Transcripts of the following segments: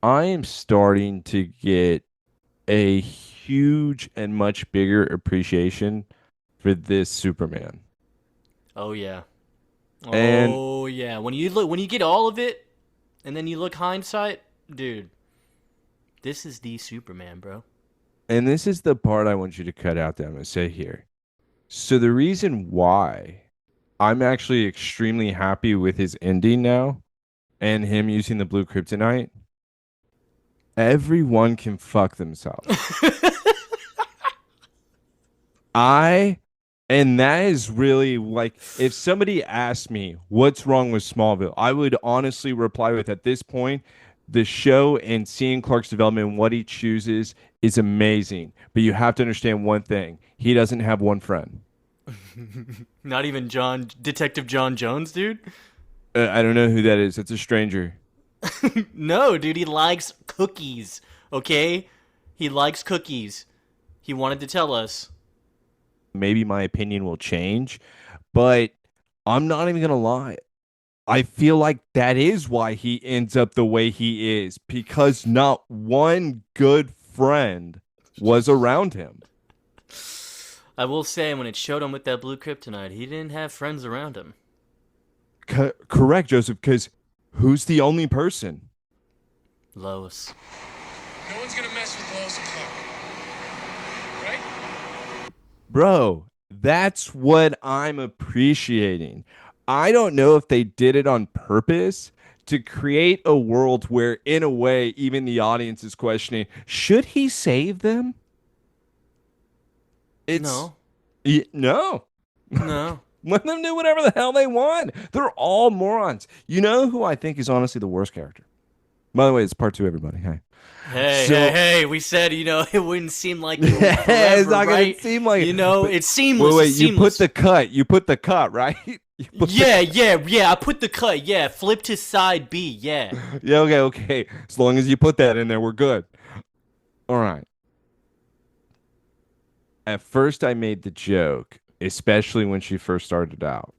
I am starting to get a huge and much bigger appreciation for this Superman. Oh yeah. And Oh yeah. When you get all of it, and then you look hindsight, dude, this is the Superman, bro. and this is the part I want you to cut out that I'm going to say here. So the reason why I'm actually extremely happy with his ending now and him using the blue kryptonite, everyone can fuck themselves. I and that is really like if somebody asked me what's wrong with Smallville, I would honestly reply with at this point, the show and seeing Clark's development and what he chooses is amazing. But you have to understand one thing. He doesn't have one friend. Not even Detective John Jones, dude. I don't know who that is. It's a stranger. No, dude, he likes cookies. Okay, he likes cookies. He wanted to tell us. Maybe my opinion will change, but I'm not even gonna lie. I feel like that is why he ends up the way he is because not one good friend was around him. I will say, when it showed him with that blue kryptonite, he didn't have friends around him. Correct, Joseph, because who's the only person? Lois. No one's gonna mess with Lois and Clark, right? Bro, that's what I'm appreciating. I don't know if they did it on purpose to create a world where, in a way, even the audience is questioning, should he save them? It's No, no. no. Let them do whatever the hell they want. They're all morons. You know who I think is honestly the worst character? By the way, it's part two, everybody. Hey. Hey, hey, So hey! We said, it wouldn't seem like it was it's forever, not gonna right? seem like it. But It's seamless. wait, It's wait, you put seamless. the cut. You put the cut, right? You put the Yeah, yeah, yeah. I put the cut. Yeah, flip to side B. Yeah. Yeah, okay, okay. As long as you put that in there, we're good. All right. At first I made the joke, especially when she first started out.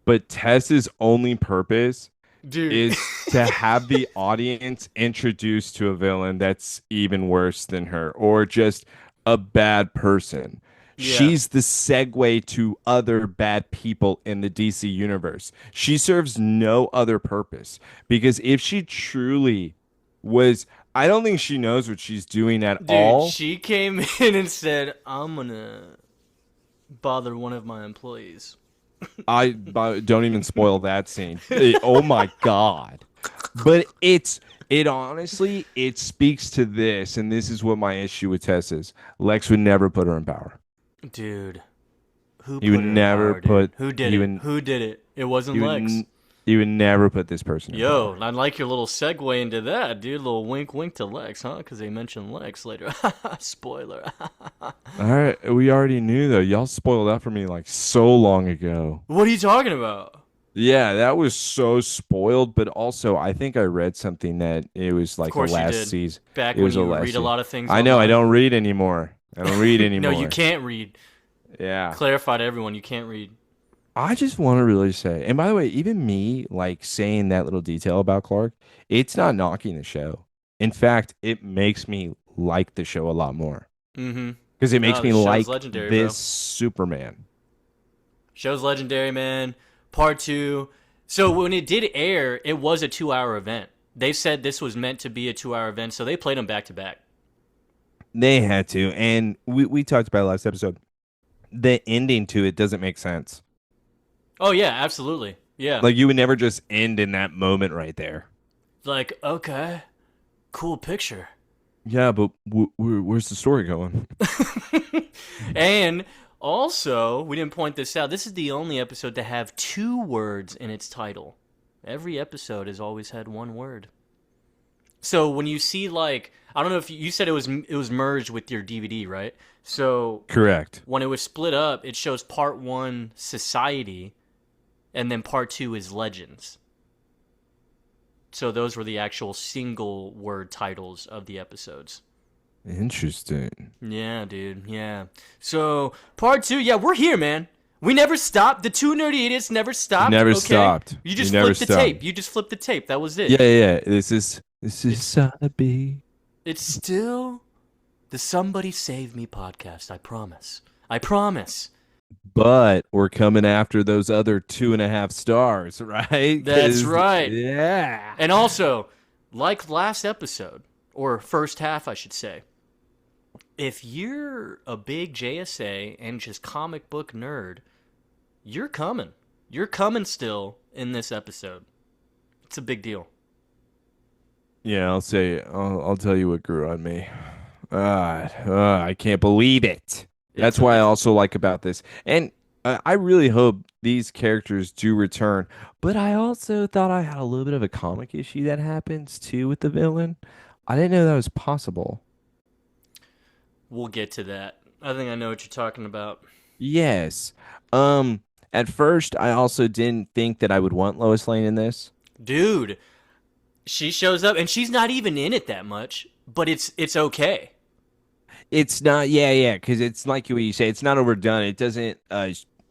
But Tess's only purpose Dude. is to have the audience introduced to a villain that's even worse than her or just a bad person. Yeah. She's the segue to other bad people in the DC universe. She serves no other purpose because if she truly was, I don't think she knows what she's doing at Dude, all. she came in and said, I'm gonna bother one of my employees. Don't even spoil that scene. Oh my God. But it honestly it speaks to this, and this is what my issue with Tess is. Lex would never put her in power. Dude, who He would put her in never power, dude? put Who did he it? would Who did it? It wasn't he would Lex. he would never put this person in Yo, power. I like your little segue into that, dude. Little wink wink to Lex, huh? Because they mentioned Lex later. Spoiler. All right, we already knew though. Y'all spoiled that for me like so long ago. What are you talking about? Yeah, that was so spoiled, but also I think I read something that it was Of like a course you last did. season. Back It when was a you last read a season. lot of things I know I online. don't read anymore. I don't read No, you anymore. can't read. Yeah. Clarify to everyone, you can't read. I just want to really say, and by the way, even me like saying that little detail about Clark, it's not knocking the show. In fact, it makes me like the show a lot more Mm-hmm. because it makes No, me the show's like legendary, this bro. Superman. Show's legendary, man. Part two. So when it did air, it was a 2 hour event. They said this was meant to be a 2 hour event, so they played them back to back. They had to, and we talked about it last episode. The ending to it doesn't make sense. Oh yeah, absolutely. Yeah. Like you would never just end in that moment right there. Like, okay, cool picture. Yeah, but where's the story going? And also, we didn't point this out. This is the only episode to have 2 words in its title. Every episode has always had 1 word. So when you see like, I don't know if you said it was merged with your DVD, right? So Correct. when it was split up, it shows part 1 society and then part 2 is legends. So those were the actual single word titles of the episodes. Interesting. Yeah, dude. Yeah. So part 2, yeah, we're here, man. We never stopped. The two nerdy idiots never stopped. Never okay? stopped. You just You never flipped the stopped. tape. You just flipped the tape. That was it. Yeah, yeah. This is This is It's Sabi. it's still the Somebody Save Me podcast. I promise. I promise. But we're coming after those other 2.5 stars, right? That's Because, right. yeah. And also, like last episode, or first half, I should say, if you're a big JSA and just comic book nerd, you're coming. You're coming still in this episode. It's a big deal. Yeah, I'll tell you what grew on me. I can't believe it. It's That's a, why I it's also like about this. And I really hope these characters do return. But I also thought I had a little bit of a comic issue that happens too with the villain. I didn't know that was possible. we'll get to that. I think I know what you're talking about. Yes. Um, at first, I also didn't think that I would want Lois Lane in this. Dude, she shows up and she's not even in it that much, but it's okay. It's not, yeah, because it's like what you say, it's not overdone. It doesn't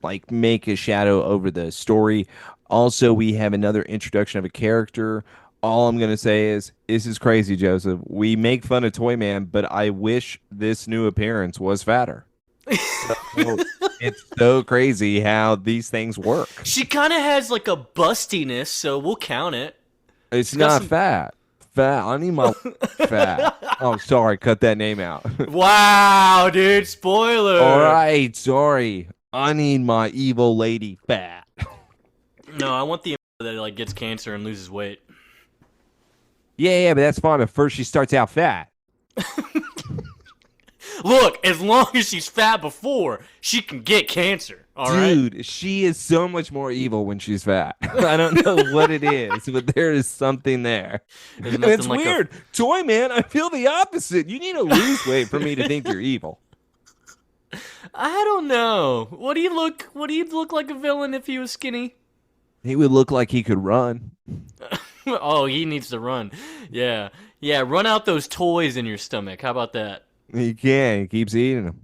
like make a shadow over the story. Also, we have another introduction of a character. All I'm gonna say is this is crazy, Joseph. We make fun of Toy Man, but I wish this new appearance was fatter. So it's so crazy how these things work. She kind of has like a bustiness, so we'll count it. It's She's got not some. fat. Fat. I need my fat. Oh, sorry. Cut that name out. Wow, dude! Spoiler. All right. Sorry. I need my evil lady fat. No, I want the that like gets cancer and loses weight. Yeah, but that's fine. But first, she starts out fat. Look, as long as she's fat before, she can get cancer. All right. Dude, she is so much more evil when she's fat. I don't know what it is, but there is something there. There's And nothing it's like weird. Toy Man, I feel the opposite. You need to lose weight for me to think you're evil. I don't know. Would he look like a villain if he was skinny? He would look like he could run. Oh, he needs to run. Yeah. Yeah, run out those toys in your stomach. How about that? He can. He keeps eating them.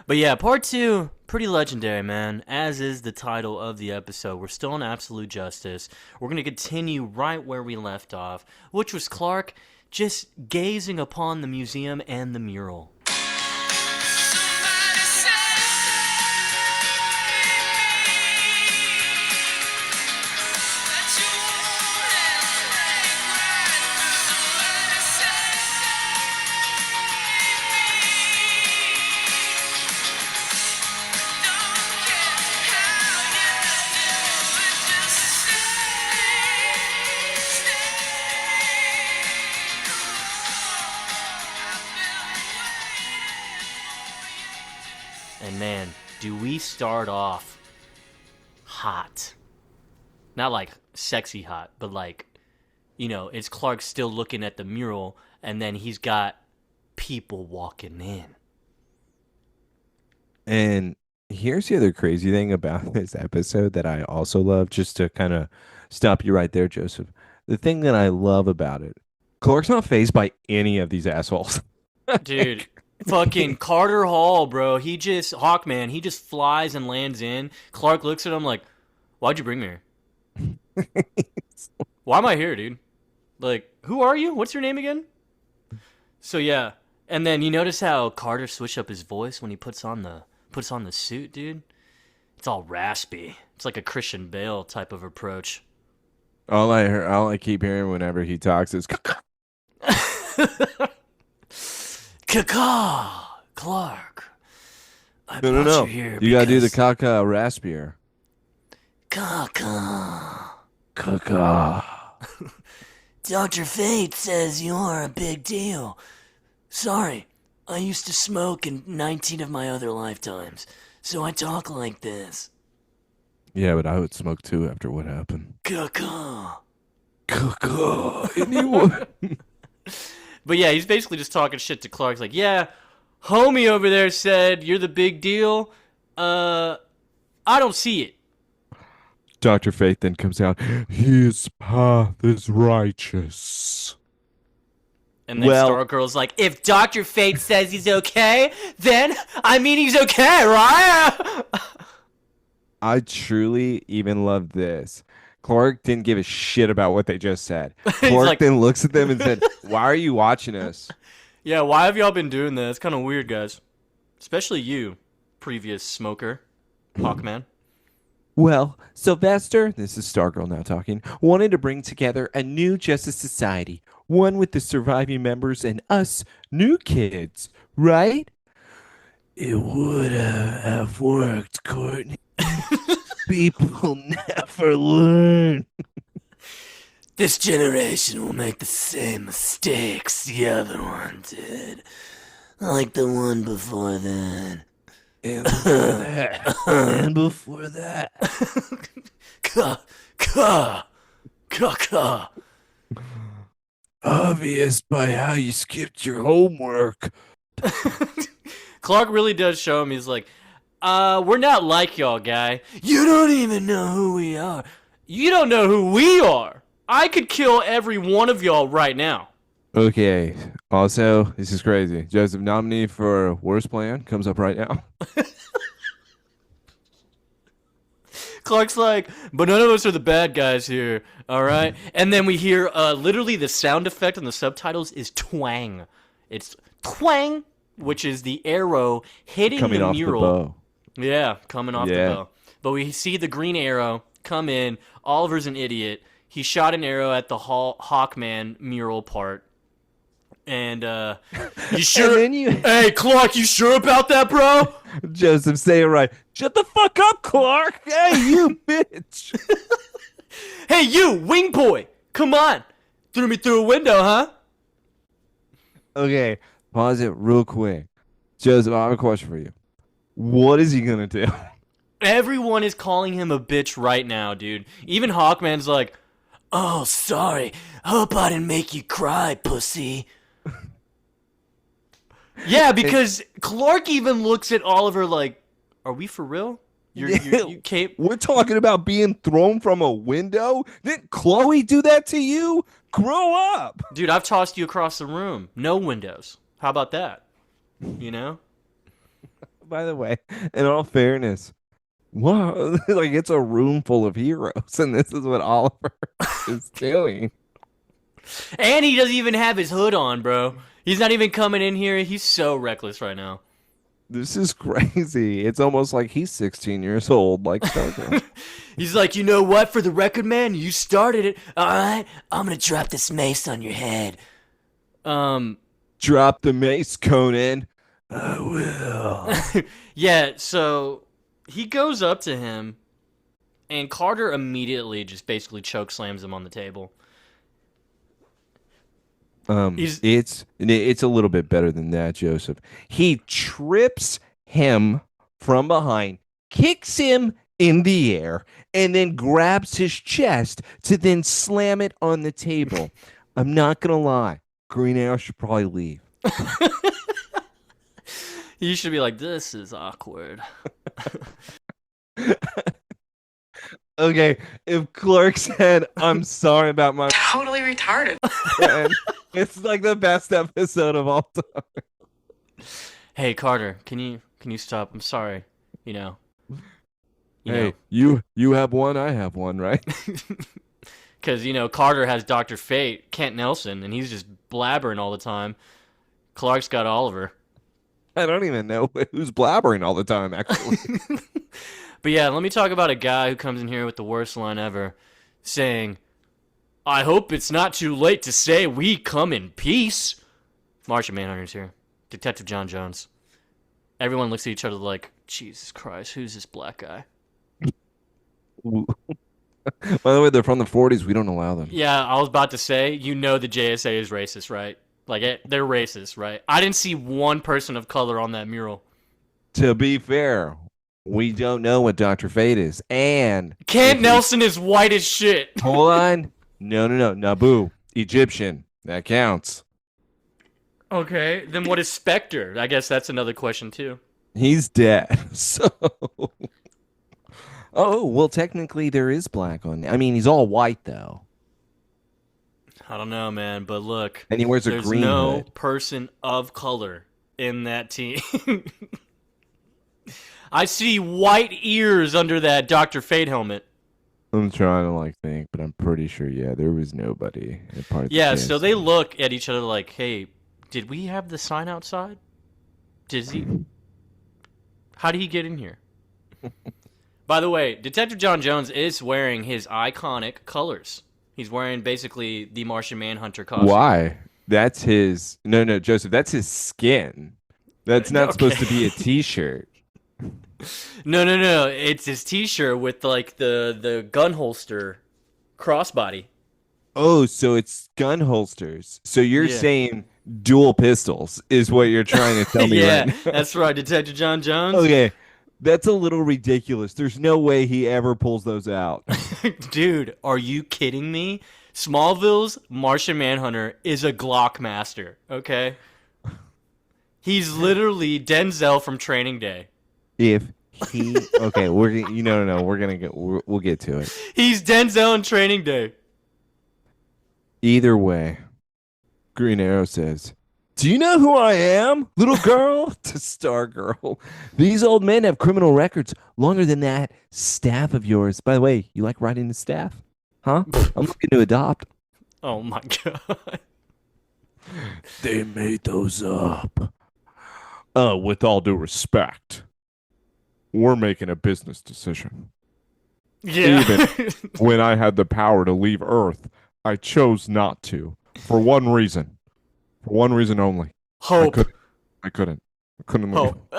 But yeah, part two, pretty legendary, man. As is the title of the episode. We're still in absolute justice. We're going to continue right where we left off, which was Clark just gazing upon the museum and the mural. Somebody save me. That you won't have to break right through. Somebody save me. Don't care how you do it, just stay. And man, do we start off hot. Not like sexy hot, but like, it's Clark still looking at the mural, and then he's got people walking in. And here's the other crazy thing about this episode that I also love, just to kind of stop you right there, Joseph. The thing that I love about it, Clark's not fazed by any of these assholes. Dude, fucking Carter Hall, bro. Hawkman, he just flies and lands in. Clark looks at him like, why'd you bring me here? Why am I here, dude? Like, who are you? What's your name again? So yeah, and then you notice how Carter switched up his voice when he puts on the suit, dude. It's all raspy. It's like a Christian Bale type of approach. All I keep hearing whenever he talks is Caw, Clark. I no, brought no. you here You gotta do the because- caca raspier. Caw. Caca. Dr. Fate says you're a big deal. Sorry, I used to smoke in 19 of my other lifetimes, so I talk like this. Yeah, but I would smoke too after what happened. Caw. Caca. Anyone? But yeah, he's basically just talking shit to Clark. He's like, yeah, homie over there said you're the big deal. I don't see it. Dr. Fate then comes out. His path is righteous. And then Well- Stargirl's like, if Dr. Fate says he's okay, then I mean he's okay, right? I truly even love this. Clark didn't give a shit about what they just said. He's Clark like, then looks at them and said, "Why are you watching us?" yeah, why have y'all been doing that? It's kind of weird, guys. Especially you, previous smoker, Hawkman. Well, Sylvester, this is Stargirl now talking, wanted to bring together a new Justice Society, one with the surviving members and us new kids, right? It would have worked, Courtney. People never learn. This generation will make the same mistakes the other one did. Like the one before that. And before that. And before that. Ka. Obvious by how you skipped your homework. Clark really does show him. He's like, we're not like y'all, guy. You don't even know who we are. You don't know who we are. I could kill every one of y'all right now. Okay. Also, this is crazy. Joseph nominee for worst plan comes up right now. Clark's like, but none of us are the bad guys here, all right? And then we hear literally the sound effect on the subtitles is twang. It's twang, which is the arrow hitting Coming the off mural. the bow. Yeah, coming off the bow. But we see the green arrow come in. Oliver's an idiot. He shot an arrow at the Hawkman mural part. And you sure? Hey, Clark, you sure about that, bro? Joseph, say it right. Shut the fuck up, Clark. Hey, you bitch. Hey, you, wing boy. Come on. Threw me through a window, huh? Okay, pause it real quick. Joseph, I have a question for you. What is he going to do? Everyone is calling him a bitch right now, dude. Even Hawkman's like, oh, sorry. Hope I didn't make you cry, pussy. Yeah, because Clark even looks at Oliver like, are we for real? You can't. We're talking about being thrown from a window? Didn't Chloe do that to you? Grow up. Dude, I've tossed you across the room. No windows. How about that? You know? By the way, in all fairness, wow, like it's a room full of heroes, and this is what Oliver is doing. And he doesn't even have his hood on, bro. He's not even coming in here. He's so reckless right now. This is crazy. It's almost like he's 16 years old, like Stargirl. He's like, you know what? For the record, man, you started it. All right, I'm gonna drop this mace on your head. Drop the mace, Conan. I will. Yeah, so he goes up to him, and Carter immediately just basically chokeslams him on the table. It's a little bit better than that, Joseph. He trips him from behind, kicks him in the air, and then grabs his chest to then slam it on the table. I'm not gonna lie, Green Arrow should probably leave. You should be like, this is awkward. Okay, if Clark said, I'm sorry about my Totally retarded. friend, it's like the best episode of all time. Hey, Carter, can you stop? I'm sorry. You know. Hey, you have one, I have one, right? Because, Carter has Dr. Fate, Kent Nelson, and he's just blabbering all the time. Clark's got Oliver. I don't even know who's blabbering all the time, actually. But yeah, let me talk about a guy who comes in here with the worst line ever, saying, I hope it's not too late to say we come in peace. Martian Manhunter's here. Detective John Jones. Everyone looks at each other like, Jesus Christ, who's this black guy? By the way, they're from the 40s. We don't allow them. Yeah, I was about to say, the J.S.A. is racist, right? Like, they're racist, right? I didn't see one person of color on that mural. To be fair, we don't know what Dr. Fate is. And Kent Nelson is white as shit. Hold on. No. Naboo. Egyptian. That counts. Okay, then what is Spectre? I guess that's another question, too. He's dead. So. Oh, well, technically there is black on. I mean, he's all white, though. I don't know, man, but look. And he wears a green There's no hood. person of color in that team. I see white ears under that Dr. Fate helmet. I'm trying to like think, but I'm pretty sure, yeah, there was nobody a part of the Yeah, so they JSA. look at each other like, hey, did we have the sign outside? Did he? How did he get in here? By the way, Detective John Jones is wearing his iconic colors. He's wearing basically the Martian Manhunter costume. Why? That's his. No, no, Joseph. That's his skin. That's not supposed Okay. to be a T-shirt. No, no, no. It's his T-shirt with like the gun holster crossbody. Oh, so it's gun holsters. So you're Yeah. saying dual pistols is what you're trying to tell me right Yeah, now. that's right, Detective John Jones. Okay. That's a little ridiculous. There's no way he ever pulls those out. Dude, are you kidding me? Smallville's Martian Manhunter is a Glock master, okay? He's literally Denzel from Training Day. If he okay, no, we're gonna get we'll get to it. He's Denzel in Training Day. Either way, Green Arrow says, "Do you know who I am, little girl?" To Stargirl. These old men have criminal records longer than that staff of yours. By the way, you like riding the staff? Huh? I'm looking to adopt. Oh my god. They made those up. With all due respect, we're making a business decision. Yeah. Even when I had the power to leave Earth, I chose not to. For one reason. For one reason only. I Hope. could I couldn't. I couldn't leave. Hope.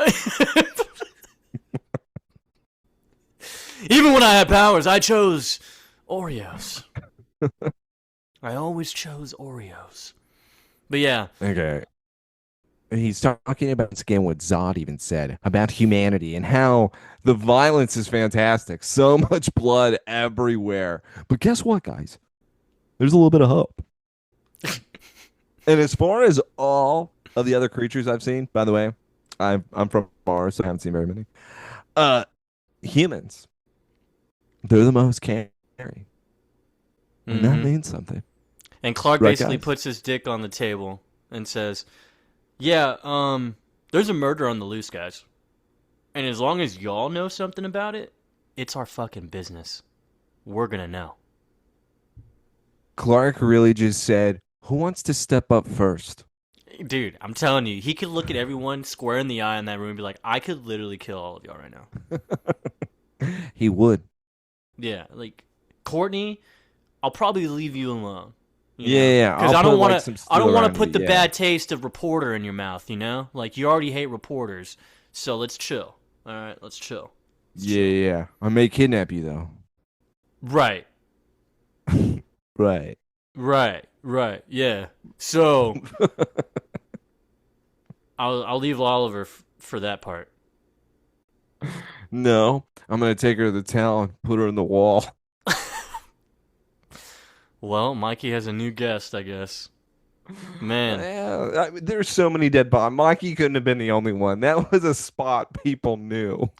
Even when I had powers, I chose Oreos. I always chose Oreos. But yeah, Okay. He's talking about again what Zod even said about humanity and how the violence is fantastic. So much blood everywhere. But guess what, guys? There's a little bit of hope. And as far as all of the other creatures I've seen, by the way, I'm from Mars, so I haven't seen very many. Uh, humans, they're the most caring, and that hmm means something, and Clark right, basically guys? puts his dick on the table and says, "Yeah, there's a murder on the loose, guys. And as long as y'all know something about it, it's our fucking business. We're gonna know." Clark really just said, "Who wants to step up first?" Dude, I'm telling you, he could look at everyone square in the eye in that room and be like, "I could literally kill all of y'all right now." He would. Yeah, like Courtney, I'll probably leave you alone. Yeah, yeah. Because I'll I put don't want like to. some I don't steel want to around put you. the Yeah, bad taste of reporter in your mouth. Like you already hate reporters, so let's chill. All right, let's chill. Let's yeah, chill. yeah. I may kidnap you though. Right, Right. right. Yeah. So I'll leave Oliver for that part. No, I'm gonna take her to the town and put her in the wall. Well, Mikey has a new guest, I guess. Man, Yeah, there's so many dead bodies. Mikey couldn't have been the only one. That was a spot people knew.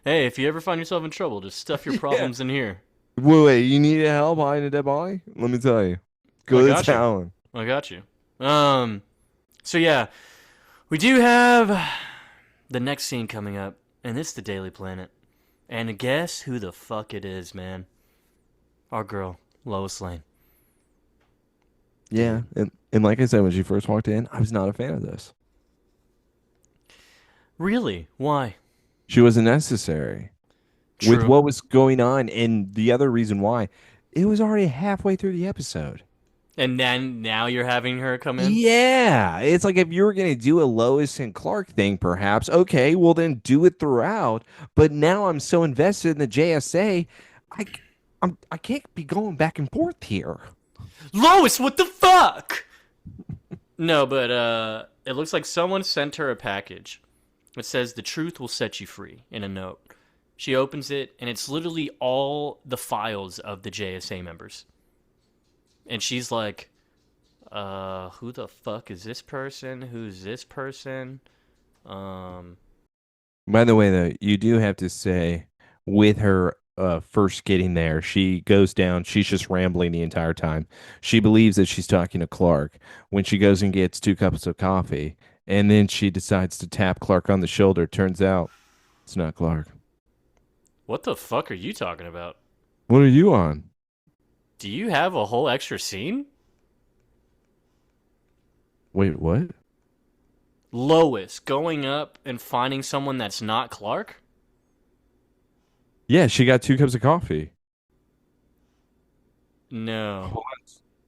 hey, if you ever find yourself in trouble, just stuff your Yeah. problems in here. Wait, you need help hiding a dead body? Let me tell you. I Go to got you. town. I got you. So yeah, we do have the next scene coming up, and it's the Daily Planet. And guess who the fuck it is, man? Our girl, Lois Lane. Yeah, and like I said, when she first walked in, I was not a fan of this. Really? Why? She wasn't necessary with True. what was going on, and the other reason why, it was already halfway through the episode. And then now you're having her come in? Yeah, it's like if you were going to do a Lois and Clark thing, perhaps, okay, well then do it throughout. But now I'm so invested in the JSA, I, I can't be going back and forth here. Lois, what the fuck? No, but it looks like someone sent her a package. It says the truth will set you free in a note. She opens it, and it's literally all the files of the JSA members. And she's like, who the fuck is this person? Who's this person? Um, By the way, though, you do have to say, with her first getting there, she goes down. She's just rambling the entire time. She believes that she's talking to Clark when she goes and gets 2 cups of coffee, and then she decides to tap Clark on the shoulder. Turns out it's not Clark. What the fuck are you talking about? What are you on? Do you have a whole extra scene? Wait, what? Lois going up and finding someone that's not Clark? Yeah, she got 2 cups of coffee. No.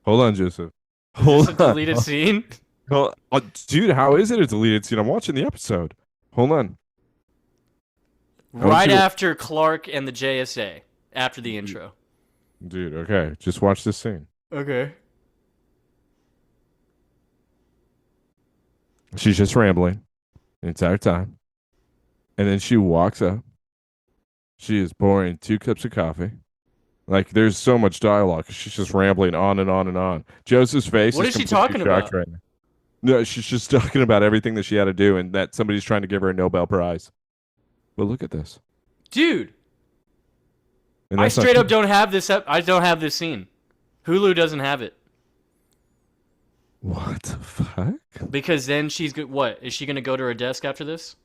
Hold on, Joseph. Is this Hold a on. deleted scene? Dude, how is it a deleted scene? I'm watching the episode. Hold on. Right after Clark and the J.S.A. After the intro. Dude, okay. Just watch this scene. Okay. She's just rambling the entire time. And then she walks up. She is pouring 2 cups of coffee. Like, there's so much dialogue. She's just rambling on and on and on. Joseph's face What is is she completely talking shocked about? right now. No, she's just talking about everything that she had to do and that somebody's trying to give her a Nobel Prize. But look at this. Dude, And I that's not straight up true. don't have this. I don't have this scene. Hulu doesn't have it What the fuck? because then she's what? Is she gonna go to her desk after this?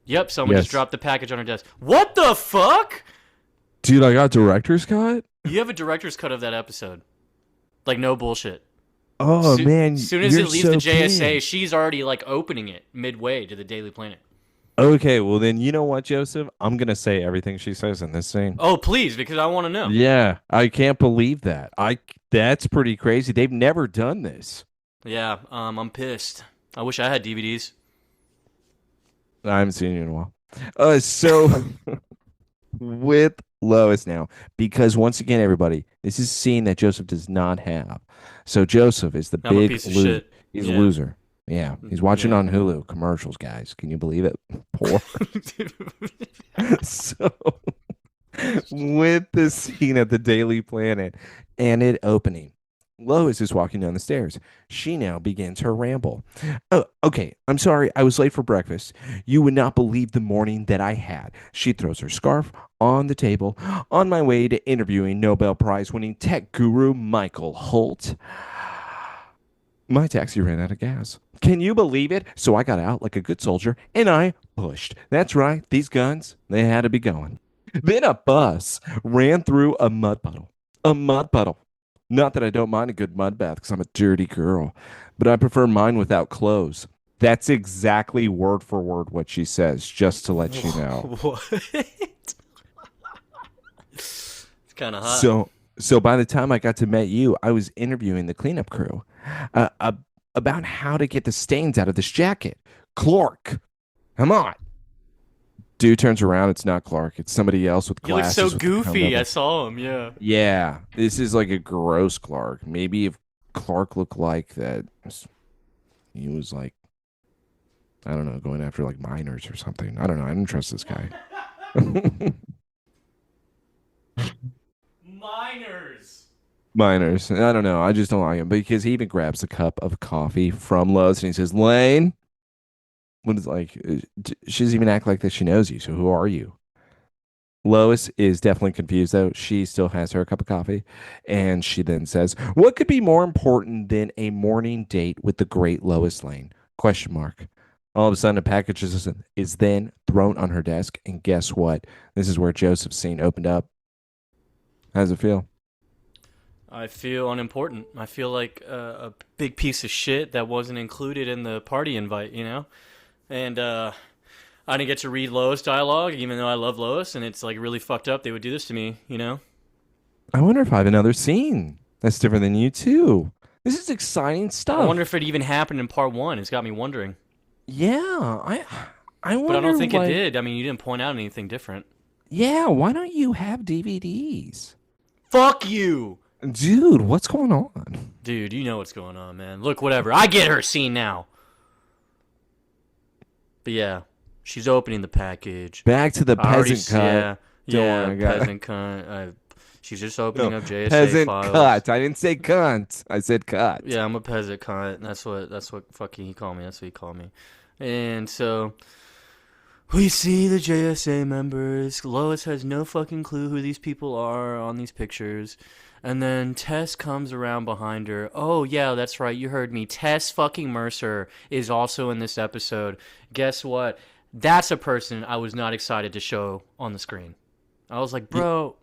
Yep, someone Yes. just dropped the package on her desk. What the fuck? Dude, I got director's cut? You have a director's cut of that episode. Like no bullshit. Oh, man. Soon as you're it leaves so the JSA, keen. she's already like opening it midway to the Daily Planet. Okay, well, then you know what, Joseph? I'm going to say everything she says in this scene. Oh, please, because I want to know. Yeah, I can't believe that. That's pretty crazy. They've never done this. Yeah, I'm pissed. I wish I had DVDs. I haven't seen you in a while. So with Lois now, because once again, everybody, this is a scene that Joseph does not have. So Joseph is the I'm a big piece of loser. shit. He's Yeah. a loser. Yeah, he's watching Yeah. on Hulu commercials, guys. Can you believe it? Poor. So with the scene at the Daily Planet and it opening, Lois is walking down the stairs. She now begins her ramble. Oh, okay. I'm sorry. I was late for breakfast. You would not believe the morning that I had. She throws her scarf on the table on my way to interviewing Nobel Prize winning tech guru Michael Holt. My taxi ran out of gas. Can you believe it? So I got out like a good soldier and I pushed. That's right. These guns, they had to be going. Then a bus ran through a mud puddle. A mud puddle. Not that I don't mind a good mud bath because I'm a dirty girl, but I prefer mine without clothes. That's exactly word for word what she says, just to let you know. What? It's kind of hot. So by the time I got to meet you, I was interviewing the cleanup crew about how to get the stains out of this jacket. Clark, come on. Dude turns around. It's not Clark. It's somebody else with He looks glasses. so with the crown goofy. double. I saw him. Yeah. Yeah, this is like a gross Clark. Maybe if Clark looked like that, he was like, I don't know, going after like minors or something. I don't know. I don't trust this guy. Miners. Minors. I don't know. I just don't like him because he even grabs a cup of coffee from Lois and he says, Lane. What is like? She doesn't even act like that she knows you. So who are you? Lois is definitely confused though. She still has her cup of coffee, and she then says, "What could be more important than a morning date with the great Lois Lane?" Question mark. All of a sudden, a package is then thrown on her desk, and guess what? This is where Joseph's scene opened up. How does it feel? I feel unimportant. I feel like a big piece of shit that wasn't included in the party invite, you know? And I didn't get to read Lois dialogue, even though I love Lois, and it's like really fucked up they would do this to me, you know? I wonder if I have another scene that's different than you too. This is exciting stuff. I wonder if it even happened in part one. It's got me wondering. Yeah, I wonder. But I don't think like, it did. I mean, you didn't point out anything different. Yeah, why don't you have DVDs? Fuck you! Dude, what's going on? Dude, you know what's going on, man. Look, whatever. I get her scene now. But yeah, she's opening the package. Back to the I already peasant cut. Yeah, Don't yeah, worry, I got it. peasant cunt. She's just opening up J.S.A. Peasant files. cut. I didn't say cunt. I said cut. Yeah, I'm a peasant cunt. That's what fucking he called me. That's what he called me. And so we see the J.S.A. members. Lois has no fucking clue who these people are on these pictures. And then Tess comes around behind her. Oh, yeah, that's right. You heard me. Tess fucking Mercer is also in this episode. Guess what? That's a person I was not excited to show on the screen. I was like, bro,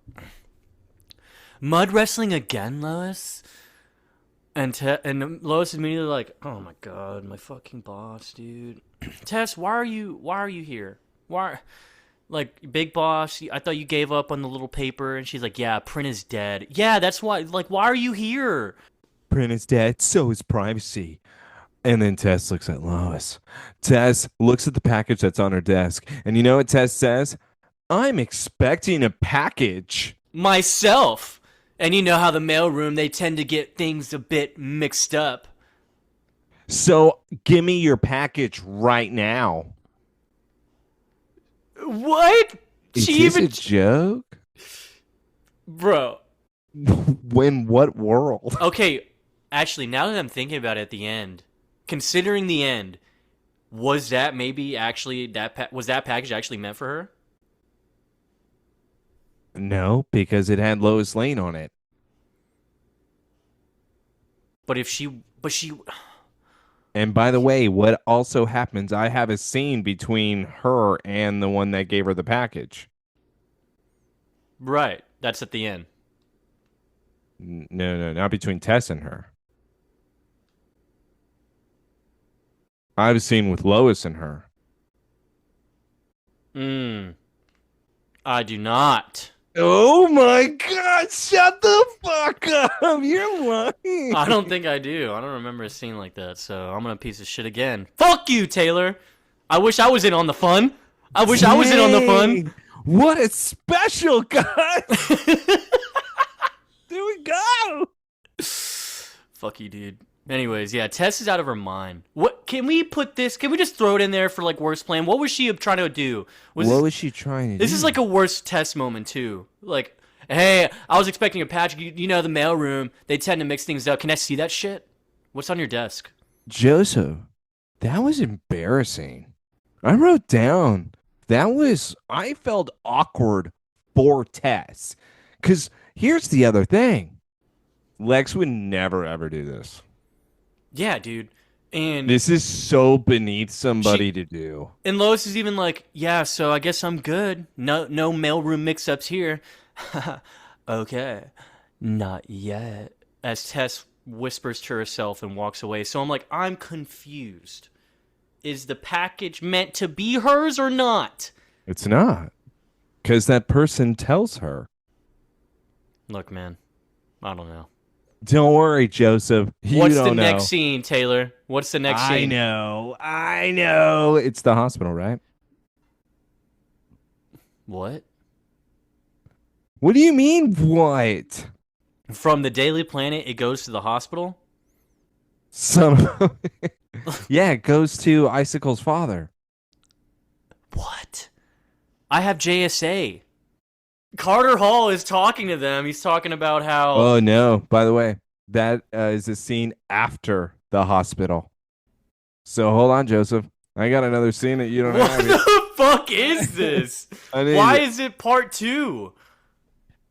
mud wrestling again, Lois? And Lois is immediately like, oh my god, my fucking boss, dude. Tess, why are you here? Why, like, big boss, I thought you gave up on the little paper. And she's like, yeah, Print is dead. Yeah, that's why. Like, why are you here? Brent is dead, so is privacy. And then Tess looks at Lois. Tess looks at the package that's on her desk. And you know what Tess says? I'm expecting a package. Myself. And you know how the mailroom, they tend to get things a bit mixed up. So give me your package right now. What? Is She this even... a joke? Bro. When what world? Okay, actually, now that I'm thinking about it at the end, considering the end, was that maybe actually was that package actually meant for her? No, because it had Lois Lane on it. But she And by the way, what also happens, I have a scene between her and the one that gave her the package. right, that's at the end. No, not between Tess and her. I have a scene with Lois and her. I do not. Oh my God, shut the fuck up. You're lying. I don't think I do. I don't remember a scene like that, so I'm gonna piece of shit again. Fuck you, Taylor. I wish I was in on the fun. I wish I was in on the fun. Dang, what a special guy. There we go. Fuck you, dude. Anyways, yeah, Tess is out of her mind. What can we put this? Can we just throw it in there for like worst plan? What was she trying to do? What was she trying to do? This is like a worst Tess moment too. Like, hey, I was expecting a patch. You know, the mailroom, they tend to mix things up. Can I see that shit? What's on your desk? Joseph, that was embarrassing. I wrote down I felt awkward for Tess. Because here's the other thing. Lex would never, ever do this. Yeah, dude. And This is so beneath somebody to do. And Lois is even like, yeah, so I guess I'm good. No mailroom mix-ups here. Okay. Not yet. As Tess whispers to herself and walks away. So I'm like, I'm confused. Is the package meant to be hers or not? It's not. Because that person tells her. Look, man, I don't know. Don't worry, Joseph. What's don't the know. next scene, Taylor? What's the next scene? I know. It's the hospital, right? What? What do you mean, what? From the Daily Planet, it goes to the hospital? Yeah, it goes to Icicle's father. What? I have J.S.A. Carter Hall is talking to them. He's talking about how... Oh, no. By the way, that is a scene after the hospital. So hold on, Joseph. I got another scene that you don't What have. the fuck is this? Why is it part 2?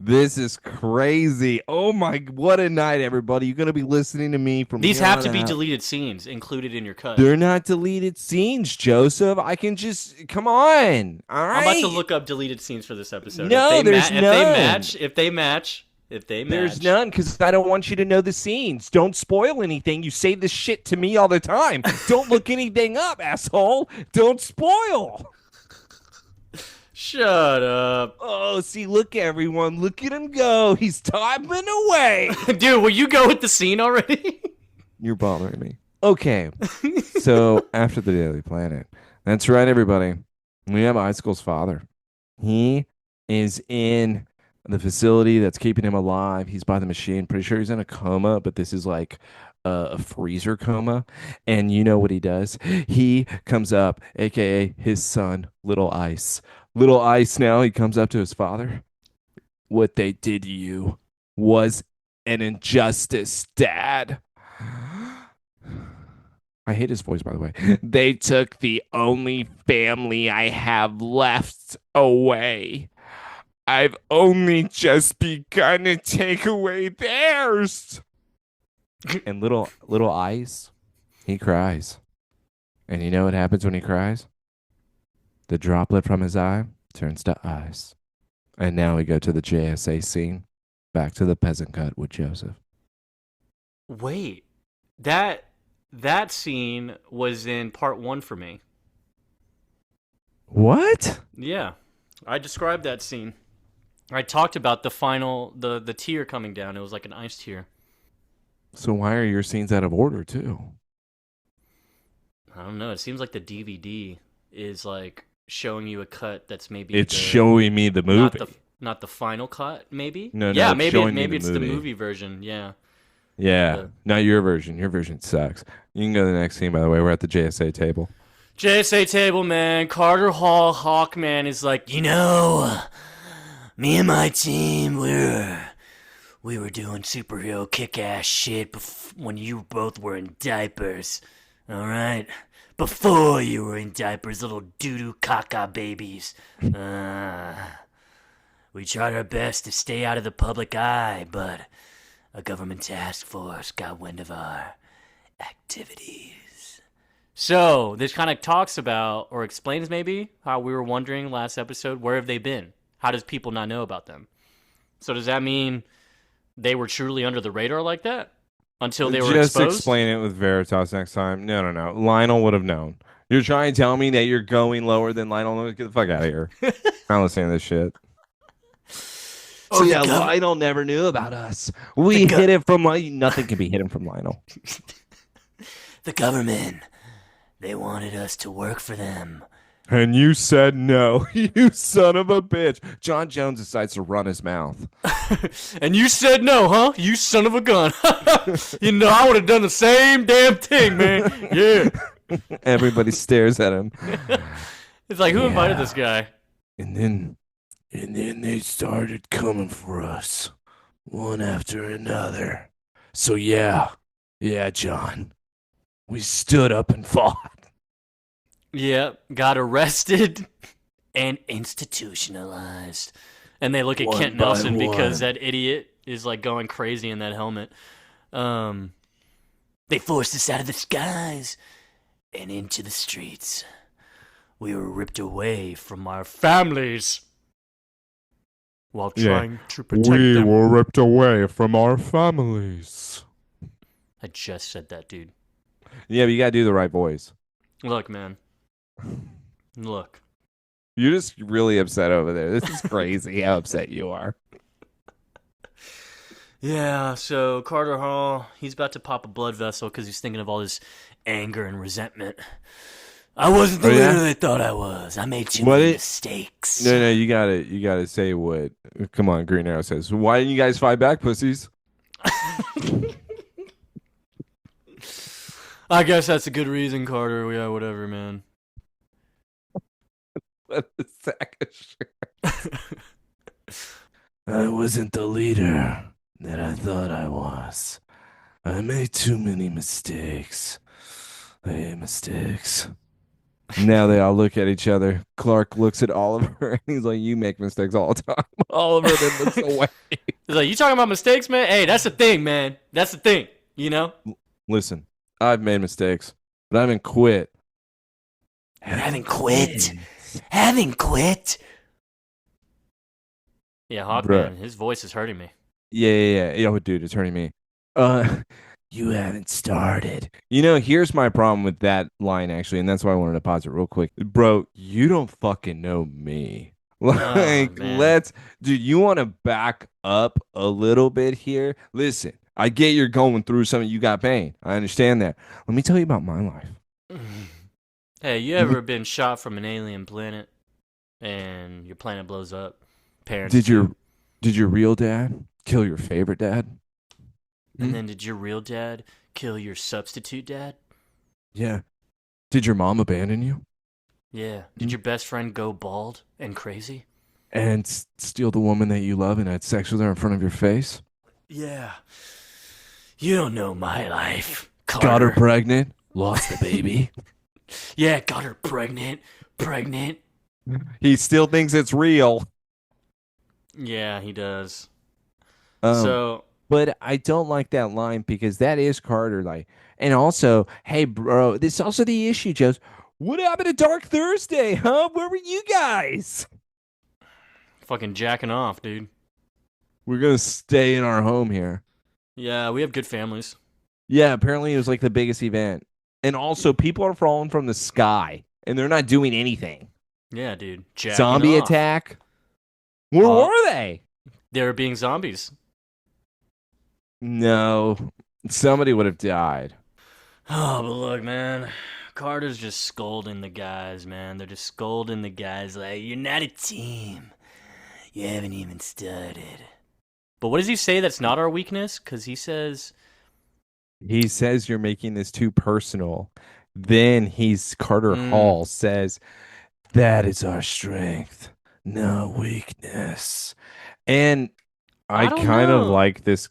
This is crazy. Oh my, what a night, everybody. You're going to be listening to me from These here have on to be out. deleted scenes included in your cut. They're not deleted scenes, Joseph. I can just, come on. All right. I'm about to look up deleted scenes for this episode. No, there's none. If they match. There's none, because I don't want you to know the scenes. Don't spoil anything. You say this shit to me all the time. Don't look anything up, asshole. Don't spoil. Shut up. Oh, see, look, everyone. Look at him go. He's typing away. Dude, will you go with the scene already? You're bothering me. Okay. So, after the Daily Planet. That's right, everybody. We have Icicle's father. He is in the facility that's keeping him alive. He's by the machine. Pretty sure he's in a coma, but this is like a freezer coma. And you know what he does? He comes up, a.k.a. his son, Little Ice. Little Ice now, he comes up to his father. What they did to you was an injustice, Dad. I hate his voice, by the way. They took the only family I have left away. I've only just begun to take away theirs. And little Ice, he cries. And you know what happens when he cries? The droplet from his eye turns to ice. And now we go to the J.S.A. scene. Back to the peasant cut with Joseph. Wait, that scene was in part 1 for me. What? Yeah, I described that scene. I talked about the final, the tear coming down. It was like an ice tear. So why are your scenes out of order too? I don't know. It seems like the DVD is like showing you a cut that's maybe It's showing me the movie. not the final cut. Maybe. No, Yeah, it's maybe showing me maybe the it's the movie. movie version. Yeah. Yeah, not your version. Your version sucks. You can go to the next scene, by the way. We're at the JSA table. J.S.A. table, man. Carter Hall Hawkman is like, me and my team, we were doing superhero kick-ass shit when you both were in diapers. All right? Before you were in diapers, little doo-doo caca babies. We tried our best to stay out of the public eye, but a government task force got wind of our activities. So, this kind of talks about, or explains maybe, how we were wondering last episode, where have they been? How does people not know about them? So does that mean they were truly under the radar like that? Until they were Just exposed? explain it with Veritas next time. No. Lionel would have known. You're trying to tell me that you're going lower than Lionel? Get the fuck out of here. I'm not listening to this shit. Oh, yeah, Lionel never knew about us. We hid it from nothing can be hidden from Lionel. The government, they wanted us to work for them. And you said no, you son of a bitch. John Jones decides to run his mouth. And you said no, huh? You son of a gun. I would have done the same damn thing, man. Yeah. Everybody stares at him. It's like, who invited this guy? And then they started coming for us, one after another. So yeah, John, we stood up and fought. Yeah, got arrested and institutionalized. And they look at One Kent by Nelson because one. that idiot is like going crazy in that helmet. They forced us out of the skies and into the streets. We were ripped away from our families while trying to protect them. were ripped away from our families. I just said that, dude. Yeah, but you gotta do the right voice. Look, man. Look. You're just really upset over there. This is crazy how upset you are. Yeah, so Carter Hall, he's about to pop a blood vessel because he's thinking of all this anger and resentment. I wasn't the leader they thought I was. I made too many mistakes. No, you gotta say what. Come on, Green Arrow says. Why didn't you guys fight back, pussies? I guess that's a good reason, Carter. Yeah, whatever, man. What a sack of shit. I wasn't the leader that I thought I was. I made too many mistakes. I hate mistakes. Now they all look at each other. Clark looks at Oliver and he's like, "You make mistakes all the time." Oliver then looks away. He's like, you talking about mistakes, man? Hey, that's the thing, man. That's the thing, Listen, I've made mistakes, but I haven't quit. Haven't quit. Haven't quit. Yeah, Hawkman, Bruh. his voice is hurting me. Yeah. Yo, dude, it's hurting me. You haven't started. Here's my problem with that line, actually, and that's why I wanted to pause it real quick. Bro, you don't fucking know me. Man. Dude, you want to back up a little bit here? Listen, I get you're going through something, you got pain. I understand that. Let me tell you about my life. Hey, you ever been shot from an alien planet and your planet blows up? Parents Did your real dad kill your favorite dad? And then did your real dad kill your substitute dad? Yeah. Did your mom abandon you? Yeah. Did your best friend go bald and crazy? And steal the woman that you love and had sex with her in front of your face? Yeah. You don't know my life, Carter. Got her pregnant? Lost the baby? Yeah, got her pregnant. Pregnant. He still thinks it's real. Yeah, he does. So, but I don't like that line because that is Carter. And also, hey, bro, this is also the issue, Joe. What happened to Dark Thursday, huh? Where were you guys? Fucking jacking off, dude. We're gonna stay in our home here. Yeah, we have good families. Yeah, apparently it was like the biggest event. And also, people are falling from the sky and they're not doing anything. Yeah, dude. Jacking Zombie off. attack? Where Uh, were they? they're being zombies. No, somebody would have died. Oh, but look, man. Carter's just scolding the guys, man. They're just scolding the guys like, you're not a team. You haven't even started. But what does he say that's not our weakness? Because he says, He says you're making this too personal. Then Carter mm, Hall says, that is our strength, no weakness. And I I don't kind of know. like this.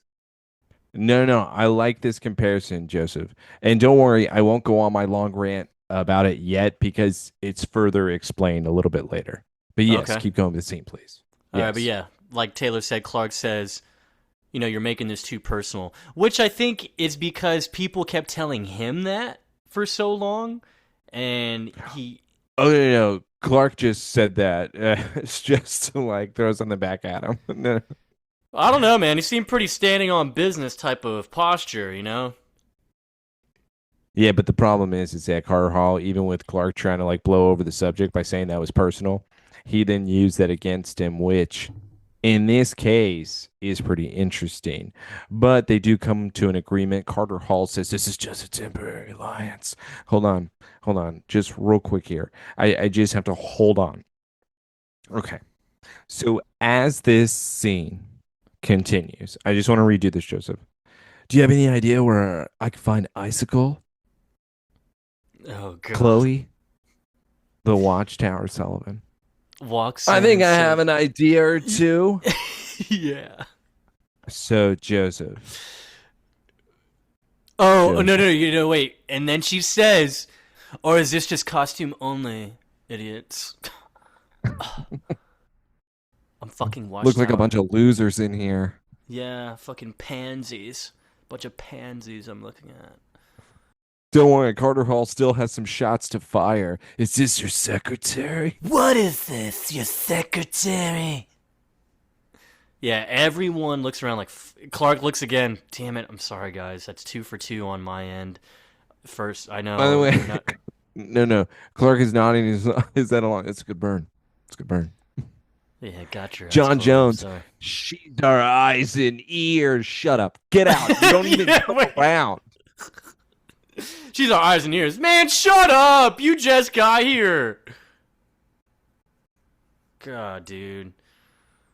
No, I like this comparison, Joseph. And don't worry, I won't go on my long rant about it yet because it's further explained a little bit later. But yes, Okay. keep going with the scene, please. All right, but Yes. yeah, like Taylor said, Clark says, you're making this too personal, which I think is because people kept telling him that for so long, and he. Oh, no. Clark just said that. It's just to like throw something back at him. No. I don't know, man. He seemed pretty standing on business type of posture, you know? Yeah, but the problem is that Carter Hall, even with Clark trying to like blow over the subject by saying that was personal, he then used that against him, which in this case is pretty interesting. But they do come to an agreement. Carter Hall says this is just a temporary alliance. Hold on, just real quick here. I just have to hold on. Okay. So as this scene continues, I just want to redo this, Joseph. Do you have any idea where I can find Icicle, Oh, God. Chloe, the Watchtower, Sullivan? Walks I in think and I have says, an idea or two. yeah. So, Joseph, Oh, no, Joseph, wait. And then she says, or is this just costume only, idiots? I'm fucking look like a Watchtower. bunch of losers in here. Yeah, fucking pansies. Bunch of pansies I'm looking at. Don't worry, Carter Hall still has some shots to fire. Is this your secretary? What is this, your secretary? Yeah, everyone looks around like Clark looks again. Damn it, I'm sorry guys. That's 2 for 2 on my end. First, I By the know way, you're not. no. Clark is nodding his head along. It's a good burn. It's a good burn. Yeah, got your eyes John closed. I'm Jones, sorry. she's our eyes and ears. Shut up. Get out. You don't even Yeah, come wait. around. She's our eyes and ears. Man, shut up! You just got here. God, dude.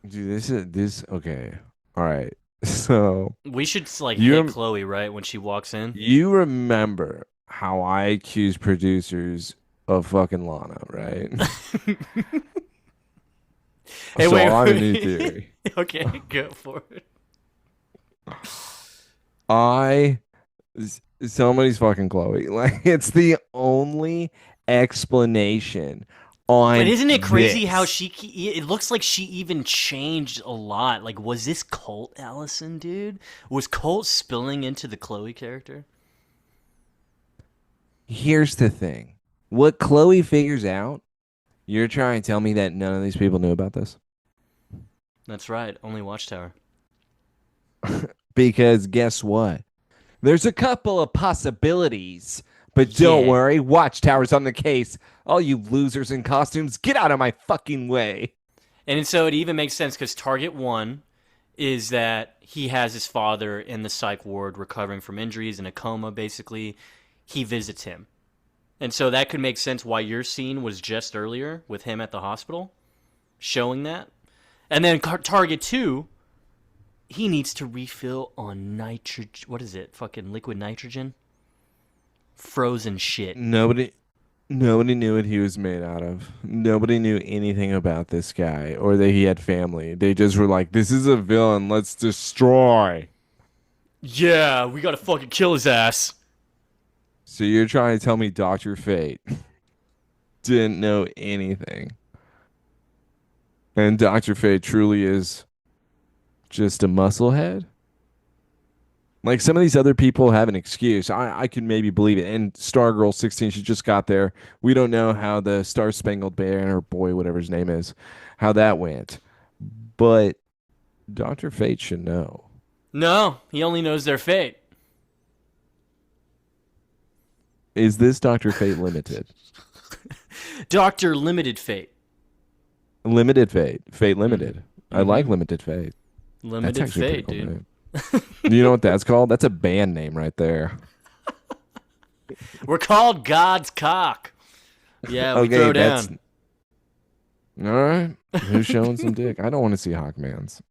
Dude, this okay. All right. So We should like you hit rem- Chloe right when she walks in. you remember how I accuse producers of fucking Lana, right? Hey, So wait. I have a new wait. theory. Okay, go for it. I somebody's fucking Chloe. Like it's the only explanation But on isn't it crazy how this. it looks like she even changed a lot? Like, was this Colt Allison, dude? Was Colt spilling into the Chloe character? Here's the thing. What Chloe figures out, you're trying to tell me that none of these people knew about this? That's right, only Watchtower. Because guess what? There's a couple of possibilities, but don't Yeah. worry. Watchtower's on the case. All you losers in costumes, get out of my fucking way. And so it even makes sense because Target 1 is that he has his father in the psych ward recovering from injuries in a coma, basically. He visits him. And so that could make sense why your scene was just earlier with him at the hospital, showing that. And then Target 2, he needs to refill on nitrogen. What is it? Fucking liquid nitrogen? Frozen shit. Nobody knew what he was made out of. Nobody knew anything about this guy or that he had family. They just were like, this is a villain. Let's destroy. Yeah, we gotta fucking kill his ass. So you're trying to tell me Dr. Fate didn't know anything. And Dr. Fate truly is just a musclehead? Like some of these other people have an excuse. I could maybe believe it. And Stargirl 16, she just got there. We don't know how the Star Spangled Banner boy, whatever his name is, how that went. But Dr. Fate should know. No, he only knows their fate. Is this Dr. Fate limited? Doctor Limited Fate. Limited Fate. Fate Limited. I like Mhm. Limited Fate. That's Limited actually a Fate, pretty cool dude. name. You know what that's called? That's a band name right there. We're called God's cock. Yeah, we Okay, throw that's down. all right. Who's showing some dick? I don't want to see Hawkman's.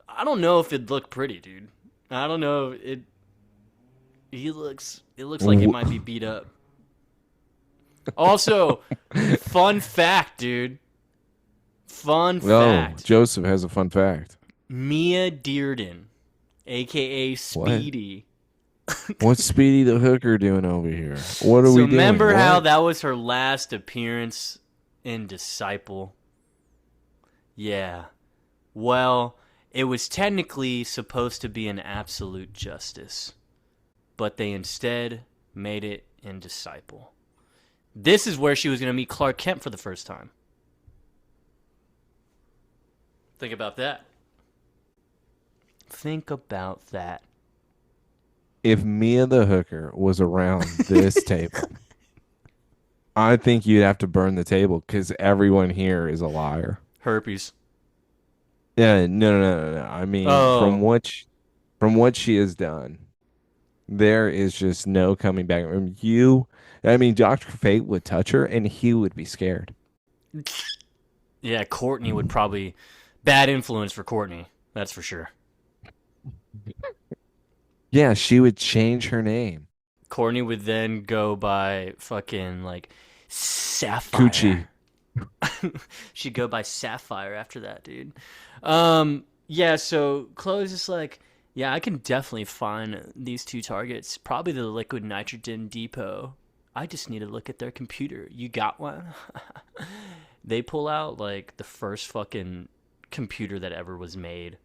I don't know if it'd look pretty, dude. I don't know. It looks like it might be beat up. Also, fun fact, dude. Fun Oh, fact. Joseph has a fun fact. Mia Dearden, a.k.a. What? Speedy. What's Speedy the Hooker doing over here? What are So we doing? remember how What? that was her last appearance in Disciple? Yeah. Well, it was technically supposed to be an absolute justice, but they instead made it in Disciple. This is where she was going to meet Clark Kent for the first time. Think about that. Think about that. If Mia the Hooker was around this table, I think you'd have to burn the table because everyone here is a liar. Herpes. Yeah, no. I mean, Oh, from what she has done, there is just no coming back. I mean, Dr. Fate would touch her and he would be scared. yeah, Courtney would probably... Bad influence for Courtney, that's for sure. Yeah, she would change her name. Courtney would then go by fucking, like, Coochie. Sapphire. She'd go by Sapphire after that, dude. Yeah, so Chloe's just like, yeah, I can definitely find these two targets. Probably the liquid nitrogen depot. I just need to look at their computer. You got one? They pull out, like, the first fucking computer that ever was made.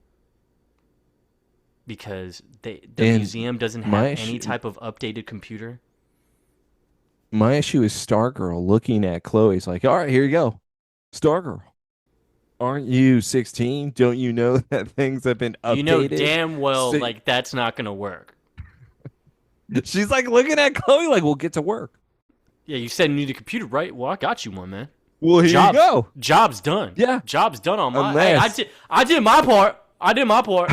Because the And museum doesn't have my any issue, type of updated computer. my issue is Stargirl looking at Chloe's like, all right, here you go. Stargirl. Aren't you 16? Don't you know that things have been You know updated? damn well, So, like, that's not gonna work. she's like looking at Chloe like, we'll get to work. Yeah, you said you need a computer, right? Well, I got you one, man. Well, here you Jobs, go. jobs done. Yeah. Jobs done on my. Hey, Unless, I did my part. I did my part.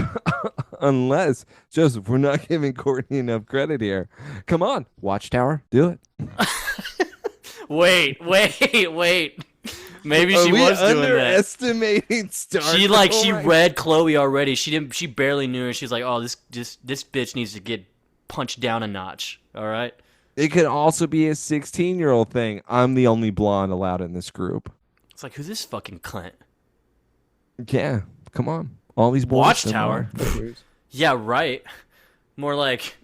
unless, Joseph, we're not giving Courtney enough credit here. Come on, Watchtower, do it. Wait. Maybe Are she we was doing that. underestimating Stargirl? She right read Chloe already. She didn't. She barely knew her. She's like, oh, this bitch needs to get punched down a notch. All right. It could also be a 16-year-old thing. I'm the only blonde allowed in this group. It's like, who's this fucking Clint? Yeah, come on. All these boys. Watchtower. Yeah, right. More like,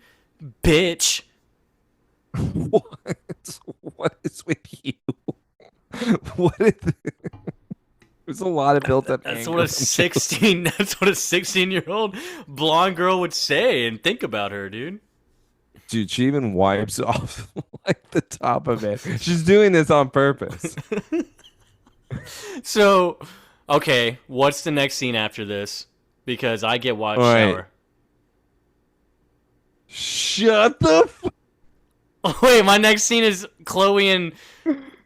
bitch. What? What is with you? What is There's a lot of built-up That's anger what a from 16. That's what a 16-year-old blonde girl would say and think about her, dude. Dude, she even wipes off like the top of it. She's doing this on purpose. So, okay, what's the next scene after this? Because I get All right. Watchtower. Shut the Oh, wait, my next scene is Chloe and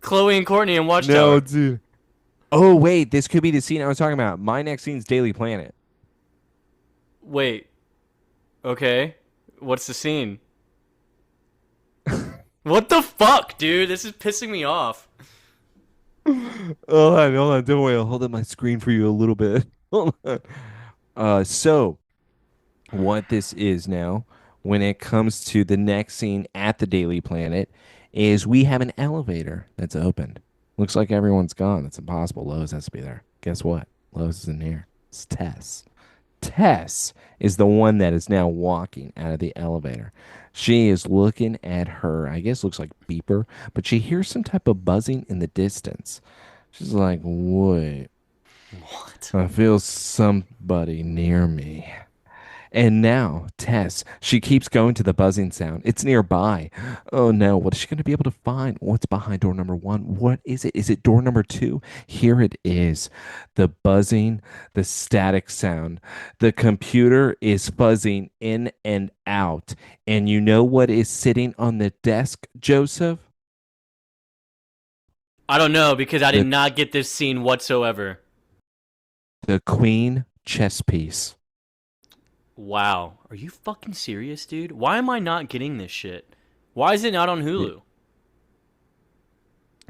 Courtney and Watchtower. No, dude. Oh, wait, this could be the scene I was talking about. My next scene's Daily Planet. Wait. Okay. What's the scene? What the fuck, dude? This is pissing me off. Hold on. Don't worry. I'll hold up my screen for you a little bit. Hold on. So what this is now, when it comes to the next scene at the Daily Planet, is we have an elevator that's opened. Looks like everyone's gone. That's impossible. Lois has to be there. Guess what? Lois isn't here. It's Tess. Tess is the one that is now walking out of the elevator. She is looking at her, I guess looks like beeper, but she hears some type of buzzing in the distance. She's like, wait, What? I feel somebody near me. And now, Tess, she keeps going to the buzzing sound. It's nearby. Oh no, what is she going to be able to find? What's behind door number one? What is it? Is it door number two? Here it is. The buzzing, the static sound. The computer is buzzing in and out. And you know what is sitting on the desk, Joseph? I don't know because I did The, not get this scene whatsoever. the queen chess piece. Wow. Are you fucking serious, dude? Why am I not getting this shit? Why is it not on Hulu?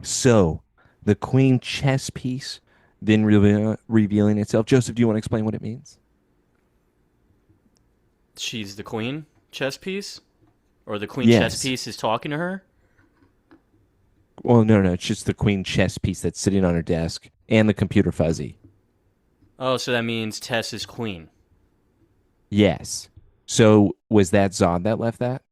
So, the queen chess piece then revealing itself. Joseph, do you want to explain what it means? She's the queen chess piece? Or the queen chess Yes. piece is talking to her? Well, no, it's just the queen chess piece that's sitting on her desk and the computer fuzzy. Oh, so that means Tess is queen. Yes. So, was that Zod that left that?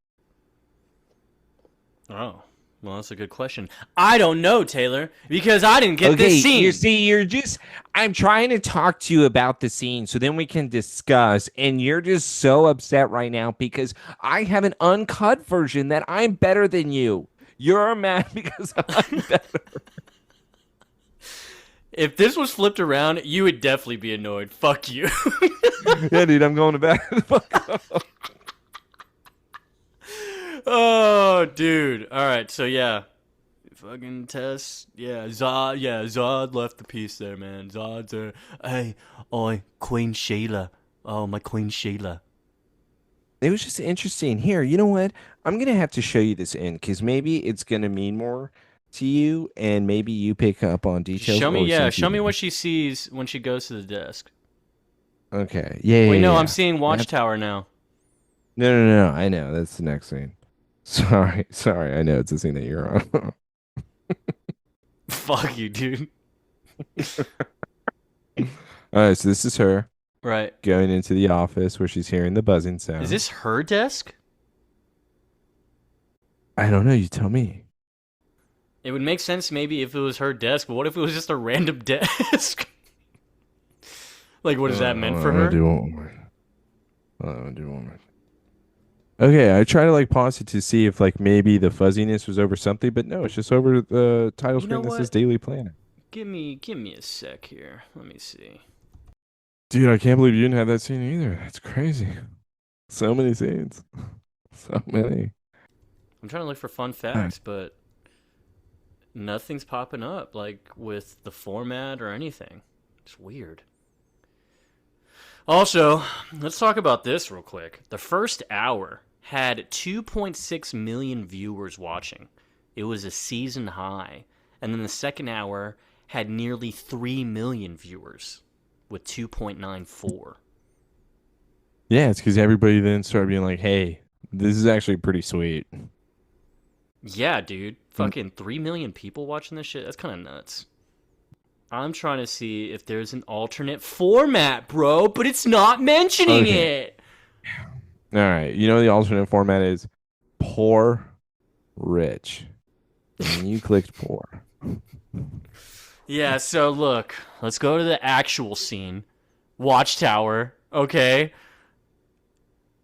Oh. Well, that's a good question. I don't know, Taylor, because I didn't get this scene. You see, I'm trying to talk to you about the scene so then we can discuss. And you're just so upset right now because I have an uncut version that I'm better than you. You're mad because I'm better. If this was flipped around, you would definitely be annoyed. Fuck you. Yeah, dude, I'm going to bed. Oh, dude. All right, so yeah. Fucking Tess. Yeah, Zod left the piece there, man. Zod's there. Hey, oi, Queen Sheila. Oh, my Queen Sheila. It was just interesting. Here, you know what? I'm gonna have to show you this in because maybe it's gonna mean more to you, and maybe you pick up on details. Show me, or yeah, some show me people- what she sees when she goes to the desk. Okay. Yeah. Wait, yeah, no, yeah. I'm seeing That- Watchtower now. No. I know that's the next scene. Sorry. I know it's the scene that you're on. Fuck you, dude. All right. So this is her Right. going into the office where she's hearing the buzzing sound. Is this her desk? I don't know. You tell me. It would make sense maybe if it was her desk, but what if it was just a random desk? Like, what is that meant for her? I'll do one more. Okay, I try to like pause it to see if like maybe the fuzziness was over something, but no, it's just over the title You know screen that what? says Daily Planet. Give me a sec here. Let me see. Dude, I can't believe you didn't have that scene either. That's crazy. So many scenes. So many. I'm trying to look for fun facts, but nothing's popping up, like with the format or anything. It's weird. Also, let's talk about this real quick. The first hour had 2.6 million viewers watching. It was a season high. And then the second hour had nearly 3 million viewers with 2.94. Yeah, it's because everybody then started being like, hey, this is actually pretty sweet. Yeah, dude. Fucking 3 million people watching this shit? That's kind of nuts. I'm trying to see if there's an alternate format, bro, but it's not mentioning it. All right. You know the alternate format is poor, rich. And you clicked poor. Yeah, so look, let's go to the actual scene. Watchtower, okay?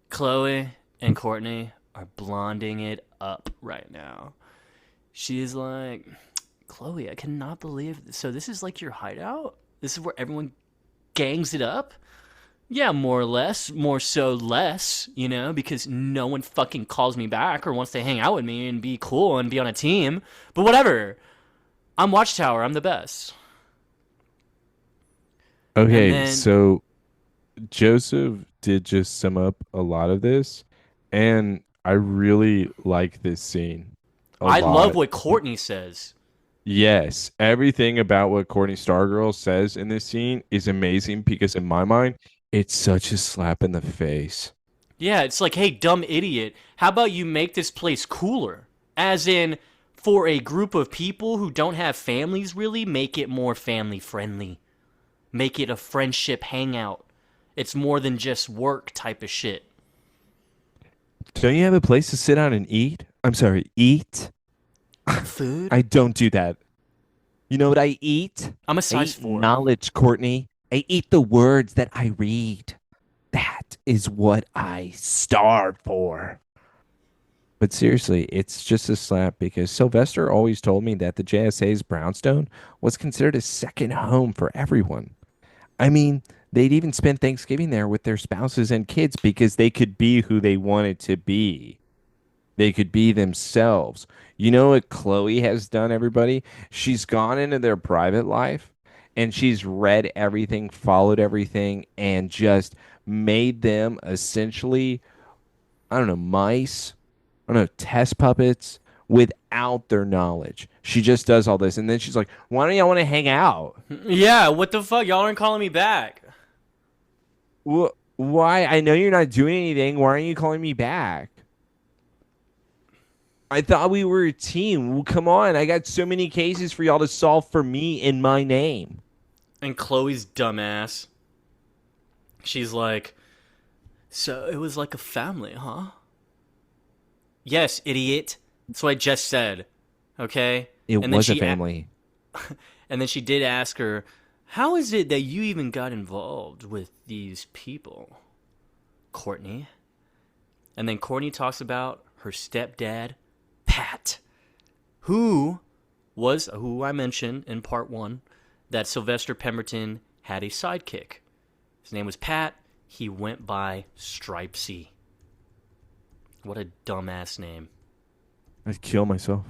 Chloe and Courtney are blonding it up right now. She's like, Chloe, I cannot believe this. So this is like your hideout? This is where everyone gangs it up? Yeah, more or less. More so less, you know, because no one fucking calls me back or wants to hang out with me and be cool and be on a team. But whatever. I'm Watchtower. I'm the best. Okay, then- so Joseph did just sum up a lot of this, and I really like this scene. I lot. love what Courtney says. Yes, everything about what Courtney Stargirl says in this scene is amazing because in my mind, it's such a slap in the face. Yeah, it's like, hey, dumb idiot, how about you make this place cooler? As in, for a group of people who don't have families really, make it more family friendly. Make it a friendship hangout. It's more than just work type of shit. Don't you have a place to sit down and eat? I'm sorry, eat? Food? I don't do that. You know what I eat? I'm a I size eat 4. knowledge, Courtney. I eat the words that I read. That is what I starved for. But seriously, it's just a slap because Sylvester always told me that the JSA's brownstone was considered a second home for everyone. I mean, they'd even spend Thanksgiving there with their spouses and kids because they could be who they wanted to be. They could be themselves. You know what Chloe has done, everybody? She's gone into their private life and she's read everything, followed everything, and just made them essentially, I don't know, mice, I don't know, test puppets without their knowledge. She just does all this. And then she's like, why don't y'all want to hang out? Yeah, what the fuck? Y'all aren't calling me back. Why? I know you're not doing anything. Why aren't you calling me back? I thought we were a team. Well, come on. I got so many cases for y'all to solve for me in my name. And Chloe's dumbass. She's like, so it was like a family, huh? Yes, idiot. That's what I just said. Okay? It And then was a she family. And then she did ask her, how is it that you even got involved with these people, Courtney? And then Courtney talks about her stepdad, Pat, who I mentioned in part one, that Sylvester Pemberton had a sidekick. His name was Pat. He went by Stripesy. What a dumbass name. I'd kill myself.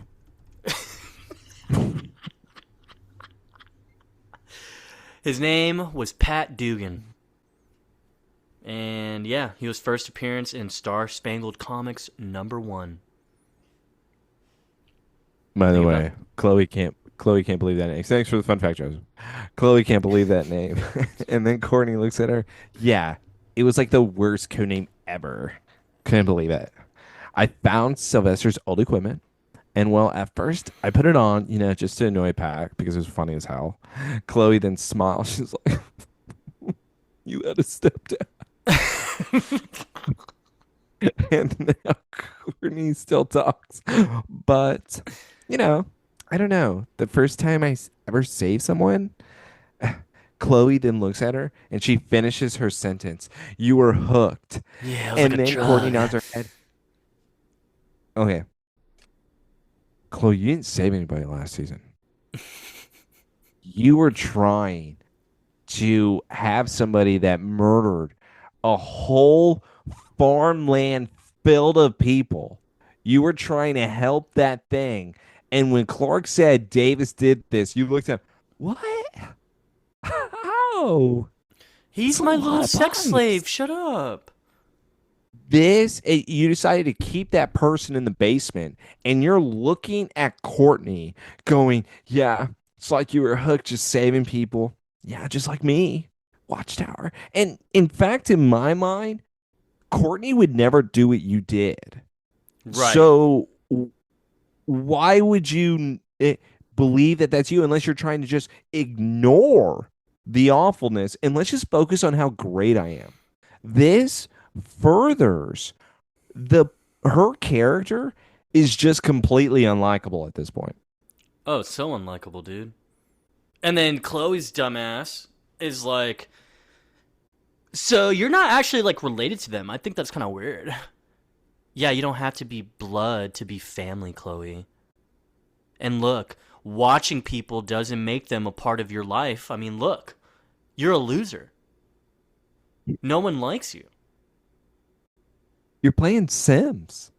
His name was Pat Dugan. And yeah, he was first appearance in Star Spangled Comics #1. By the Think way, about Chloe can't believe that name. Thanks for the fun fact, Joseph. Chloe can't believe that name. And then Courtney looks at her. Yeah, it was like the worst code name ever. Couldn't believe it. I found Sylvester's old equipment. And well, at first I put it on, just to annoy Pat because it was funny as hell. Chloe then smiled. She's like, you had a stepdad. And now Courtney still talks. But, I don't know. The first time ever saved someone, Chloe then looks at her and she finishes her sentence. You were hooked. Yeah, it was And like a then Courtney drug. nods her head. Okay. Chloe, you didn't save anybody last season. You were trying to have somebody that murdered a whole farmland filled of people. You were trying to help that thing. And when Clark said Davis did this, you looked at him, what? How? He's It's a my lot little of sex buns. slave. Shut up. You decided to keep that person in the basement, and you're looking at Courtney going, yeah, it's like you were hooked, just saving people. Yeah, just like me. Watchtower. And in fact, in my mind, Courtney would never do what you did. Right. So why would you believe that that's you unless you're trying to just ignore the awfulness and let's just focus on how great I am. This furthers the her character is just completely unlikable at this point. Oh, so unlikable, dude. And then Chloe's dumbass is like, so you're not actually like related to them. I think that's kind of weird. Yeah, you don't have to be blood to be family, Chloe. And look, watching people doesn't make them a part of your life. I mean, look, you're a loser. No one likes you. You're playing Sims.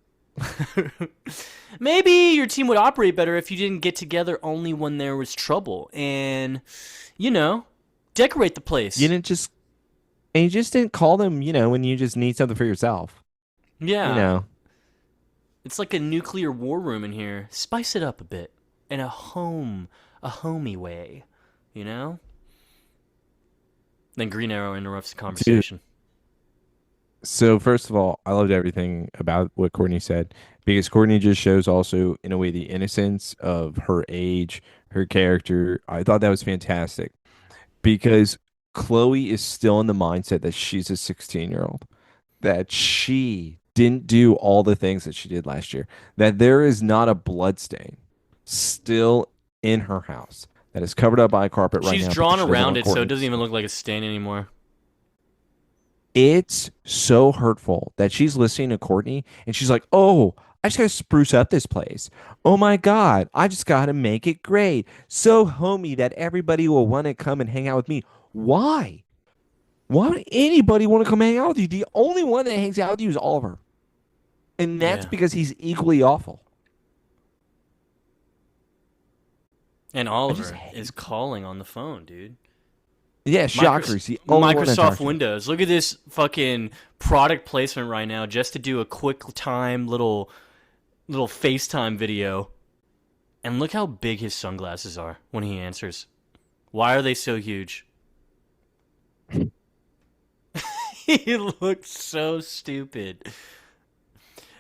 Maybe your team would operate better if you didn't get together only when there was trouble and, decorate the place. You just didn't call them, when you just need something for yourself. Yeah. It's like a nuclear war room in here. Spice it up a bit. In a homey way. Then Green Arrow interrupts the conversation. So first of all, I loved everything about what Courtney said because Courtney just shows also in a way the innocence of her age, her character. I thought that was fantastic because Chloe is still in the mindset that she's a 16-year-old, that she didn't do all the things that she did last year, that there is not a blood stain still in her house that is covered up by a carpet right She's now. drawn because she doesn't around want it so it Courtney to doesn't see even look like a stain anymore. It's so hurtful that she's listening to Courtney and she's like, oh, I just got to spruce up this place. Oh my God, I just got to make it great. So homey that everybody will want to come and hang out with me. Why? Why would anybody want to come hang out with you? The only one that hangs out with you is Oliver. And that's Yeah. because he's equally awful. And I just Oliver hate is calling on the phone, dude. Yeah, shocker. He's the only one that Microsoft talks to him. Windows. Look at this fucking product placement right now just to do a quick time little FaceTime video. And look how big his sunglasses are when he answers. Why are they so huge? He looks so stupid.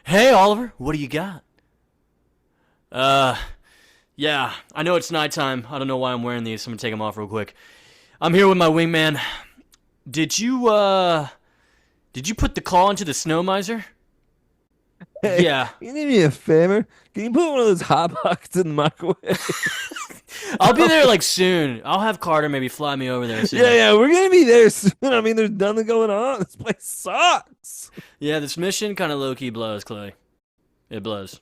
Hey, Oliver, what do you got? Yeah, I know it's nighttime. I don't know why I'm wearing these. I'm gonna take them off real quick. I'm here with my wingman. Did you put the call into the snow miser? Hey, Yeah. you need me a favor? Can you put one of those hot pockets in the microwave? I'll be there like soon. I'll have Carter maybe fly me over there soon. Yeah, we're gonna be there soon. I mean, there's nothing going on. This place sucks. Yeah, this mission kind of low-key blows, Chloe. It blows.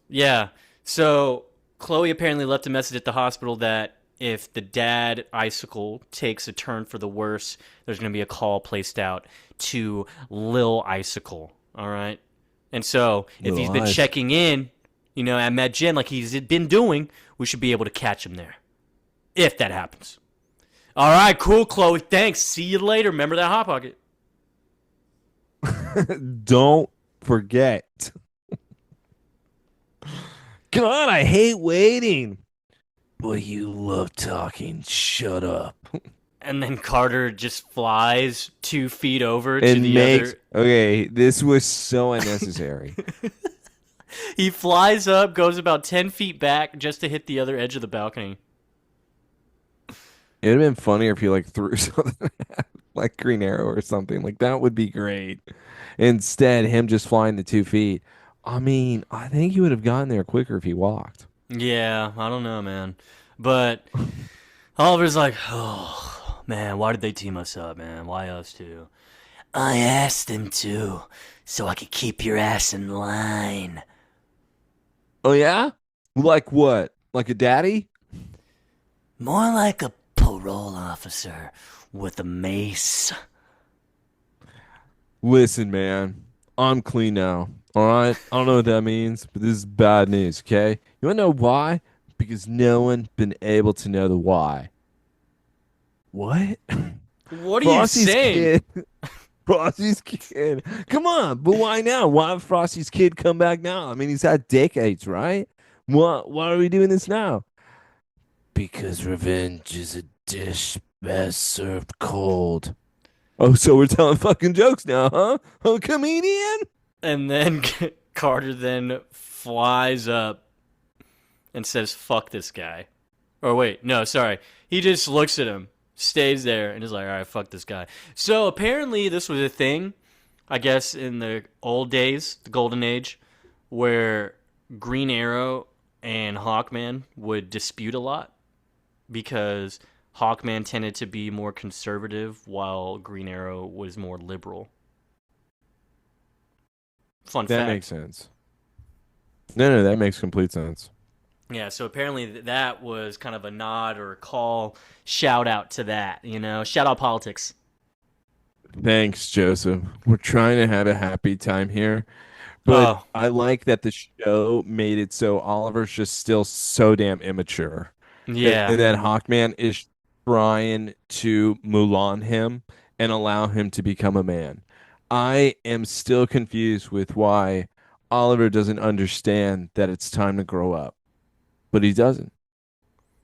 Yeah, so Chloe apparently left a message at the hospital that if the dad, Icicle, takes a turn for the worse, there's going to be a call placed out to Lil Icicle, all right? And so if Lil he's been Ice. checking in, at MedGen like he's been doing, we should be able to catch him there. If that happens. All right, cool, Chloe. Thanks. See you later. Remember that Hot Pocket. Don't forget. God, I hate waiting. Boy, you love talking. Shut up. And then Carter just flies 2 feet over to And the makes other. okay. This was so unnecessary. He flies up, goes about 10 feet back just to hit the other edge of the balcony. It'd have been funnier if you like threw something like Green Arrow or something. Like that would be great. Instead, him just flying the 2 feet. I mean, I think he would have gotten there quicker if he walked. Yeah, I don't know, man. But Oliver's like, oh, man, why did they team us up, man? Why us two? I asked them to, so I could keep your ass in line. Oh yeah? Like what? Like a daddy? More like a parole officer with a mace. Listen, man. I'm clean now. All right? I don't know what that means, but this is bad news, okay? You want to know why? Because no one been able to know the why. What? What are you saying? Kid. Frosty's kid. Come on, but why now? Why would Frosty's kid come back now? I mean, he's had decades, right? Why are we doing this now? Because revenge is a dish best served cold. Oh, so we're telling fucking jokes now, huh? Oh, comedian? And then Carter then flies up and says, fuck this guy. Or wait, no, sorry. He just looks at him, stays there, and is like, all right, fuck this guy. So apparently this was a thing, I guess, in the old days, the golden age, where Green Arrow and Hawkman would dispute a lot because Hawkman tended to be more conservative while Green Arrow was more liberal. Fun That fact. makes sense. No, that makes complete sense. Yeah, so apparently that was kind of a nod or a call, shout out to that, shout out politics. Thanks, Joseph. We're trying to have a happy time here. But I like that the show made it so Oliver's just still so damn immature. Yeah. And that Hawkman is trying to Mulan him and allow him to become a man. I am still confused with why Oliver doesn't understand that it's time to grow up. But he doesn't.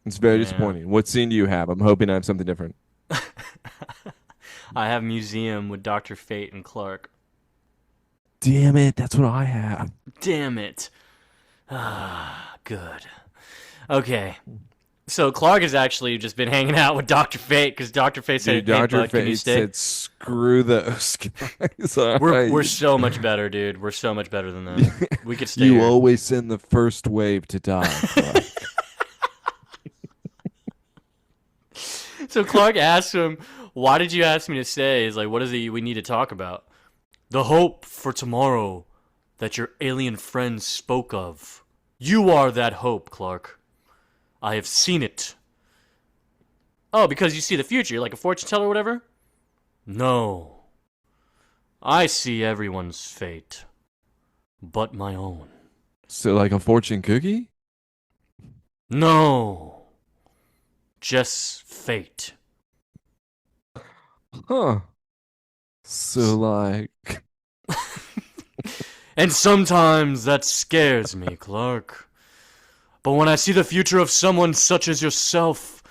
It's very disappointing. What scene do you have? I'm hoping I have something different. I have Museum with Dr. Fate and Clark. Damn it, that's what I have. Damn it. Ah, good. Okay. So Clark has actually just been hanging out with Dr. Fate because Dr. Fate said, Dude, hey, Dr. bud, can you Fate stay? said, screw those guys. We're so much better, dude. We're so much better than them. We could stay You here. always send the first wave to die. Clark. So Clark asks him, Why did you ask me to stay? Is like, what is it we need to talk about? The hope for tomorrow that your alien friends spoke of. You are that hope, Clark. I have seen it. Oh, because you see the future. You're like a fortune teller or whatever? No. I see everyone's fate, but my own. So like a fortune cookie? No. Just fate. Huh. So like And sometimes that scares me, Clark. But when I see the future of someone such as yourself,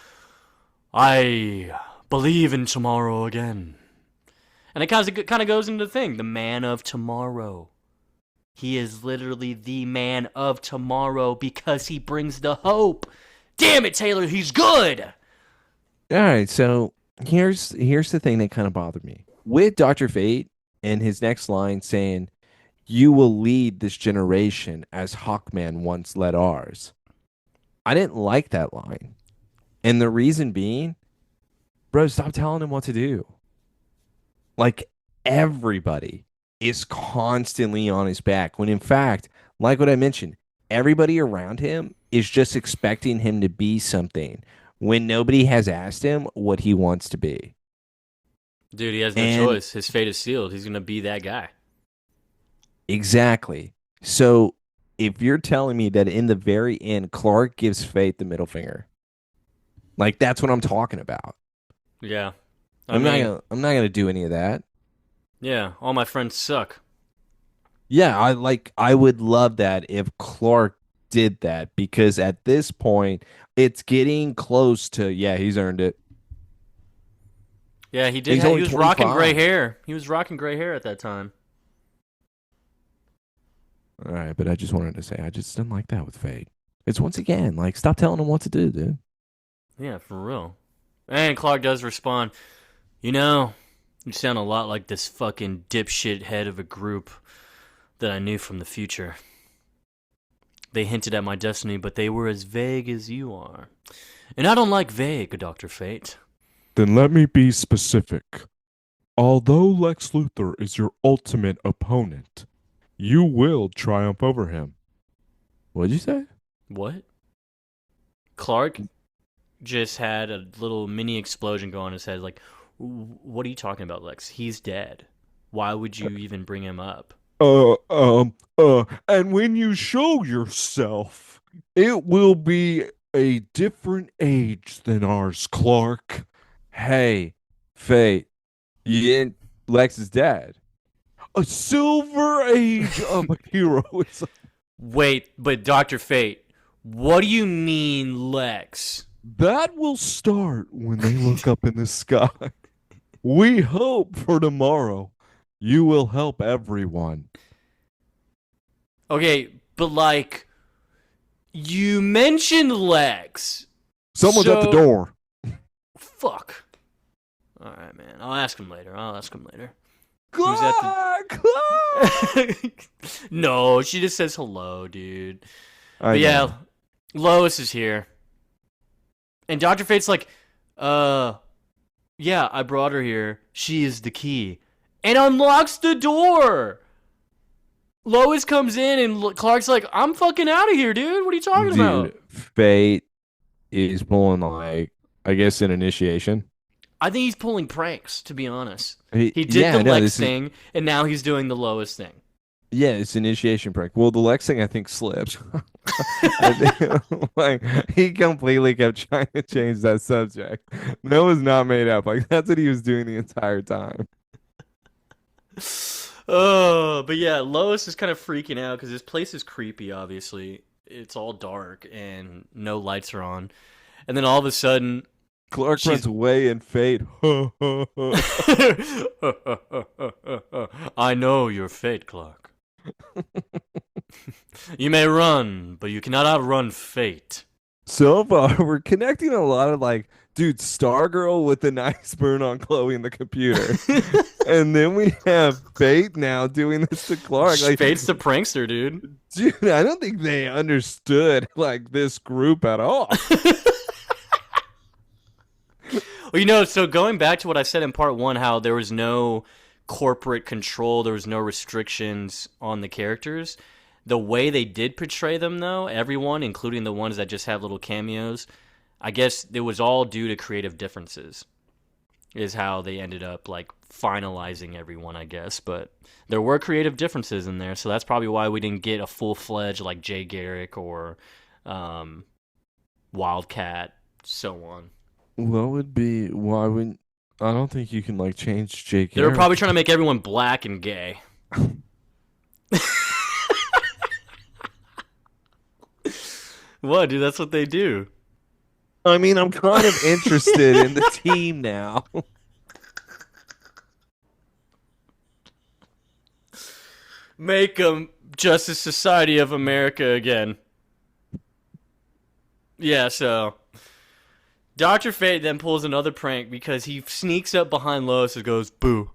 I believe in tomorrow again. And it kind of goes into the thing, the man of tomorrow. He is literally the man of tomorrow because he brings the hope. Damn it, Taylor, he's good. all right, so here's the thing that kind of bothered me. With Dr. Fate and his next line saying, "You will lead this generation as Hawkman once led ours." I didn't like that line. And the reason being, bro, stop telling him what to do. Like everybody is constantly on his back when in fact, like what I mentioned, everybody around him is just expecting him to be something when nobody has asked him what he wants to be. Dude, he has no And choice. His fate is sealed. He's going to be that guy. exactly. So if you're telling me that in the very end, Clark gives Fate the middle finger, like that's what I'm talking about. Yeah. I'm not gonna do any of that. Yeah, all my friends suck. Yeah, I would love that if Clark did that because at this point it's getting close to yeah, he's earned it. Yeah, he did. He's He only was rocking 25. gray hair. He was rocking gray hair at that time. All right, but I just wanted to say I just didn't like that with Fate. It's once again like stop telling him what to do, dude. Yeah, for real. And Clark does respond, you know, you sound a lot like this fucking dipshit head of a group that I knew from the future. They hinted at my destiny, but they were as vague as you are. And I don't like vague, Dr. Fate. Then let me be specific. Although Lex Luthor is your ultimate opponent, you will triumph over him. What'd you say? What? Clark just had a little mini explosion go on in his head. Like, what are you talking about, Lex? He's dead. Why would you even bring him up? And when you show yourself, it will be a different age than ours, Clark. Hey, Fate, you didn't. Lex is dead. A silver age of heroism. Wait, but Dr. Fate, what do you mean, Lex? That will start when they look up in the sky. We hope for tomorrow you will help everyone. Okay, but like, you mentioned Lex. Someone's at the door. Fuck. All right, man. I'll ask him later. Clark! No, she just says hello, dude. I But yeah, know. Lois is here. And Dr. Fate's like, yeah, I brought her here. She is the key. And unlocks the door. Lois comes in and Clark's like, I'm fucking out of here, dude. What are you talking about? Fate is pulling like, I guess, an initiation. I think he's pulling pranks, to be honest. He He did yeah, the no, Lex this is- thing, and now he's doing the Lois thing. Yeah, it's initiation prank. Well, the Lex thing I think slipped. I think, like he completely kept trying to change that subject. That was not made up. Like that's what he was doing the entire time. Oh, but yeah, Lois is kind of freaking out because this place is creepy, obviously. It's all dark and no lights are on. And then all of a sudden, Clark runs away and Fate. I know your fate, Clark. You may run, but you cannot outrun fate. So far, we're connecting a lot of like, dude, Stargirl with the nice burn on Chloe in the computer. And then we have Fate now doing this to Clark. Like, Fate's the prankster, dude. dude, I don't think they understood like this group at all. Well, so going back to what I said in part 1, how there was no corporate control, there was no restrictions on the characters. The way they did portray them, though, everyone, including the ones that just have little cameos, I guess it was all due to creative differences, is how they ended up, like, finalizing everyone, I guess. But there were creative differences in there, so that's probably why we didn't get a full-fledged, like, Jay Garrick or Wildcat, so on. What would be? Why wouldn't? I don't think you can like change Jake. They were probably trying to make everyone black and gay. What, dude? That's what they do. I mean, I'm kind of interested in the team now. Make them Justice Society of America again. Yeah, so Dr. Fate then pulls another prank because he sneaks up behind Lois and goes, boo.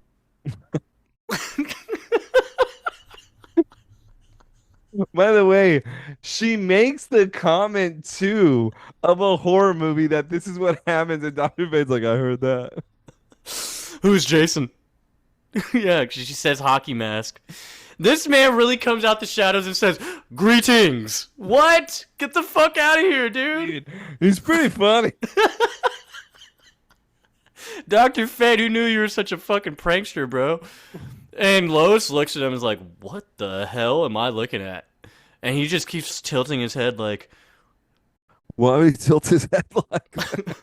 By the way, she makes the comment too of a horror movie that this is what happens, and Dr. Fate's like, I heard that. Who's Jason? Yeah, she says hockey mask. This man really comes out the shadows and says, greetings. What? Get the fuck out of here, dude. He's pretty funny. Dr. Fate, who knew you were such a fucking prankster, bro? And Lois looks at him and is like, what the hell am I looking at? And he just keeps tilting his head like, why would he tilt his head like that?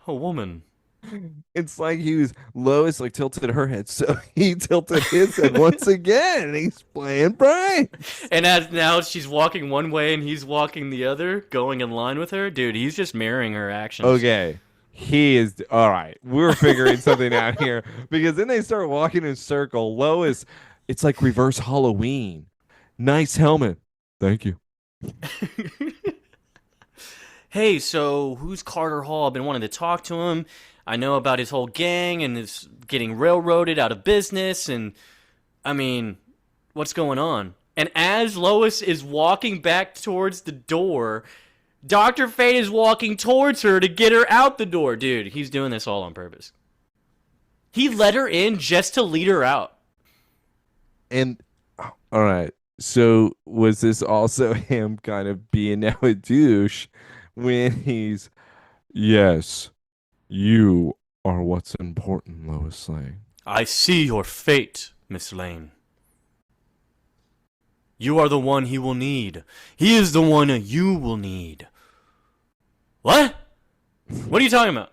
a woman. It's like Lois like tilted her head, so he tilted his head once again, and he's playing pranks. And as now she's walking one way and he's walking the other, going in line with her. Dude, he's just mirroring her actions. Okay. He is all right. We're figuring something out here because then they start walking in a circle. Lois, it's like reverse Halloween. Nice helmet. Thank you. Hey, so who's Carter Hall? I've been wanting to talk to him. I know about his whole gang and is getting railroaded out of business. And I mean, what's going on? And as Lois is walking back towards the door, Dr. Fate is walking towards her to get her out the door. Dude, he's doing this all on purpose. He let her in just to lead her out. And all right. So was this also him kind of being now a douche when he's, yes, you are what's important, Lois Lane. I see your fate, Miss Lane. You are the one he will need. He is the one you will need. What? What are you talking about?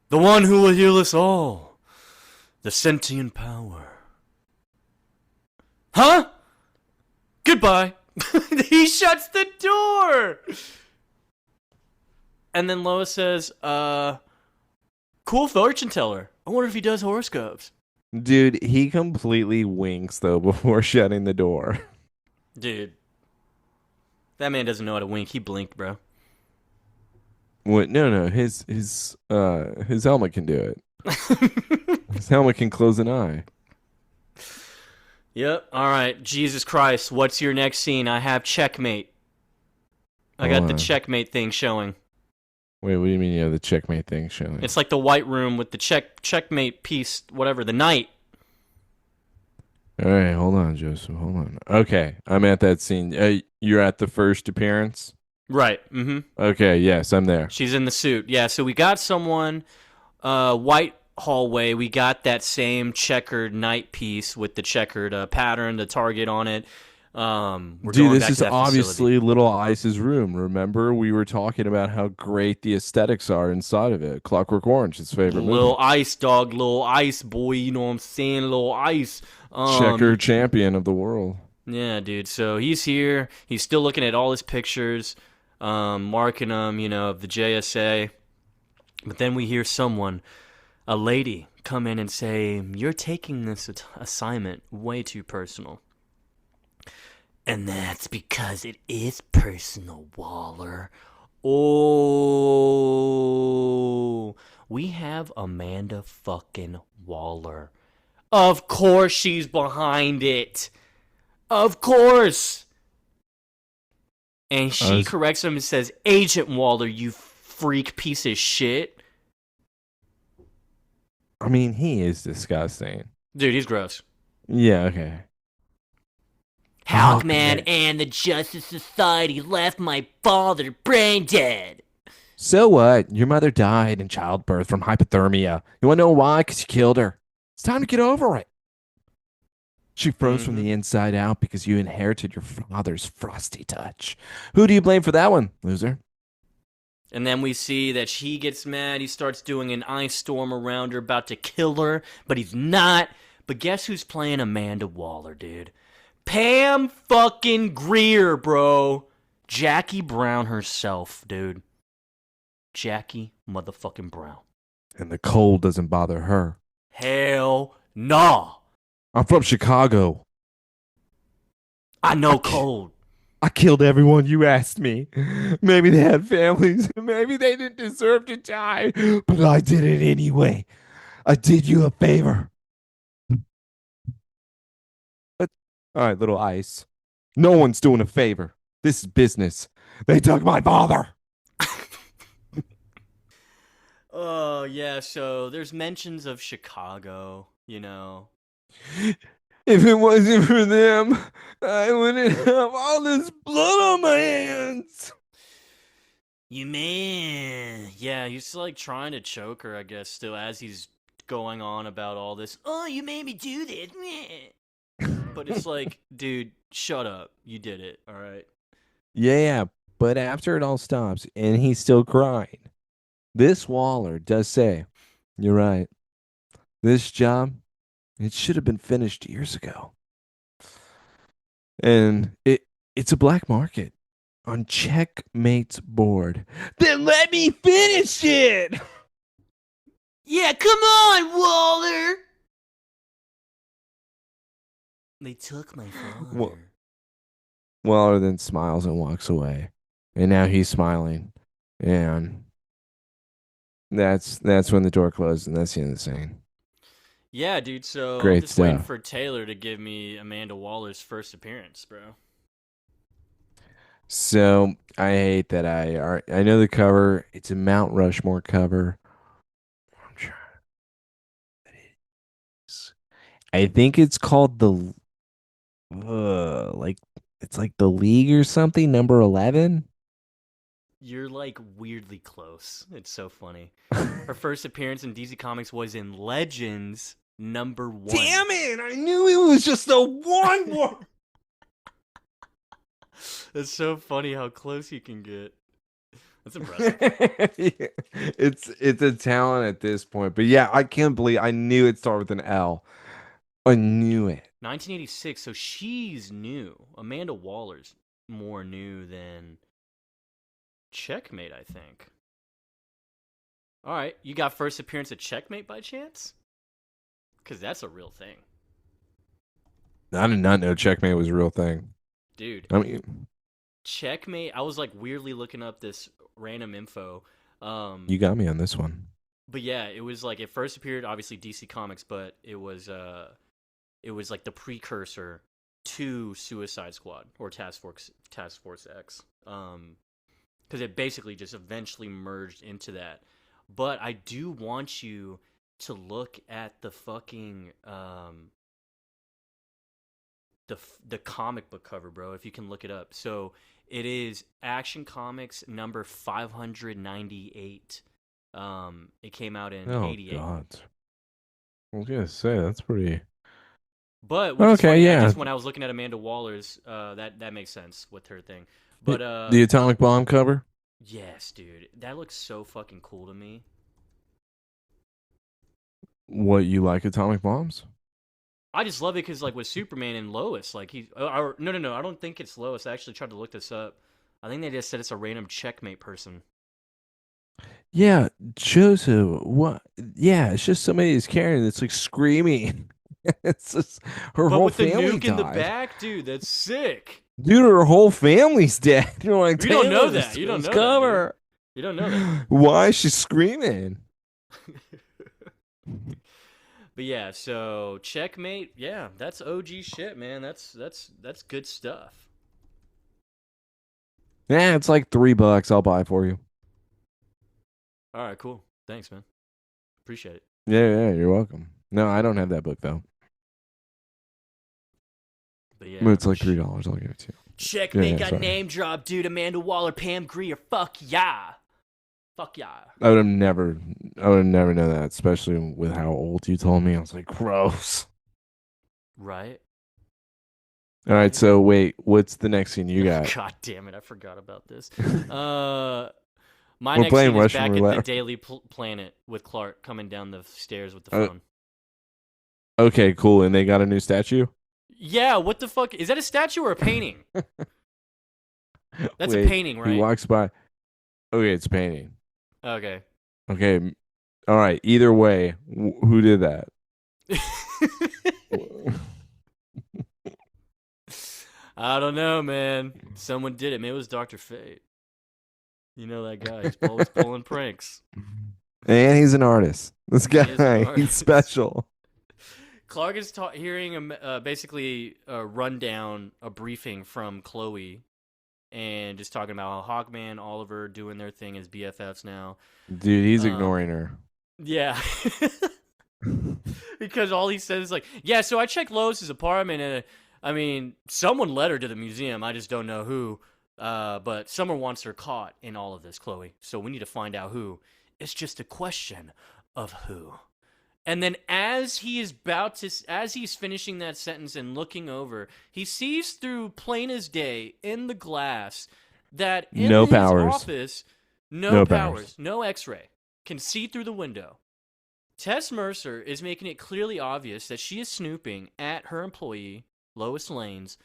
The one who will heal us all. The sentient power. Huh? Goodbye. He shuts the door. And then Lois says, cool fortune teller. I wonder if he does horoscopes. Dude, he completely winks though before shutting the door. Dude. That man doesn't know how to wink. He blinked, bro. What? No. His helmet can do it. His helmet can close an eye. Yep. All right. Jesus Christ. What's your next scene? I have Checkmate. I got the Checkmate thing showing. Wait, what do you mean you have the Checkmate thing showing? It's like the white room with the Checkmate piece, whatever, the knight. All right, hold on, Joseph. Hold on. Okay, I'm at that scene. You're at the first appearance? Right. Mm-hmm. Okay, yes, I'm there. She's in the suit. Yeah, so we got someone, white hallway. We got that same checkered knight piece with the checkered pattern, the target on it. Dude, this is obviously Little Ice's room. Remember, we were talking about how great the aesthetics are inside of it. Clockwork Orange, his favorite movie. Little Ice, dog. Little Ice, boy. You know what I'm saying? Little Ice. Checker champion of the world. Yeah, dude. So he's here. He's still looking at all his pictures, marking them, of the J.S.A. But then we hear someone, a lady, come in and say, "You're taking this assignment way too personal." And that's because it is personal, Waller. Oh, we have Amanda fucking Waller. Of course she's behind it. Of course. And she corrects him and says, Agent Waller, you freak piece of shit. I mean, he is disgusting. Dude, he's gross. Yeah, okay. Hawkman Okay. and the Justice Society left my father brain dead. So what? Your mother died in childbirth from hypothermia. You want to know why? Because you killed her. It's time to get over it. She froze from Mm-hmm. the inside out because you inherited your father's frosty touch. Who do you blame for that one, loser? And then we see that she gets mad. He starts doing an ice storm around her, about to kill her, but he's not. But guess who's playing Amanda Waller, dude? Pam fucking Grier, bro. Jackie Brown herself, dude. Jackie motherfucking Brown. And the cold doesn't bother her. Hell nah. I'm from Chicago. I know cold. I killed everyone you asked me. Maybe they had families. Maybe they didn't deserve to die. But I did it anyway. I did you a favor. But, all right, little ice. No one's doing a favor. This is business. They took my father. Oh, yeah, so there's mentions of Chicago, you know. If it wasn't for them, I wouldn't have all this blood on my hands. You man. Yeah, he's like trying to choke her, I guess, still as he's going on about all this. Oh, you made me do this. Meh. But it's like, dude, shut up. You did it, all right? Yeah, but after it all stops and he's still crying, this Waller does say, "You're right. This job, it should have been finished years ago." And it's a black market on Checkmate's board. Then let me finish it. Yeah, come on, Waller. They took my father. Well, Waller then smiles and walks away. And now he's smiling. And that's when the door closed and that's the end of the scene. Yeah, dude, so I'm Great just waiting stuff. for Taylor to give me Amanda Waller's first appearance, bro. So I hate that I know the cover. It's a Mount Rushmore cover. I'm trying. I think it's called the like it's like the League or something, number 11. You're like weirdly close. It's so funny. Her first appearance in DC Comics was in Legends #1. Damn it! I knew it was just the one more. It's so funny how close you can get. That's impressive. It's a talent at this point. But yeah, I can't believe I knew it started with an L. I knew it. 1986, so she's new. Amanda Waller's more new than Checkmate, I think. All right, you got first appearance at Checkmate by chance? Because that's a real thing. I did not know Checkmate was a real thing. Dude, I mean, Checkmate, I was like weirdly looking up this random info. you got me on this one. But yeah, it was like it first appeared obviously DC Comics, but it was like the precursor to Suicide Squad or Task Force X. Because it basically just eventually merged into that. But I do want you to look at the fucking the comic book cover, bro. If you can look it up, so it is Action Comics number 598. It came out in '88. God. I was gonna say that's pretty. But which is Okay, funny, I yeah. just when I was looking at Amanda Waller's, that makes sense with her thing. But The atomic bomb cover. yes, dude, that looks so fucking cool to me. What, you like atomic bombs? I just love it because like with Superman and Lois, like no, I don't think it's Lois. I actually tried to look this up. I think they just said it's a random Checkmate person. Yeah, Joseph. What? Yeah, it's just somebody who's carrying. It's like screaming. It's just her But whole with the family nuke in the died. back, dude, that's sick. Dude, her whole family's dead. You're like, You don't know Taylor, that. You don't this know that, cover. You don't know that. Why is she screaming? But yeah, so Checkmate, yeah, that's OG shit, man. That's good stuff. Yeah, it's like $3. I'll buy it for you. All right, cool. Thanks, man. Appreciate it. Yeah, you're welcome. No, I don't have that book though. But But yeah. it's like $3. I'll give it to you. Checkmate Yeah, got sorry. name dropped, dude. Amanda Waller, Pam Grier. Fuck yeah. Fuck yeah. I would have never known that, especially with how old you told me. I was like, gross. Right? All right, Right? so wait, what's the next scene you got? God damn it, I forgot about this. My We're next playing scene is Russian back at the roulette. Daily Planet with Clark coming down the stairs with the Uh, phone. okay, cool. And they got a new statue? Yeah, what the fuck? Is that a statue or a painting? That's a Wait, painting, he right? walks by. Okay, it's painting. Okay. Okay, all right. Either way, who did that? I don't know, man. Someone did it. Maybe it was Dr. Fate. You know that guy. He's always pulling pranks. And he's an artist. This He is an guy, he's artist. special. Clark is hearing basically a rundown, a briefing from Chloe, and just talking about how Hawkman, Oliver doing their thing as BFFs now. Dude, he's Um, ignoring her. yeah. Because all he says is like, yeah, so I checked Lois's apartment, and I mean, someone led her to the museum. I just don't know who. But someone wants her caught in all of this, Chloe. So we need to find out who. It's just a question of who. And then as he's finishing that sentence and looking over, he sees through plain as day in the glass that in No his powers. office, no No powers, powers. no x-ray, can see through the window. Tess Mercer is making it clearly obvious that she is snooping at her employee, Lois Lane's,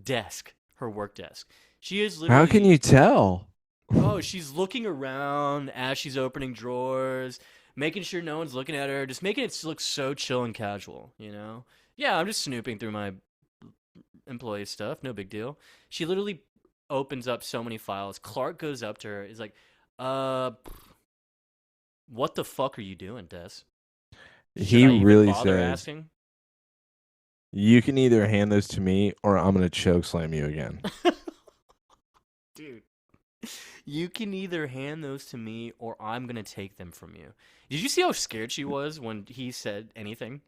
desk, her work desk. She is How can literally. you tell? Oh, she's looking around as she's opening drawers, making sure no one's looking at her, just making it look so chill and casual, you know? Yeah, I'm just snooping through my employee stuff, no big deal. She literally opens up so many files. Clark goes up to her, is like, uh, what the fuck are you doing, Tess? Should He I even really bother says, asking? you can either hand those to me or I'm going to choke slam you again. Dude. You can either hand those to me or I'm going to take them from you. Did you see how scared she was when he said anything?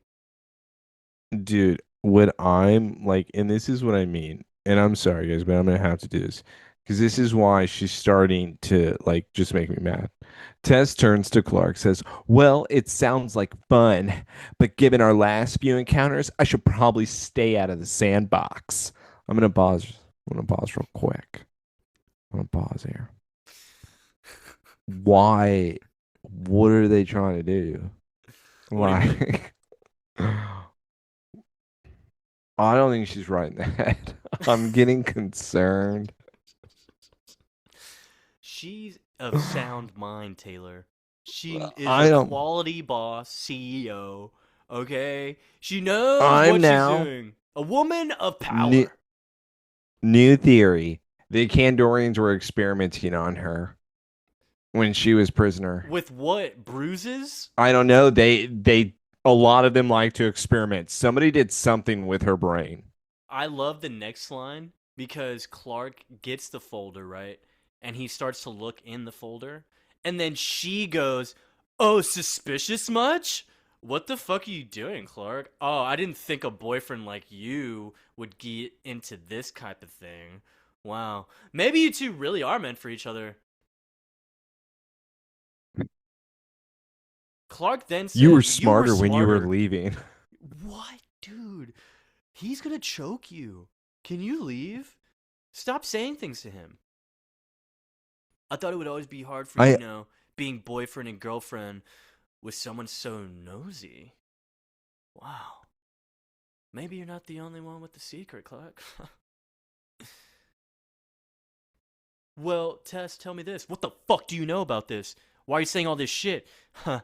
Dude, what I'm like, and this is what I mean, and I'm sorry, guys, but I'm going to have to do this because this is why she's starting to like just make me mad. Tess turns to Clark, says, well, it sounds like fun, but given our last few encounters, I should probably stay out of the sandbox. I'm going to pause. I'm going to pause real quick. I'm going to pause here. Why? What are they trying to do? What do you mean? Like, I don't think she's right in that. I'm getting concerned. She's of sound mind, Taylor. She is I a don't. quality boss CEO. Okay? She knows I'm what she's now doing. A woman of new, power. new theory. The Kandorians were experimenting on her when she was prisoner. With what? Bruises? I don't know. A lot of them like to experiment. Somebody did something with her brain. I love the next line because Clark gets the folder, right? And he starts to look in the folder. And then she goes, oh, suspicious much? What the fuck are you doing, Clark? Oh, I didn't think a boyfriend like you would get into this type of thing. Wow. Maybe you two really are meant for each other. Clark then says, You were you were smarter when you were smarter. leaving. What? Dude, he's gonna choke you. Can you leave? Stop saying things to him. I thought it would always be hard for I being boyfriend and girlfriend with someone so nosy. Wow. Maybe you're not the only one with the secret, Clark. Well, Tess, tell me this. What the fuck do you know about this? Why are you saying all this shit? Huh.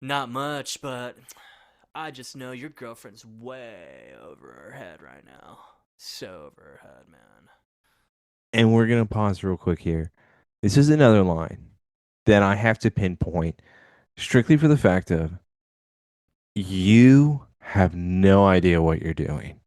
Not much, but I just know your girlfriend's way over her head right now. So over her head, man. and we're gonna pause real quick here. This is another line that I have to pinpoint strictly for the fact of you have no idea what you're doing.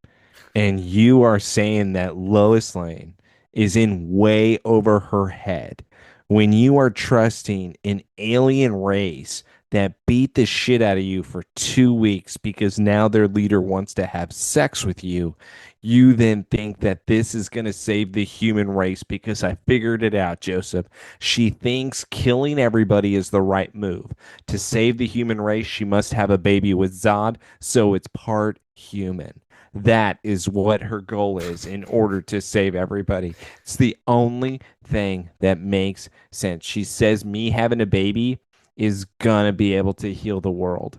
And you are saying that Lois Lane is in way over her head when you are trusting an alien race that beat the shit out of you for 2 weeks because now their leader wants to have sex with you, you then think that this is going to save the human race because I figured it out, Joseph. She thinks killing everybody is the right move. To save the human race, she must have a baby with Zod, so it's part human. That is what her goal is in order to save everybody. It's the only thing that makes sense. She says me having a baby is gonna be able to heal the world.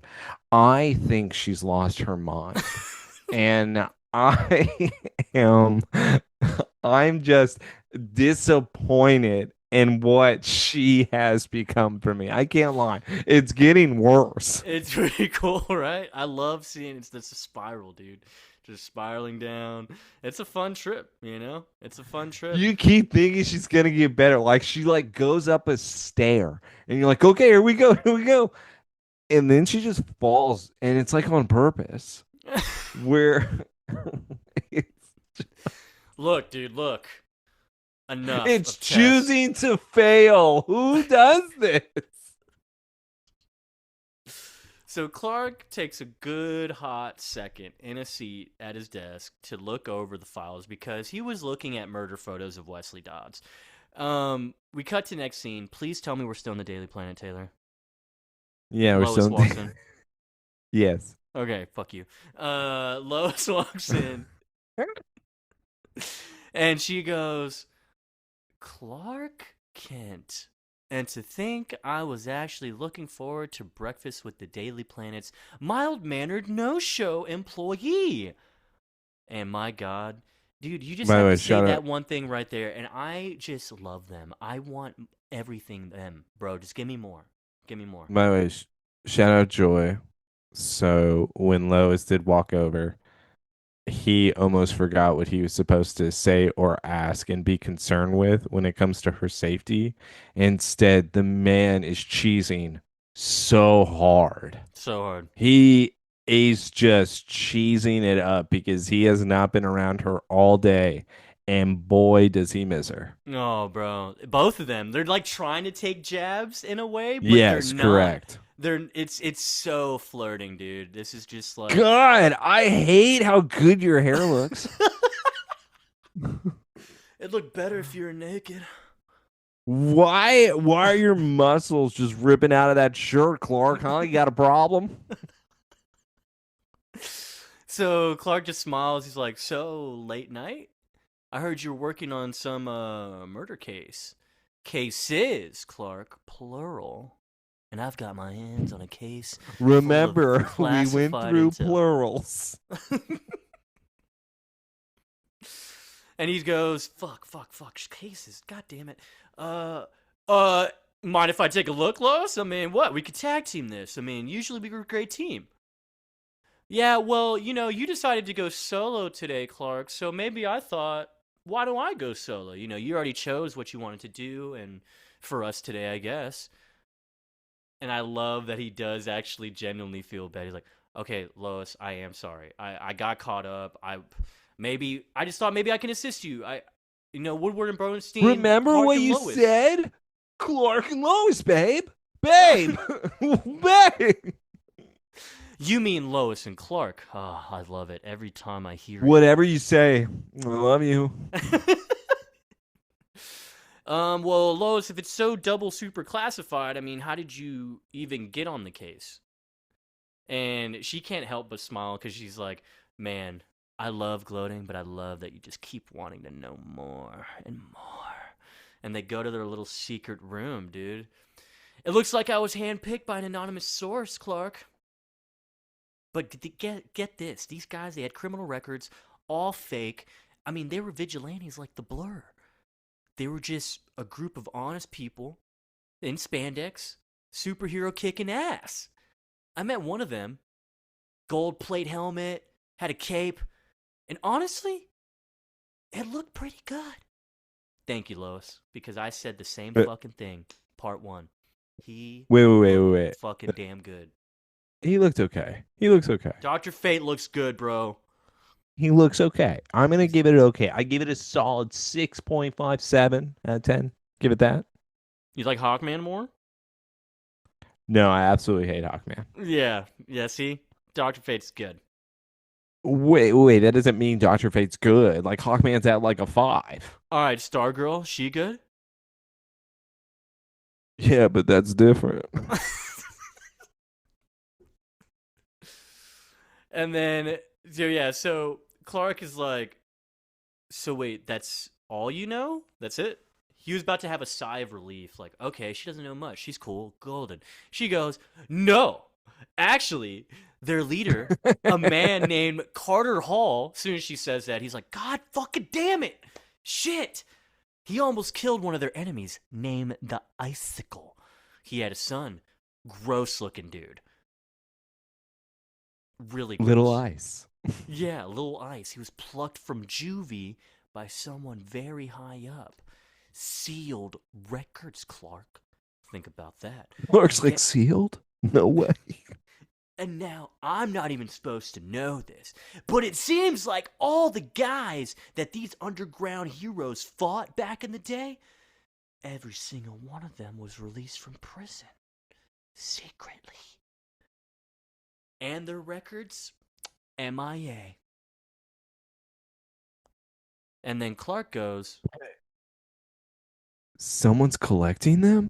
I think she's lost her mind. And I am I'm just disappointed in what she has become for me. I can't lie. It's getting worse. It's pretty cool, right? I love seeing it's a spiral, dude. Just spiraling down. It's a fun trip, you know? It's a fun trip. You keep thinking she's gonna get better. Like she like goes up a stair and you're like, okay, here we go, here we go. And then she just falls and it's like on purpose. Where it's, Look, dude, look. Enough. it's of Tess. choosing to fail. Who does this? So Clark takes a good hot second in a seat at his desk to look over the files because he was looking at murder photos of Wesley Dodds. We cut to next scene. Please tell me we're still in the Daily Planet, Taylor. Yeah, we're Lois still walks in. Yes. Okay, fuck you. Lois walks in. And she goes, Clark Kent. And to think I was actually looking forward to breakfast with the Daily Planet's mild-mannered no-show employee. And my God, dude, you just By the have way, to say shout that out- one thing right there, and I just love them. I want everything them, bro. Just give me more. Give me more. By the way, shout out Joy. So when Lois did walk over, he almost forgot what he was supposed to say or ask and be concerned with when it comes to her safety. Instead, the man is cheesing so hard. So hard. He is just cheesing it up because he has not been around her all day. And boy, does he miss her. Oh, bro. Both of them. They're like trying to take jabs in a way, but Yes, they're not. correct. It's so flirting, dude. This is just like God, I hate how good your hair looks. it'd look better if you were naked. Why are your muscles just ripping out of that shirt, Clark? Huh? You got a problem? So Clark just smiles. He's like, "So late night? I heard you're working on some murder case. Cases, Clark, plural. And I've got my hands on a case. Remember, we went classified through intel." plurals. And he goes, fuck, cases, god damn it. Mind if I take a look, Lois? I mean, what? We could tag team this. I mean, usually we're a great team. Yeah, well, you decided to go solo today, Clark, so maybe I thought, why don't I go solo? You already chose what you wanted to do, and for us today, I guess. And I love that he does actually genuinely feel bad. He's like, okay, Lois, I am sorry. I got caught up. I just thought maybe I can assist you. Woodward and Bernstein. Remember Clark what and you Lois. said? Clark and Lois, babe. Babe. Babe. You mean Lois and Clark. Oh, I love it every time I hear Whatever you say. I love you. it. Well, Lois, if it's so double super classified, I mean, how did you even get on the case? And she can't help but smile because she's like, man, I love gloating, but I love that you just keep wanting to know more and more. And they go to their little secret room, dude. It looks like I was handpicked by an anonymous source, Clark. But get this. These guys, they had criminal records, all fake. I mean, they were vigilantes like the Blur. They were just a group of honest people in spandex, superhero kicking ass. I met one of them. Gold plate helmet, had a cape. And honestly, it looked pretty good. Thank you, Lois, because I said the same fucking thing. Part 1. He Wait. fucking damn good. He looked okay. He looks okay. Dr. Fate looks good, bro. He looks okay. I'm going to give it an okay. I give it a solid 6.57 out of 10. Give it that. You like Hawkman more? No, I absolutely hate Hawkman. Yeah, yeah. See, Doctor Fate's good. Wait, that doesn't mean Dr. Fate's good. Like Hawkman's at like a 5. All right, Stargirl, she good? Yeah, but that's different. And then, so Clark is like, so wait, that's all you know? That's it? He was about to have a sigh of relief, like, okay, she doesn't know much. She's cool, golden. She goes, no, actually, their leader, a man named Carter Hall, as soon as she says that, he's like, God fucking damn it. Shit. He almost killed one of their enemies, named the Icicle. He had a son, gross looking dude. Really Little gross. Ice. Yeah, Little Ice. He was plucked from juvie by someone very high up. Sealed records, Clark. Think about that. Looks And, like sealed? No way. and now I'm not even supposed to know this, but it seems like all the guys that these underground heroes fought back in the day, every single one of them was released from prison. Secretly. And their records, MIA. And then Clark goes, Someone's collecting them?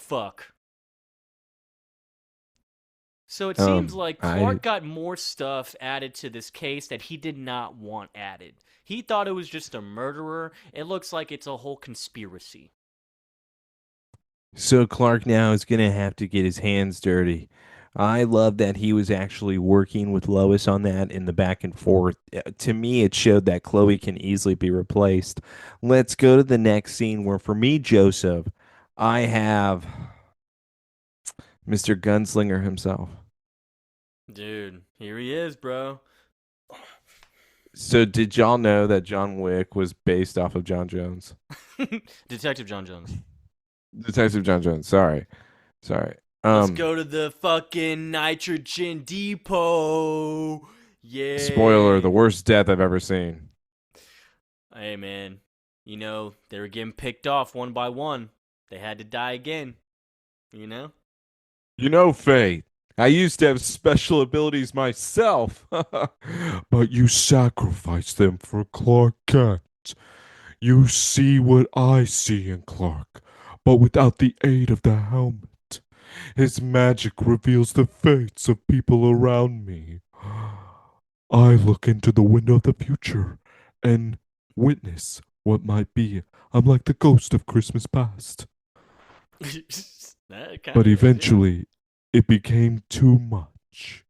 fuck. So it seems like I Clark got more stuff added to this case that he did not want added. He thought it was just a murderer. It looks like it's a whole conspiracy. So Clark now is gonna have to get his hands dirty. I love that he was actually working with Lois on that in the back and forth. To me, it showed that Chloe can easily be replaced. Let's go to the next scene where, for me, Joseph, I have Mr. Gunslinger himself. Dude, here he is, bro. So, did y'all know that John Wick was based off of John Jones? Detective John Jones. Detective John Jones. Sorry. Let's go to the fucking nitrogen depot. Yeah. Spoiler: the worst death I've ever seen. Hey, man. You know, they were getting picked off one by one. They had to die again. You know? You know, Faye, I used to have special abilities myself, but you sacrificed them for Clark Kent. You see what I see in Clark, but without the aid of the helmet. His magic reveals the fates of people around me. I look into the window of the future and witness what might be. I'm like the ghost of Christmas past. That kind But of is, yeah. eventually, it became too much.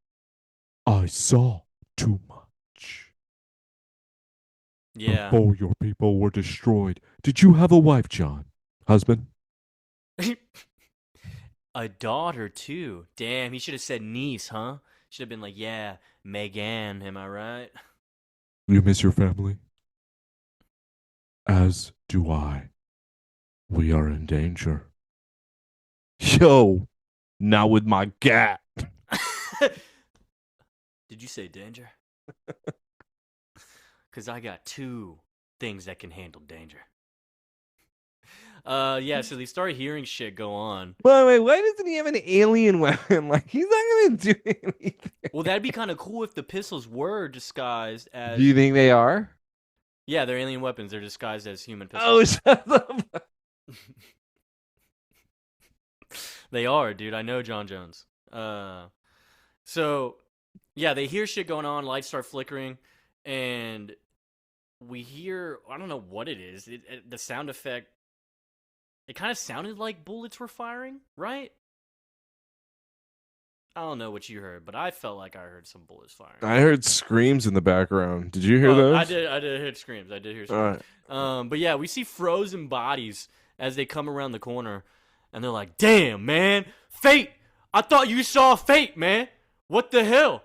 I saw too much. Yeah. Before your people were destroyed, did you have a wife, John? Husband? A daughter, too. Damn, he should have said niece, huh? Should have been like, yeah, Megan, am I right? You miss your family? As do I. We are in danger. Yo, not with my gat. Did you say danger? Because I got two things that can handle danger. Yeah, so they start hearing shit go on. Wait, why doesn't he have an alien weapon? Like, he's not gonna do anything. Well, that'd be kind of cool if the pistols were disguised as... Do you think they are? Yeah, they're alien weapons. They're disguised as human Oh, pistols. shut up. They are, dude. I know John Jones. So, yeah, they hear shit going on. Lights start flickering. And we hear... I don't know what it is. The sound effect... It kind of sounded like bullets were firing, right? I don't know what you heard, but I felt like I heard some bullets firing. I heard screams in the background. Did you hear those? I did hear screams. I did hear screams. All right. But yeah, we see frozen bodies as they come around the corner, and they're like, "Damn, man, Fate! I thought you saw Fate, man. What the hell?"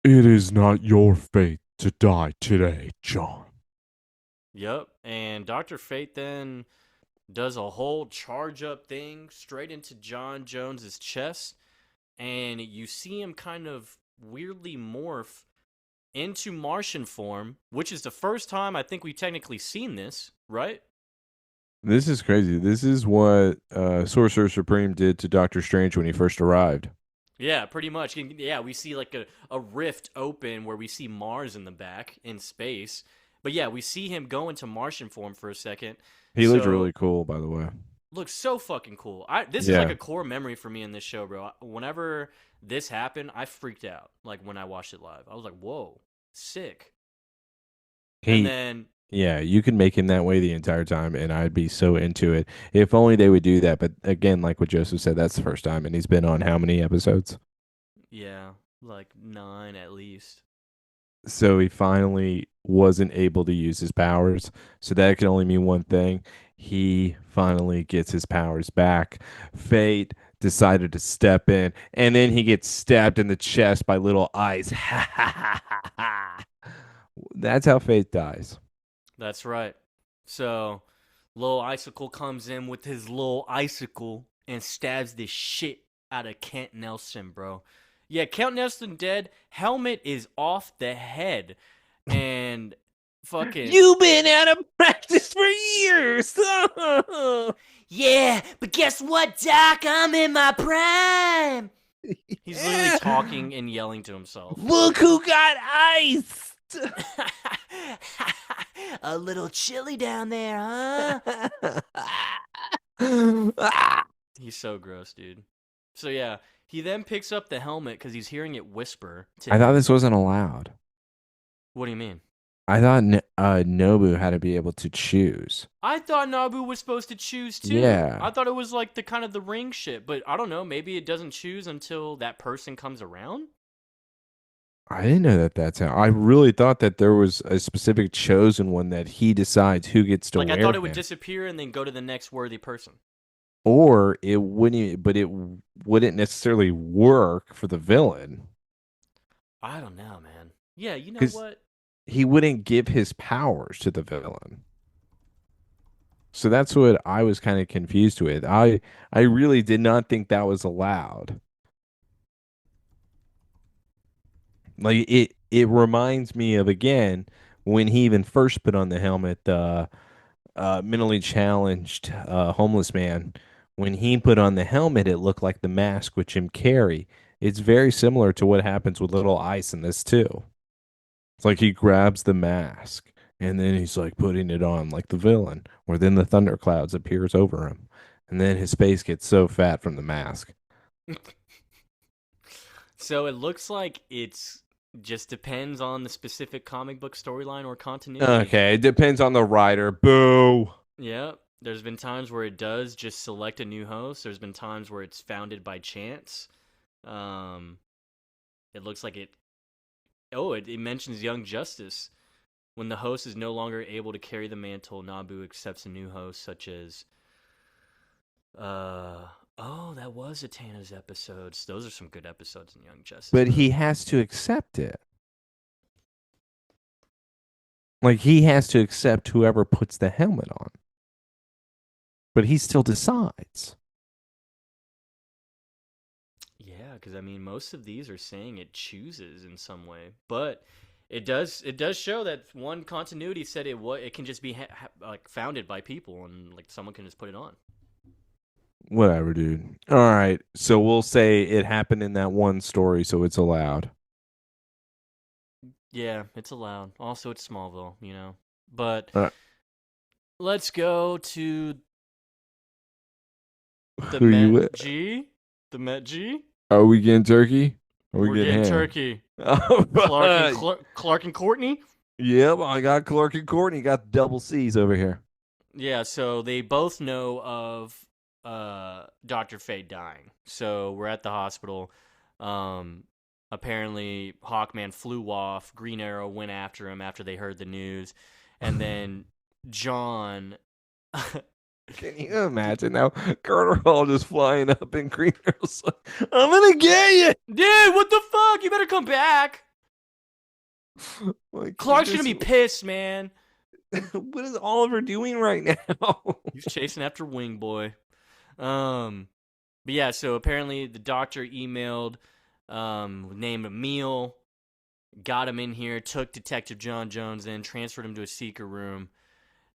It is not your fate to die today, John. Yep. And Dr. Fate then does a whole charge up thing straight into John Jones's chest, and you see him kind of weirdly morph into Martian form, which is the first time I think we've technically seen this, right? This is crazy. This is what Sorcerer Supreme did to Doctor Strange when he first arrived. Yeah, pretty much. Yeah, we see like a rift open where we see Mars in the back in space. But yeah, we see him go into Martian form for a second. He looked So really cool, by the way. looks so fucking cool. This is like Yeah. a core memory for me in this show, bro. Whenever this happened, I freaked out. Like when I watched it live, I was like, "Whoa, sick!" And He then Yeah, you can make him that way the entire time, and I'd be so into it. If only they would do that. But again, like what Joseph said, that's the first time, and he's been on how many episodes? yeah, like 9 at least. So he finally wasn't able to use his powers. So that can only mean one thing. He finally gets his powers back. Fate decided to step in, and then he gets stabbed in the chest by little eyes. That's how Fate dies. That's right. So, little Icicle comes in with his little icicle and stabs the shit out of Kent Nelson, bro. Yeah, Kent Nelson dead. Helmet is off the head. And fucking. You've been out of practice for years. Yeah, but guess what, Doc? I'm in my prime. He's literally talking and yelling to himself. Look who got iced. A little chilly down there, huh? He's so gross, dude. So yeah, he then picks up the helmet because he's hearing it whisper to I thought him. this wasn't allowed. What do you mean? I thought Nobu had to be able to choose. I thought Nabu was supposed to choose too. Yeah. I thought it was like the kind of the ring shit, but I don't know. Maybe it doesn't choose until that person comes around. I didn't know that that's how. I really thought that there was a specific chosen one that he decides who gets to Like I wear thought it would him. disappear and then go to the next worthy person. Or it wouldn't, but it wouldn't necessarily work for the villain I don't know, man. Yeah, you know because what? he wouldn't give his powers to the villain. So that's what I was kind of confused with. I really did not think that was allowed. Like it reminds me of again when he even first put on the helmet, the mentally challenged homeless man. When he put on the helmet, it looked like the mask with Jim Carrey. It's very similar to what happens with Little Ice in this too. It's like he grabs the mask and then he's like putting it on like the villain, or then the thunderclouds appears over him, and then his face gets so fat from the mask. So it looks like it's just depends on the specific comic book storyline or continuity. Okay, it depends on the writer. Boo. Yeah, there's been times where it does just select a new host. There's been times where it's founded by chance. Um, it looks like it. Oh, it mentions Young Justice. When the host is no longer able to carry the mantle, Nabu accepts a new host, such as. Oh, that was Atana's episodes. Those are some good episodes in Young Justice. But he has to accept it. Like he has to accept whoever puts the helmet on. But he still decides. Yeah, because I mean, most of these are saying it chooses in some way, but it does show that one continuity said it can just be like founded by people and like someone can just put it on. Whatever, dude. All right. So we'll say it happened in that one story, so it's allowed. Yeah, it's allowed. Also, it's Smallville, you know. But Uh, let's go to the Who you Met with? G. The Met G. Are we getting turkey? Are we We're getting ham? turkey. Oh, Clark and Courtney. Yep, I got Clark and Courtney. Got double C's over here. Yeah, so they both know of Dr. Fate dying. So we're at the hospital. Apparently Hawkman flew off. Green Arrow went after him after they heard the news. And then John Can you imagine now? Carter Hall just flying up in Green Arrow's like, I'm gonna get Dude, what the fuck? You better come back. you. Like, Clark's gonna be pissed, man. what is Oliver doing right now? He's chasing after Wing Boy. But yeah, so apparently the doctor emailed named Emil, got him in here, took Detective John Jones in, transferred him to a secret room,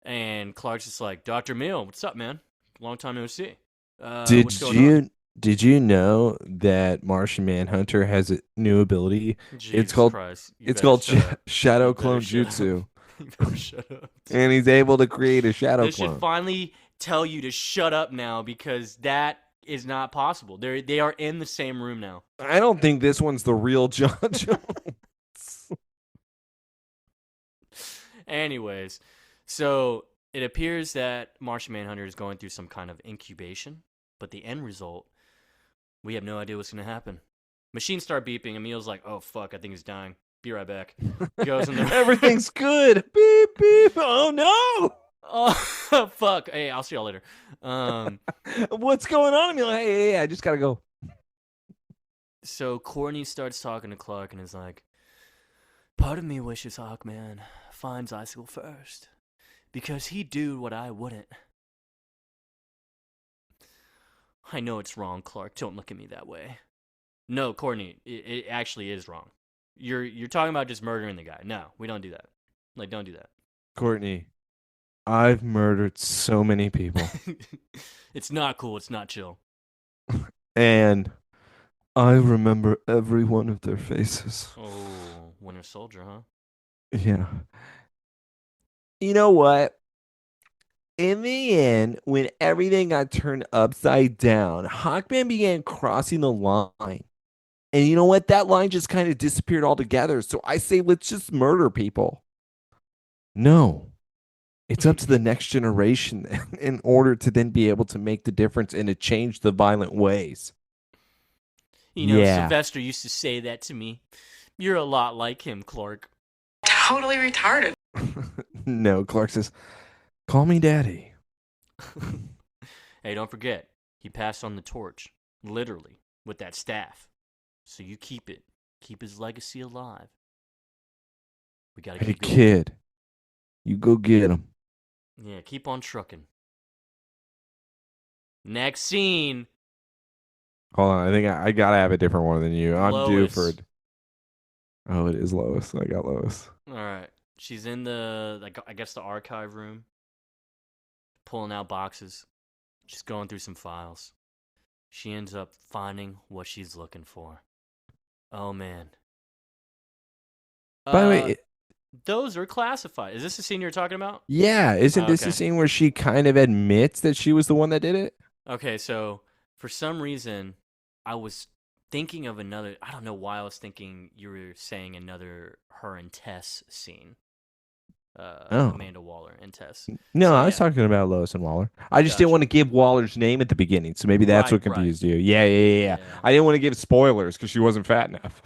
And Clark's just like, Dr. Mill, what's up, man? Long time no see. What's Did going on? you know that Martian Manhunter has a new ability? It's Jesus called Christ. You it's better called shut up. Shadow You better Clone shut up. Jutsu, You better shut up. and he's able to create a shadow This should clone. finally tell you to shut up now because that is not possible. They are in the same room now. I don't think this one's the real John Jones. Anyways, so it appears that Martian Manhunter is going through some kind of incubation, but the end result, we have no idea what's going to happen. Machines start beeping. Emil's like, oh, fuck, I think he's dying. Be right back. Goes in there. Everything's good. Beep beep. Oh no. Oh, fuck. Hey, I'll see y'all later. What's going on? I'm like, hey, I just gotta go. So Courtney starts talking to Clark and is like, part of me wishes Hawkman finds Icicle first, because he'd do what I wouldn't. I know it's wrong, Clark. Don't look at me that way. No, Courtney, it actually is wrong. You're talking about just murdering the guy. No, we don't do that. Like, don't do that. Courtney, I've murdered so many people, It's not cool. It's not chill. and I remember every one of their faces. Oh, Winter Soldier, huh? Yeah. You know what? In the end, when everything got turned upside down, Hawkman began crossing the line. And you know what? That line just kind of disappeared altogether. So I say, let's just murder people. No, it's up to the next generation in order to then be able to make the difference and to change the violent ways. You know, Yeah. Sylvester used to say that to me. You're a lot like him, Clark. Totally retarded. No, Clark says, call me daddy. Hey, don't forget, he passed on the torch, literally, with that staff. So you keep it. Keep his legacy alive. We gotta Hey, keep going. kid, you go get him. Yeah, keep on trucking. Next scene. Hold on, I think I gotta have a different one than you. I'm due Lois. for. Oh, it is Lois. I got Lois. All right. She's in the, like, I guess the archive room, pulling out boxes. She's going through some files. She ends up finding what she's looking for. Oh, man. By the way, Those are classified. Is this the scene you're talking about? yeah, isn't this Okay. the scene where she kind of admits that she was the one that did it? Okay, so for some reason, I was thinking of another. I don't know why I was thinking you were saying another her and Tess scene. Oh. Amanda Waller and Tess. No, So, I was yeah. talking about Lois and Waller. I just Gotcha. didn't want to give Waller's name at the beginning, so maybe that's what Right, right. confused you. Yeah. I didn't want to give spoilers because she wasn't fat enough.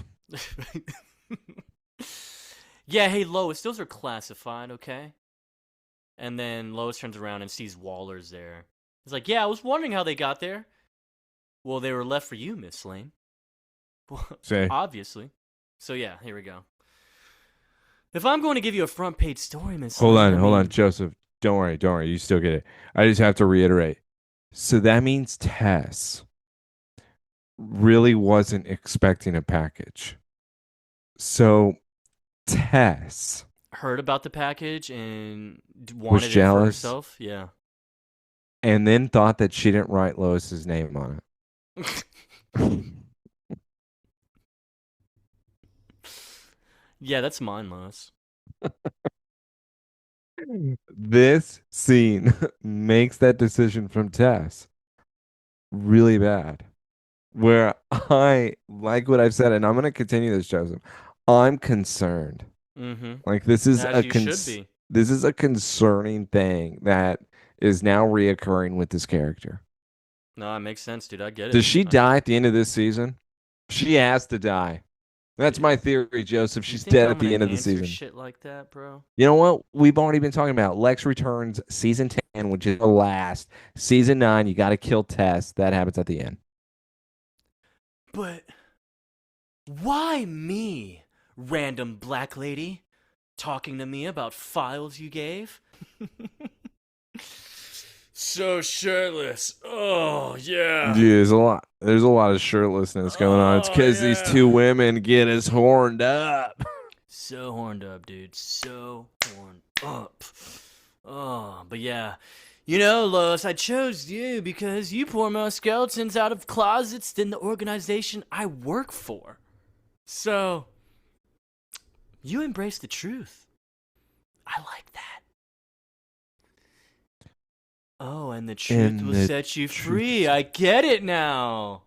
Yeah, hey Lois, those are classified, okay? And then Lois turns around and sees Waller's there. He's like, yeah, I was wondering how they got there. Well, they were left for you, Miss Lane. Well, Say, obviously. So yeah, here we go. If I'm going to give you a front page story, Miss hold Lane, on, Joseph. Don't worry. You still get it. I just have to reiterate. So that means Tess really wasn't expecting a package. So Tess heard about the package and wanted was it for jealous herself. Yeah. and then thought that she didn't write Lois's name on it. Yeah, that's mine, Lois. This scene makes that decision from Tess really bad. Where I like what I've said, and I'm going to continue this, Joseph. I'm concerned. Mm-hmm. Like this is As you should be. this is a concerning thing that is now reoccurring with this character. No, it makes sense, dude. I get it. Does she die at the end of this season? She has to die. That's Dude, my theory, Joseph. You She's think dead I'm at the gonna end of the answer season. shit like that, bro? You know what? We've already been talking about Lex Returns season 10, which is the last. Season 9, you got to kill Tess. That happens at the end. But why me, random black lady, talking to me about files you gave? So shirtless. Oh, yeah. Dude, there's a lot of shirtlessness going on. It's because these two women get us horned up. So horned up, dude. So horned up. Oh, but yeah. You know, Lois, I chose you because you pour more skeletons out of closets than the organization I work for. So, you embrace the truth. I like that. Oh, and the truth And will the set you truth. free. I get it now.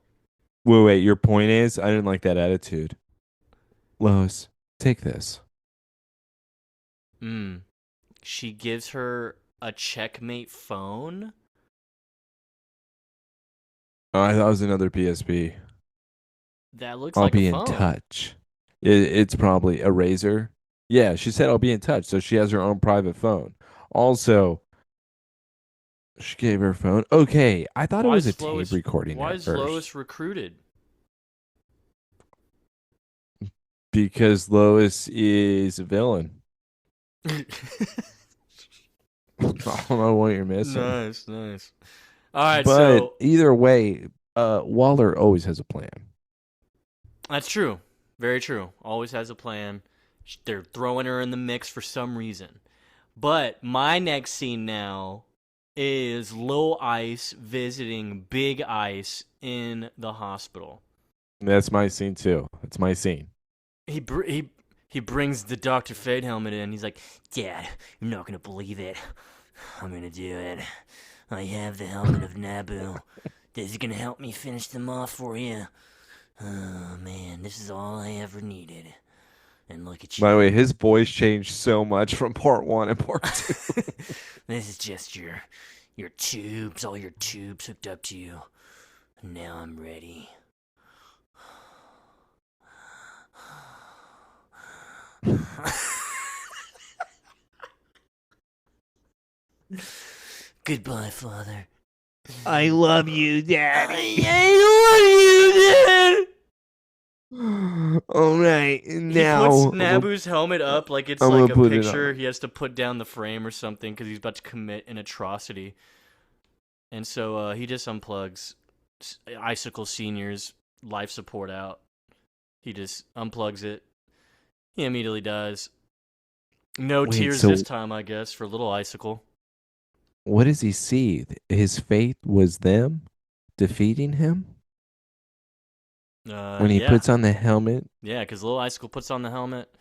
Wait. Your point is, I didn't like that attitude. Lois, take this. Hmm. She gives her a Checkmate phone? Oh, I thought it was another PSP. That looks I'll like a be in phone. touch. It's probably a razor. Yeah, she said I'll be in touch, so she has her own private phone. Also, she gave her phone. Okay, I thought it Why was a is tape Lois recording why at is first Lois recruited? because Lois is a villain. I don't know what you're missing. Nice, nice. All right, But so either way, Waller always has a plan. that's true. Very true. Always has a plan. They're throwing her in the mix for some reason. But my next scene now is Lil Ice visiting Big Ice in the hospital. That's my scene too. That's my scene. He brings the Dr. Fate helmet in. He's like, "Dad, you're not gonna believe it. I'm gonna do it. I have the helmet of Naboo. This is gonna help me finish them off for you. Oh man, this is all I ever needed. And look at By the way, you. his voice changed so much from part one and part two. This is just your tubes, all your tubes hooked up to you. Now I'm ready." Goodbye, Father. I love you, Daddy. I love you, Dad. All right, He puts now Naboo's helmet up like it's I'm like gonna a put it picture. on. He has to put down the frame or something because he's about to commit an atrocity. And so he just unplugs Icicle Senior's life support out. He just unplugs it. He immediately does. No Wait, tears this so time, I guess, for little Icicle. what does he see? His fate was them defeating him when he Yeah. puts on the helmet. Yeah, because little Icicle puts on the helmet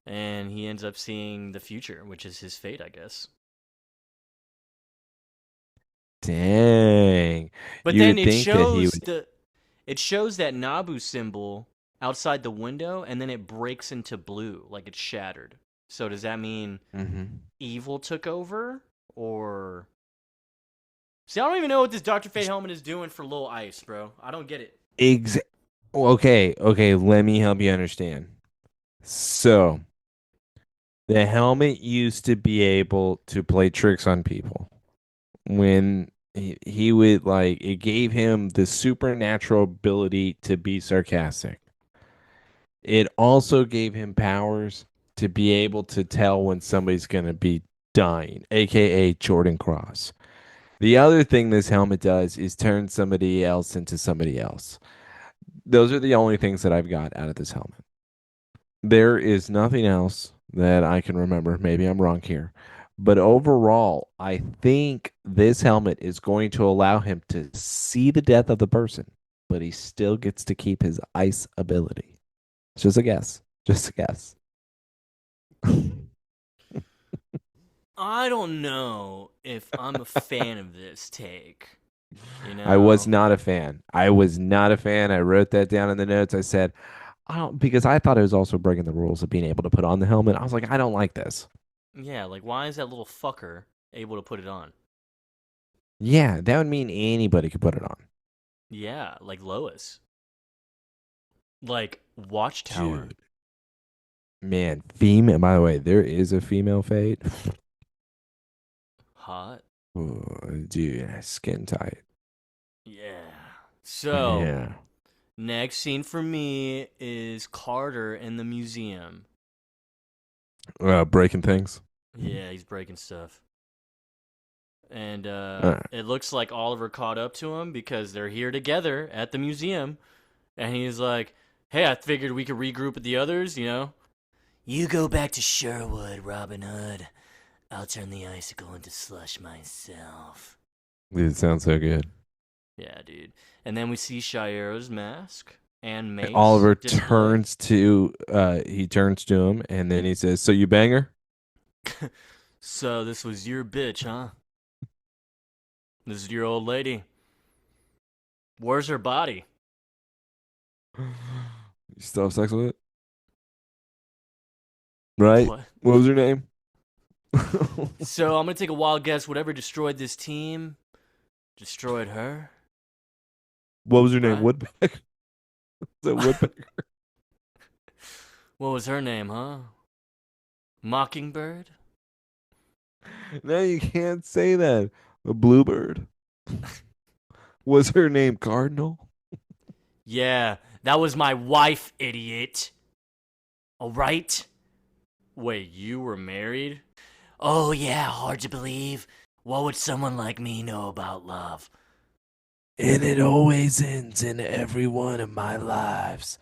and he ends up seeing the future, which is his fate, I guess. Dang, But you then would think that he would. it shows that Nabu symbol outside the window, and then it breaks into blue, like it's shattered. So does that mean Mhm. evil took over, or see? I don't even know what this Doctor Fate helmet is doing for Lil Ice, bro. I don't get it. Ex- okay. Let me help you understand. So the helmet used to be able to play tricks on people. When he would like, it gave him the supernatural ability to be sarcastic. It also gave him powers to be able to tell when somebody's going to be dying, aka Jordan Cross. The other thing this helmet does is turn somebody else into somebody else. Those are the only things that I've got out of this helmet. There is nothing else that I can remember. Maybe I'm wrong here. But overall, I think this helmet is going to allow him to see the death of the person, but he still gets to keep his ice ability. It's just a guess. Just a guess. I don't know if I'm a fan of this take. You I was know? not a fan. I was not a fan. I wrote that down in the notes. I said, I don't, because I thought it was also breaking the rules of being able to put on the helmet. I was like, I don't like this. Yeah, like why is that little fucker able to put it on? Yeah, that would mean anybody could put it on. Yeah, like Lois. Like Watchtower. Dude. Man, female. By the way, there is a female fate. Hot. Oh, dude, skin tight. Yeah. So, Yeah. next scene for me is Carter in the museum. Breaking things. Yeah, he's breaking stuff. And Uh, it looks like Oliver caught up to him because they're here together at the museum. And he's like, "Hey, I figured we could regroup with the others, you know? You go back to Sherwood, Robin Hood. I'll turn the icicle into slush myself. Dude, it sounds so good. Yeah, dude. And then we see Shire's mask and Mace Oliver displayed. he turns to him, and then he says, "So you bang her?" So this was your bitch, huh? This is your old lady. Where's her body? You still have sex with it, right? What? What was her name? So I'm gonna take a wild guess. Whatever destroyed this team, destroyed her. What was her name? Right? Woodpecker. The Woodpecker. What was her name, huh? Mockingbird? No, you can't say that. A bluebird. Was her name Cardinal? Yeah, that was my wife, idiot. Alright? Wait, you were married? Oh, yeah, hard to believe. What would someone like me know about love? And it always ends in every one of my lives,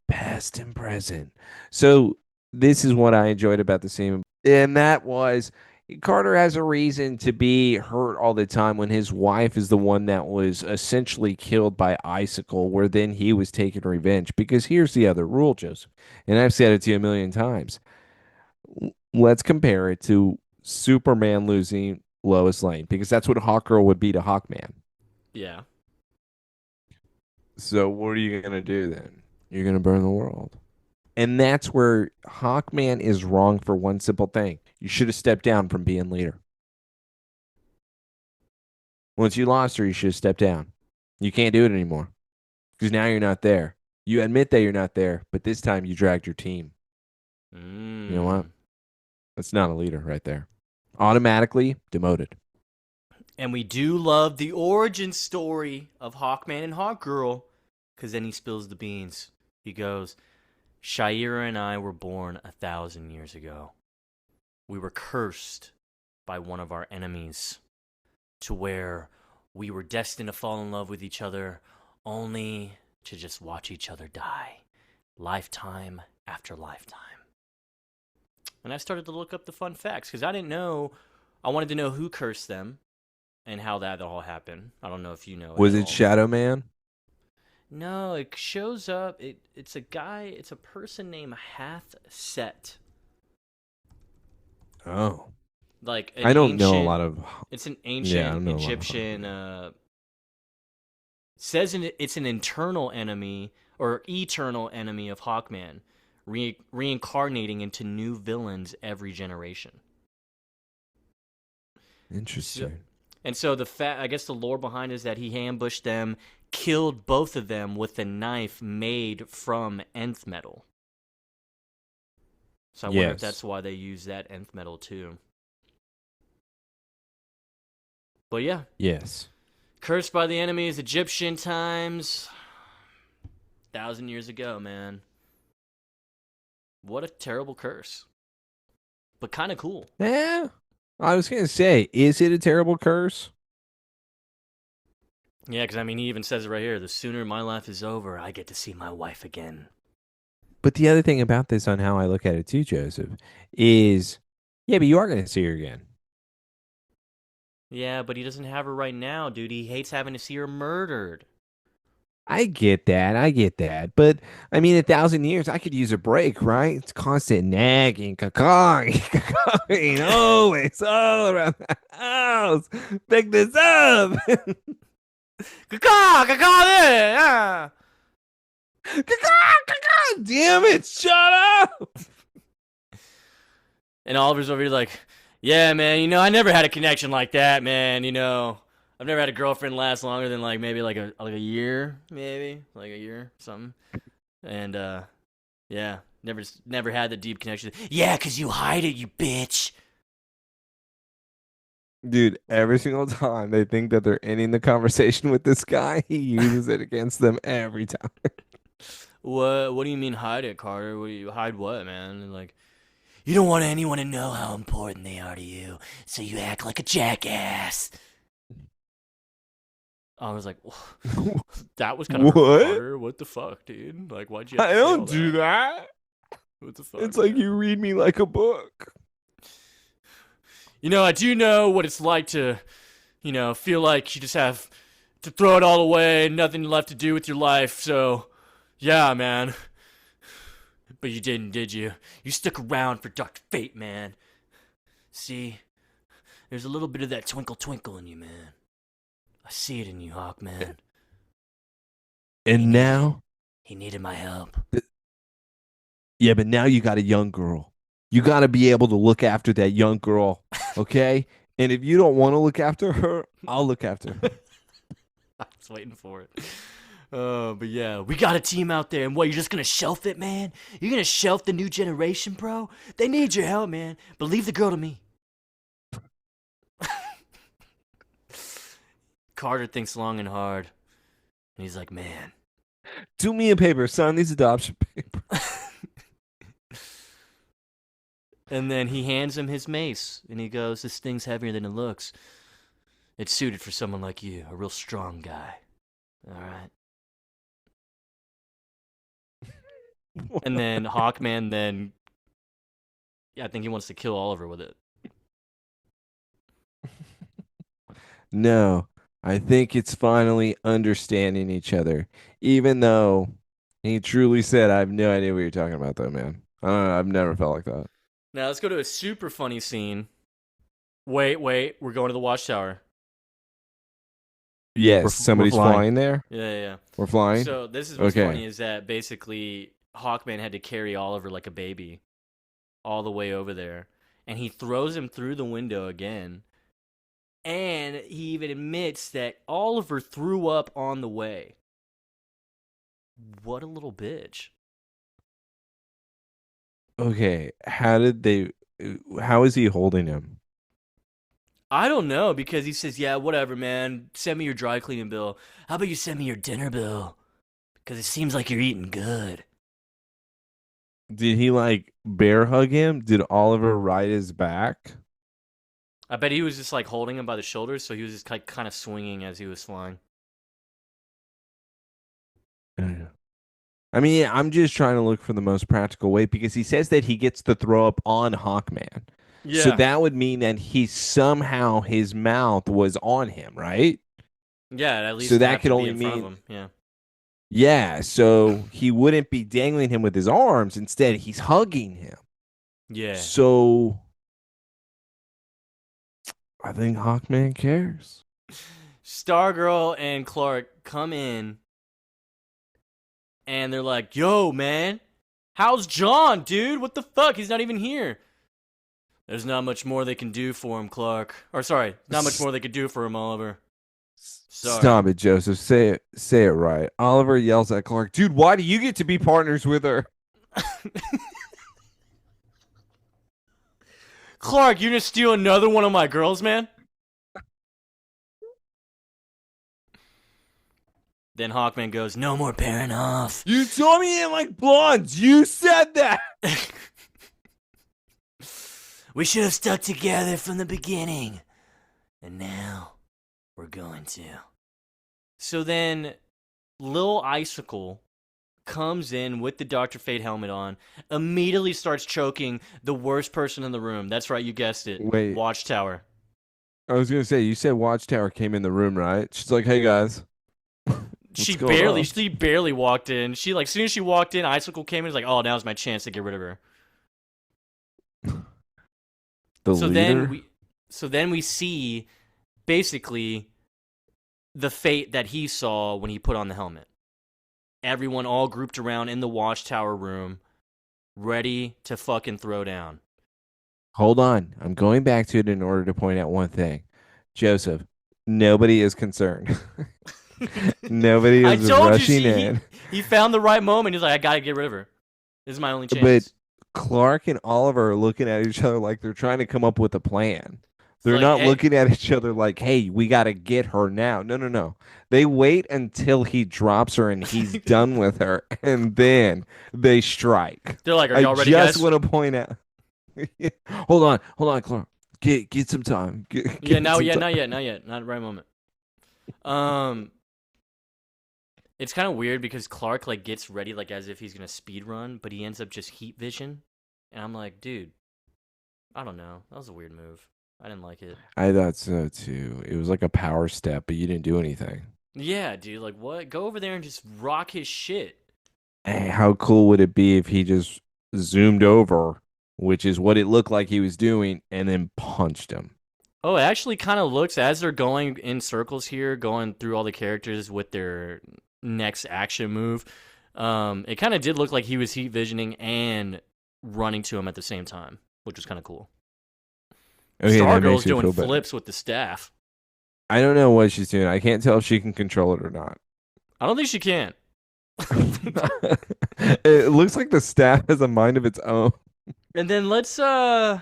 past and present. So this is what I enjoyed about the scene, and that was Carter has a reason to be hurt all the time when his wife is the one that was essentially killed by Icicle, where then he was taking revenge. Because here's the other rule, Joseph, and I've said it to you a million times. Let's compare it to Superman losing Lois Lane, because that's what Hawkgirl would be to Hawkman. Yeah. So what are you gonna do then? You're gonna burn the world. And that's where Hawkman is wrong for one simple thing. You should have stepped down from being leader. Once you lost her, you should have stepped down. You can't do it anymore. Because now you're not there. You admit that you're not there, but this time you dragged your team. You know what? That's not a leader right there. Automatically demoted. And we do love the origin story of Hawkman and Hawkgirl, because then he spills the beans. He goes, Shira and I were born 1,000 years ago. We were cursed by one of our enemies to where we were destined to fall in love with each other only to just watch each other die, lifetime after lifetime. And I started to look up the fun facts because I didn't know. I wanted to know who cursed them and how that all happened. I don't know if you know. Was at it all. Shadow Man? No, it shows up. It's a guy. It's a person named Stait. Oh. Like I don't know a lot of. It's an Yeah, I ancient don't know a lot of Egyptian. Says it's an internal enemy or eternal enemy of Hawkman, reincarnating into new villains every generation. Interesting. And so I guess the lore behind it is that he ambushed them, killed both of them with a knife made from nth metal. So I wonder if that's why they use that nth metal too. But yeah. Yes. Cursed by the enemies, Egyptian times. 1,000 years ago, man. What a terrible curse. But kind of cool. Yeah. I was going to say, is it a terrible curse? Yeah, because I mean, he even says it right here. The sooner my life is over, I get to see my wife again. But the other thing about this, on how I look at it too, Joseph, is, yeah, but you are going to see her again. Yeah, but he doesn't have her right now, dude. He hates having to see her murdered. I get that. But, I mean, 1,000 years, I could use a break, right? It's constant nagging, cacaw, oh, it's all around the house. Pick this up. Caw, yeah. Damn it, shut up. And Oliver's over here like, yeah, man, I never had a connection like that, man, I've never had a girlfriend last longer than like maybe like a year, something. And yeah, never had the deep connection. Yeah, 'cause you hide it, you bitch. Dude, every single time they think that they're ending the conversation with this guy, he uses it against them every time. What do you mean hide it, Carter? Hide what, man? Like, you don't want anyone to know how important they are to you, so you act like a jackass. I was like, that was kind of What? Carter. What the fuck, dude? Like, why'd you have to I say all don't do that. What the fuck? It's like man? you read me like a book. I do know what it's like to, feel like you just have to throw it all away and nothing left to do with your life. So, yeah, man. But you didn't, did you? You stuck around for Dr. Fate, man. See, there's a little bit of that twinkle twinkle in you, man. I see it in you, Hawkman. And now, He needed my help. yeah, but now you got a young girl. You got to be able to look after that young girl, okay? And if you don't want to look after her, I'll look after her. I was waiting for it. But yeah, we got a team out there, and what, you're just gonna shelf it, man? You're gonna shelf the new generation, bro? They need your help, man. But leave the girl to me. Carter thinks long and hard, and he's like, man. Do me a paper, sign these adoption papers. And then he hands him his mace, and he goes, this thing's heavier than it looks. It's suited for someone like you, a real strong guy. All right. And then Hawkman I think he wants to kill Oliver with it. No, I think it's finally understanding each other. Even though he truly said, I have no idea what you're talking about, though, man. I don't know. I've never felt like that. Now let's go to a super funny scene. Wait, we're going to the watchtower. Yes, somebody's flying there. Yeah. We're flying. So this is what's funny is that basically Hawkman had to carry Oliver like a baby all the way over there. And he throws him through the window again. And he even admits that Oliver threw up on the way. What a little bitch. Okay, how is he holding him? I don't know, because he says, yeah, whatever, man. Send me your dry cleaning bill. How about you send me your dinner bill? Because it seems like you're eating good. Did he like bear hug him? Did Oliver ride his back? I bet he was just like holding him by the shoulders, so he was just like kind of swinging as he was flying. I mean, I'm just trying to look for the most practical way because he says that he gets to throw up on Hawkman. Yeah. So that would mean that his mouth was on him, right? Yeah, at least so that could be only in front of mean him. Yeah. Yeah, so he wouldn't be dangling him with his arms. Instead, he's hugging him. Yeah. So I think Hawkman cares. Stargirl and Clark come in, and they're like, yo, man, how's John, dude? What the fuck? He's not even here. There's not much more they can do for him, Clark. Or, sorry, not much more they could do for him, Oliver. Sorry. Stop it, Joseph. Say it right. Oliver yells at Clark, dude, why do you get to be partners with her? Clark, you're gonna steal another one of my girls, man? Then Hawkman goes, no more pairing off. You told me you didn't like blondes. You said that. We should have stuck together from the beginning. And now we're going to. So then Lil Icicle comes in with the Dr. Fate helmet on, immediately starts choking the worst person in the room. That's right, you guessed it. Wait. Watchtower. I was going to say, you said Watchtower came in the room, right? She's like, hey, guys. She barely walked in. She, like, as soon as she walked in, Icicle came in and was like, oh, now's my chance to get rid of her. The leader? So then we see, basically, the fate that he saw when he put on the helmet. Everyone all grouped around in the Watchtower room, ready to fucking throw down. Hold on. I'm going back to it in order to point out one thing. Joseph, nobody is concerned. Nobody is rushing in. He found the right moment. He's like, I gotta get rid of her. This is my only chance. But Clark and Oliver are looking at each other like they're trying to come up with a plan. They're not looking at each other like, hey, we got to get her now. No. They wait until he drops her and he's done with her, and then they strike. They're like, are y'all ready, I guys? just want to point out. Hold on, Clark. Get some time. Not yet. Not the right moment. It's kind of weird because Clark like gets ready like as if he's gonna speed run, but he ends up just heat vision, and I'm like, dude, I don't know. That was a weird move. I didn't like it. I thought so too. It was like a power step, but you didn't do anything. Yeah, dude. Like, what? Go over there and just rock his shit. Hey, how cool would it be if he just zoomed over, which is what it looked like he was doing, and then punched him? Oh, it actually kind of looks as they're going in circles here, going through all the characters with their next action move. It kind of did look like he was heat visioning and running to him at the same time, which was kind of cool. Okay, that Stargirl's makes me doing feel better. flips with the staff. I don't know what she's doing. I can't tell if she can control it or not. I don't think she can. It looks like the staff has a mind of its own. And then let's talk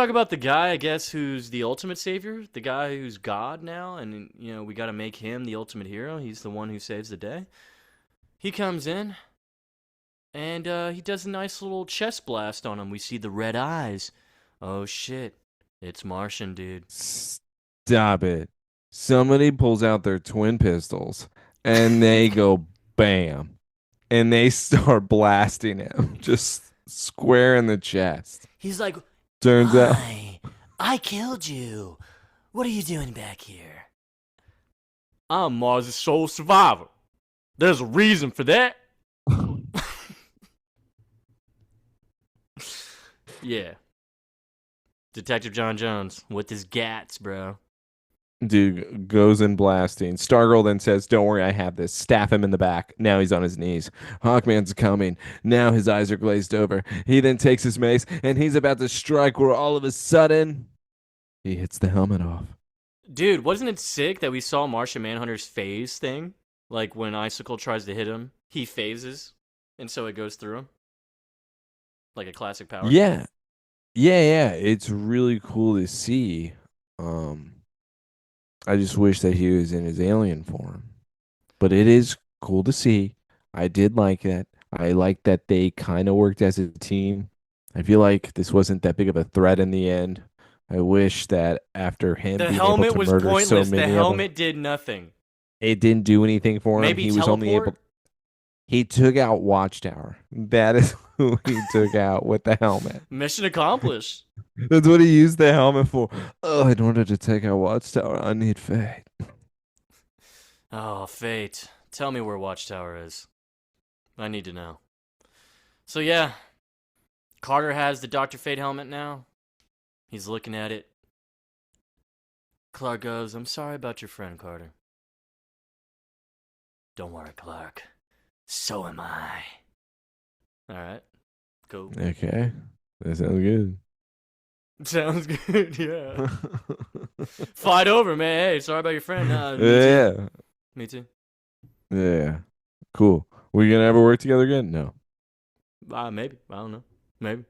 about the guy, I guess, who's the ultimate savior, the guy who's God now, and we got to make him the ultimate hero. He's the one who saves the day. He comes in and he does a nice little chest blast on him. We see the red eyes. Oh shit. It's Martian, dude. Stop it. Somebody pulls out their twin pistols and they go bam. And they start blasting him just square in the chest. He's like, Turns out "Why? I killed you. What are you doing back here?" I'm Mars' sole survivor. There's a reason for that. Yeah. Detective John Jones with his gats, bro. dude goes in blasting. Stargirl then says, "Don't worry, I have this." Staff him in the back. Now he's on his knees. Hawkman's coming. Now his eyes are glazed over. He then takes his mace and he's about to strike where all of a sudden he hits the helmet off. Dude, wasn't it sick that we saw Martian Manhunter's phase thing? Like when Icicle tries to hit him, he phases, and so it goes through him. Like a classic power. Yeah. Yeah. It's really cool to see. I just wish that he was in his alien form. But it is cool to see. I did like that. I like that they kind of worked as a team. I feel like this wasn't that big of a threat in the end. I wish that after him The being able helmet to was murder so pointless. The many of them, helmet did nothing. it didn't do anything for him. Maybe He was only teleport? able. He took out Watchtower. That is who he took out with the helmet. Mission accomplished. That's what he used the helmet for. Oh, in order to take out Watchtower, I need Fate. Oh, fate. Tell me where Watchtower is. I need to know. So yeah, Carter has the Dr. Fate helmet now. He's looking at it. Clark goes, "I'm sorry about your friend, Carter." "Don't worry, Clark. So am I." Alright. Cool. Okay, that sounds good. Sounds good, yeah. Fight over, man. Hey, sorry about your friend. Me too. Yeah, Me too. yeah, cool. We gonna ever work together again? No. Maybe. I don't know. Maybe.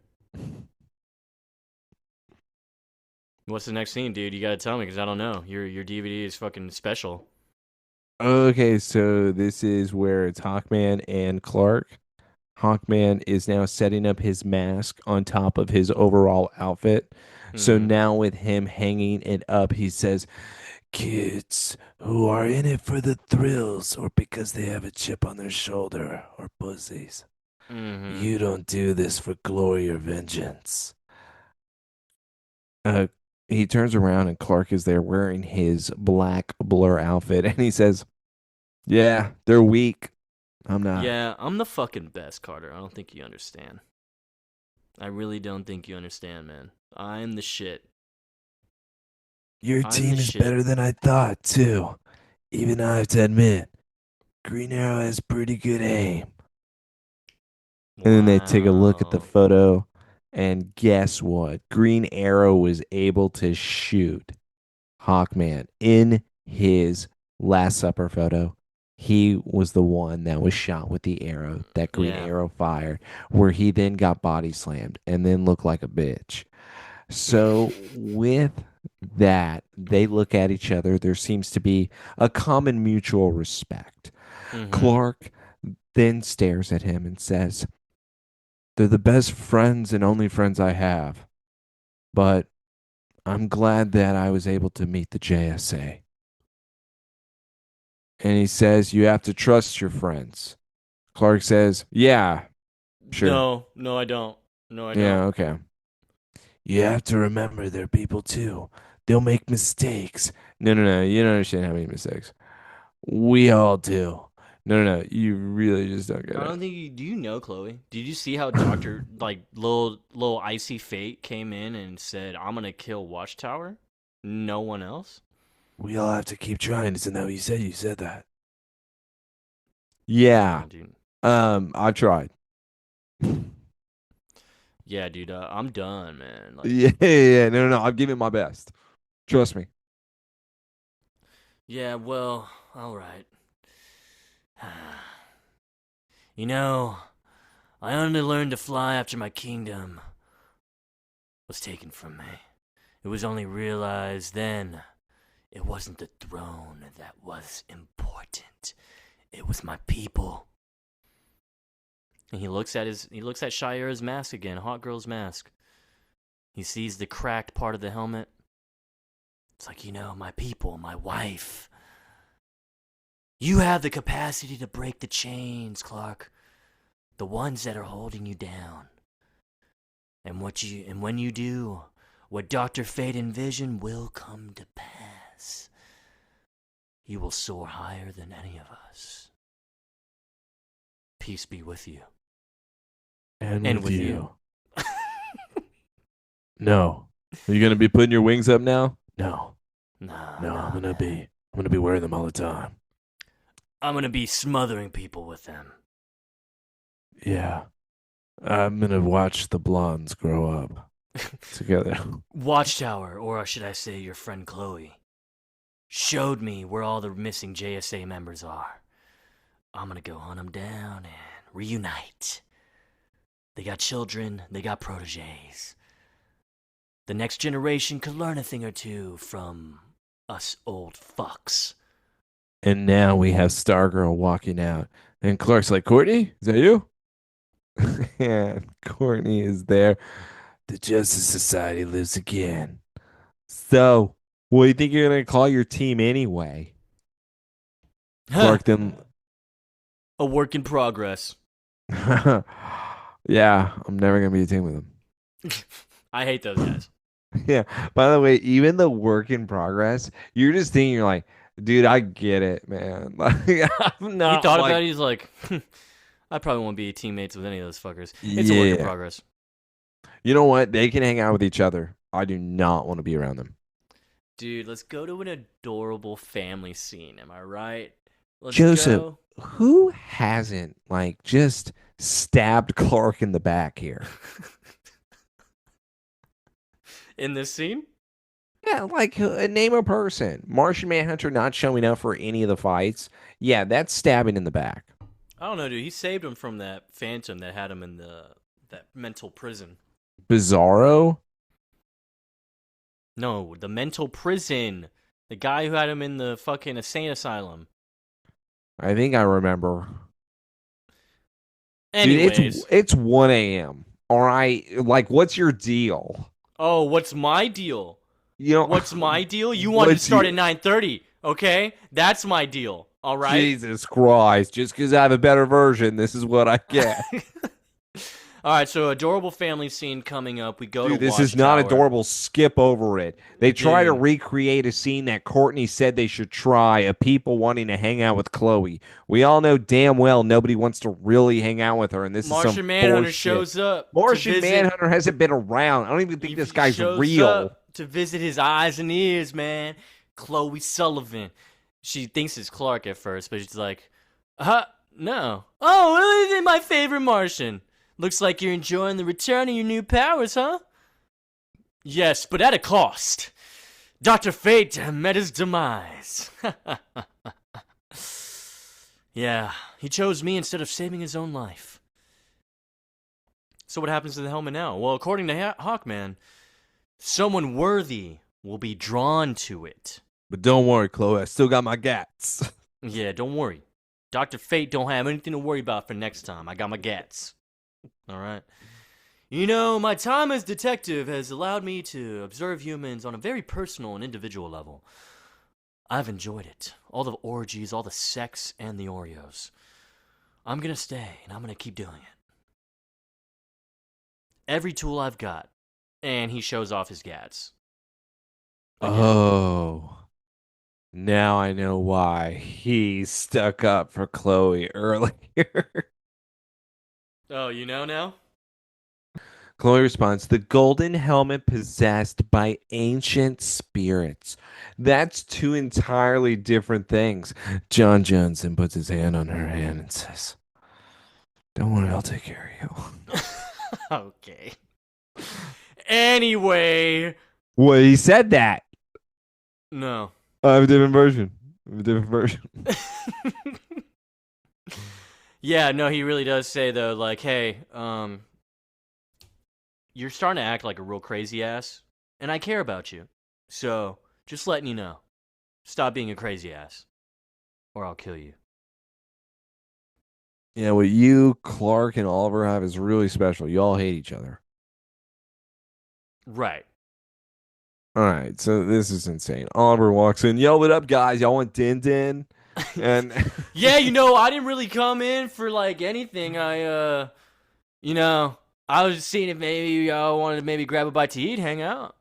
What's the next scene, dude? You gotta tell me, because I don't know. Your DVD is fucking special. Okay, so this is where it's Hawkman and Clark. Hawkman is now setting up his mask on top of his overall outfit. So Mhm. now with him hanging it up, he says, "Kids who are in it for the thrills or because they have a chip on their shoulder or pussies. Mhm. You don't do this for glory or vengeance." Uh, he turns around and Clark is there wearing his black blur outfit and he says, "Yeah, they're weak. I'm not." Yeah, I'm the fucking best, Carter. I don't think you understand. I really don't think you understand, man. I'm the shit. Your I'm team the is shit. better than I thought, too. Even I have to admit, Green Arrow has pretty good aim. And then they take a look at the Wow. photo, and guess what? Green Arrow was able to shoot Hawkman in his Last Supper photo. He was the one that was shot with the arrow that Green Yeah. Arrow fired, where he then got body slammed and then looked like a bitch. So, with that, they look at each other. There seems to be a common mutual respect. Mhm. Clark then stares at him and says, "They're the best friends and only friends I have. But I'm glad that I was able to meet the J.S.A." And he says, "You have to trust your friends." Clark says, "Yeah, sure. No, I don't. No, I Yeah, don't. okay." You have to remember they're people too. They'll make mistakes. No, no, no. You don't understand how many mistakes. We all do. No, no, no. You really just don't get I it. don't think you do. You know, Chloe? Did you see how Doctor like little icy fate came in and said, "I'm gonna kill Watchtower"? No one else. We all have to keep trying. Isn't that what you said? You said that. Yeah, Yeah. dude. I tried. Yeah, dude. I'm done, man. Like, Yeah, yeah, yeah. No, no, no. I'm giving my best. Trust me. yeah. Well, all right. You know, I only learned to fly after my kingdom was taken from me. It was only realized then it wasn't the throne that was important. It was my people. And he looks at Shira's mask again, Hot Girl's mask. He sees the cracked part of the helmet. It's like, my people, my wife. You have the capacity to break the chains, Clark. The ones that are holding you down. And when you do, what Dr. Fate envisioned will come to pass. You will soar higher than any of us. Peace be with you. And with you. No. Are you gonna be putting your wings up now? No. Nah, No, nah, I'm gonna man. be wearing them all the time. I'm gonna be smothering people with them. Yeah. I'm gonna watch the blondes grow up together. Watchtower, or should I say your friend Chloe, showed me where all the missing J.S.A. members are. I'm gonna go hunt them down and reunite. They got children, they got proteges. The next generation could learn a thing or two from us old fucks. And now we have Stargirl walking out. And Clark's like, Courtney, is that you? And Courtney is there. The Justice Society lives again. So, what do you think you're gonna call your team anyway? Clark then A work in progress. Yeah, I'm never gonna be a team with him. I hate those guys. Yeah. By the way, even the work in progress, you're just thinking, you're like, dude, I get it, man. Like, I'm He not thought like, about it, he's like, I probably won't be teammates with any of those fuckers. It's a work in yeah. progress. You know what? They can hang out with each other. I do not want to be around them. Dude, let's go to an adorable family scene. Am I right? Let's Joseph, go. who hasn't like just stabbed Clark in the back here? In this scene? Yeah, like name a person. Martian Manhunter not showing up for any of the fights. Yeah, that's stabbing in the back. I don't know, dude. He saved him from that phantom that had him in that mental prison. Bizarro. No, the mental prison. The guy who had him in the fucking insane asylum. I think I remember. Anyways. Dude, it's 1 a.m. All right, like, what's your deal? Oh, what's my deal? You know, What's my deal? You wanted to what's start your- at 9:30, okay? That's my deal. All right? Jesus Christ! Just because I have a better version, this is what I get. All right, so adorable family scene coming up. We go Dude, to this is not Watchtower. adorable. Skip over it. They try to Dude. recreate a scene that Courtney said they should try, of people wanting to hang out with Chloe. We all know damn well nobody wants to really hang out with her, and this is Martian some Manhunter bullshit. shows up. Martian to visit, Manhunter hasn't been around. I don't even think he this guy's shows real. up to visit his eyes and ears, man. Chloe Sullivan. She thinks it's Clark at first, but she's like, no. Oh, well, isn't my favorite Martian? Looks like you're enjoying the return of your new powers, huh? Yes, but at a cost. Dr. Fate met his demise. Yeah, he chose me instead of saving his own life. So what happens to the helmet now? Well, according to Hawkman, someone worthy will be drawn to it. But don't worry, Chloe. I still got my gats. Yeah, don't worry. Dr. Fate don't have anything to worry about for next time. I got my gats. All right. My time as detective has allowed me to observe humans on a very personal and individual level. I've enjoyed it. All the orgies, all the sex, and the Oreos. I'm going to stay, and I'm going to keep doing it. Every tool I've got, And he shows off his gats. Again. Oh. Now I know why he stuck up for Chloe earlier. Oh, you know now? Chloe responds, the golden helmet possessed by ancient spirits. That's two entirely different things. John Jones then puts his hand on her hand and says, don't worry, I'll take care of you. Okay. Anyway. Well, he said that. No. I have a different version. Yeah, no, he really does say though, like, hey, you're starting to act like a real crazy ass, and I care about you. So, just letting you know. Stop being a crazy ass, or I'll kill you. Yeah, what you, Clark, and Oliver have is really special. You all hate each other. Right. All right, so this is insane. Oliver walks in. Yo, what up, guys? Y'all want Din Din? And Yeah, I didn't really come in for, like, anything. I was just seeing if maybe y'all wanted to maybe grab a bite to eat, hang out.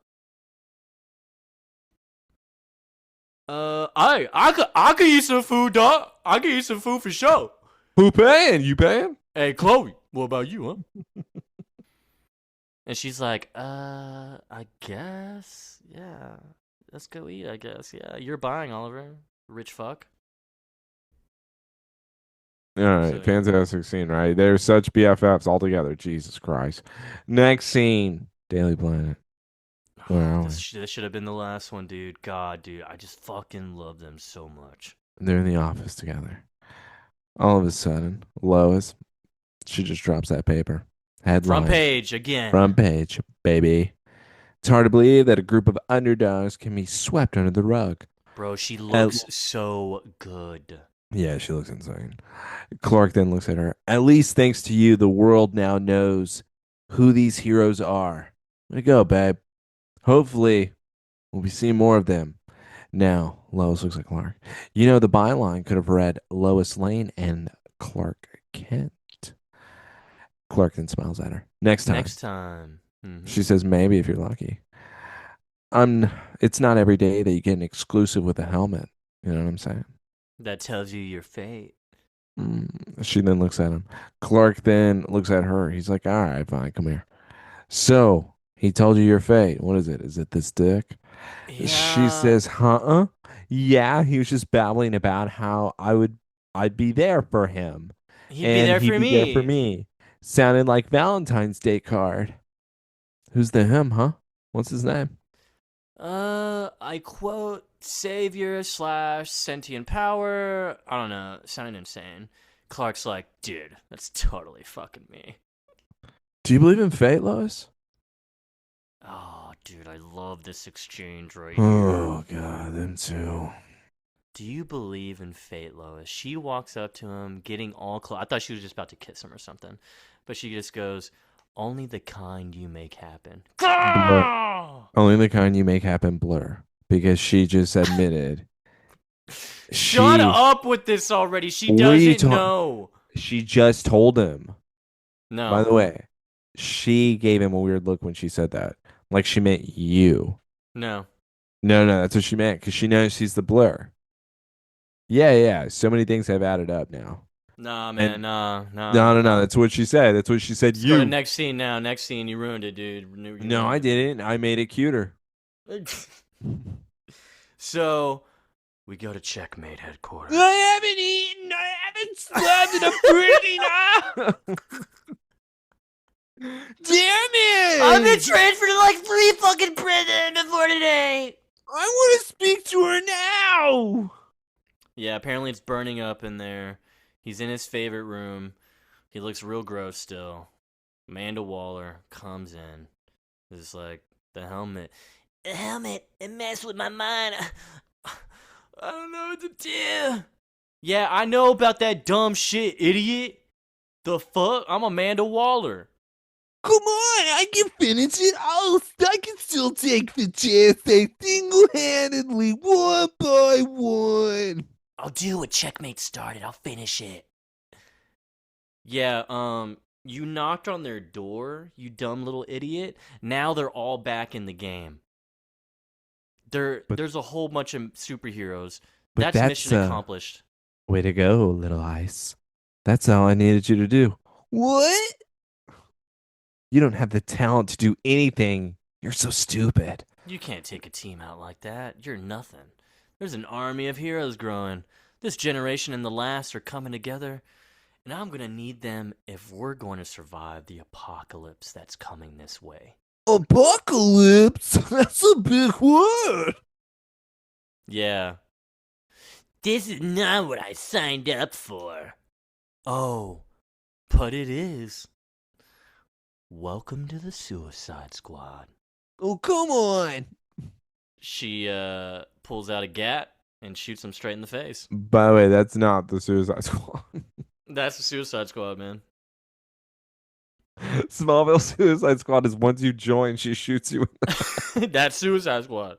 I could eat some food, dog. I could eat some food for sure. who paying? You paying? Hey, Chloe, what about you, huh? And she's like, I guess, yeah. Let's go eat, I guess. Yeah, you're buying, Oliver. Rich fuck. All right, So, yeah. fantastic scene, right? They're such BFFs all together. Jesus Christ. Next scene, Daily Planet. Where are we? This should have been the last one, dude. God, dude, I just fucking love them so much. They're in the office together. All of a sudden, Lois, she just drops that paper. Headline. Front page again. Front page, baby. It's hard to believe that a group of underdogs can be swept under the rug. Bro, she looks so good. Yeah, she looks insane. Clark then looks at her. At least thanks to you, the world now knows who these heroes are. Way to go, babe. Hopefully, we'll be seeing more of them. Now, Lois looks at Clark. You know, the byline could have read Lois Lane and Clark Kent. Clark then smiles at her. Next time. Next time. Mm-hmm. She says, maybe if you're lucky. It's not every day that you get an exclusive with a helmet. You know what I'm saying? That tells you your fate. She then looks at him. Clark then looks at her. He's like, all right, fine, come here. So, he told you your fate. What is it? Is it this dick? Yeah. She says, huh? Yeah, he was just babbling about how I'd be there for him. He'd be there he'd for be me. there for me. Sounded like Valentine's Day card. Who's the him, huh? What's his name? I quote, savior / sentient power. I don't know. Sounded insane. Clark's like, dude, that's totally fucking me. Do you believe in fate, Lois? Oh, dude, I love this exchange right Oh, here. God, them too. Do you believe in fate, Lois? She walks up to him, getting all close. I thought she was just about to kiss him or something. But she just goes, only the kind you make happen. Blur. Only the kind you make happen, Blur. Because she just admitted. Shut up with this already. She doesn't know. She just told him. No. By the way, she gave him a weird look when she said that. Like she meant you. No. No, that's what she meant. Because she knows she's the Blur. Yeah. So many things have added up now. Nah, man. And- No. No. That's what she said. That's what she said. Let's go to next scene now. Next scene, you ruined it, dude. No, I didn't. I made it cuter. So, we go to Checkmate headquarters. I haven't eaten. I haven't slept in a pretty Damn it! I've been transferred to like 3 fucking prisons before today. I want to speak to her now. Yeah, apparently it's burning up in there. He's in his favorite room. He looks real gross still. Amanda Waller comes in. It's like, the helmet. The helmet, it messed with my mind. I don't know what to do. Yeah, I know about that dumb shit, idiot. The fuck? I'm Amanda Waller. Come on, I can finish it all. I can still take the J.S.A. single-handedly, one by one. I'll do what Checkmate started. I'll finish it. Yeah, You knocked on their door, you dumb little idiot. Now they're all back in the game. But There's a whole bunch of superheroes. but That's that's mission accomplished. way to go, little ice. That's all I needed you to do. What? You don't have the talent to do anything. You're so stupid. You can't take a team out like that. You're nothing. There's an army of heroes growing. This generation and the last are coming together, and I'm gonna need them if we're going to survive the apocalypse that's coming this way. Apocalypse? That's a big word. Yeah. This is not what I signed up for. Oh, but it is. Welcome to the Suicide Squad. Oh, come on. She pulls out a gat and shoots him straight in the face. By the way, that's not the Suicide Squad. That's the Suicide Squad, man. Smallville Suicide Squad is once you join, she shoots you. That's Suicide Squad.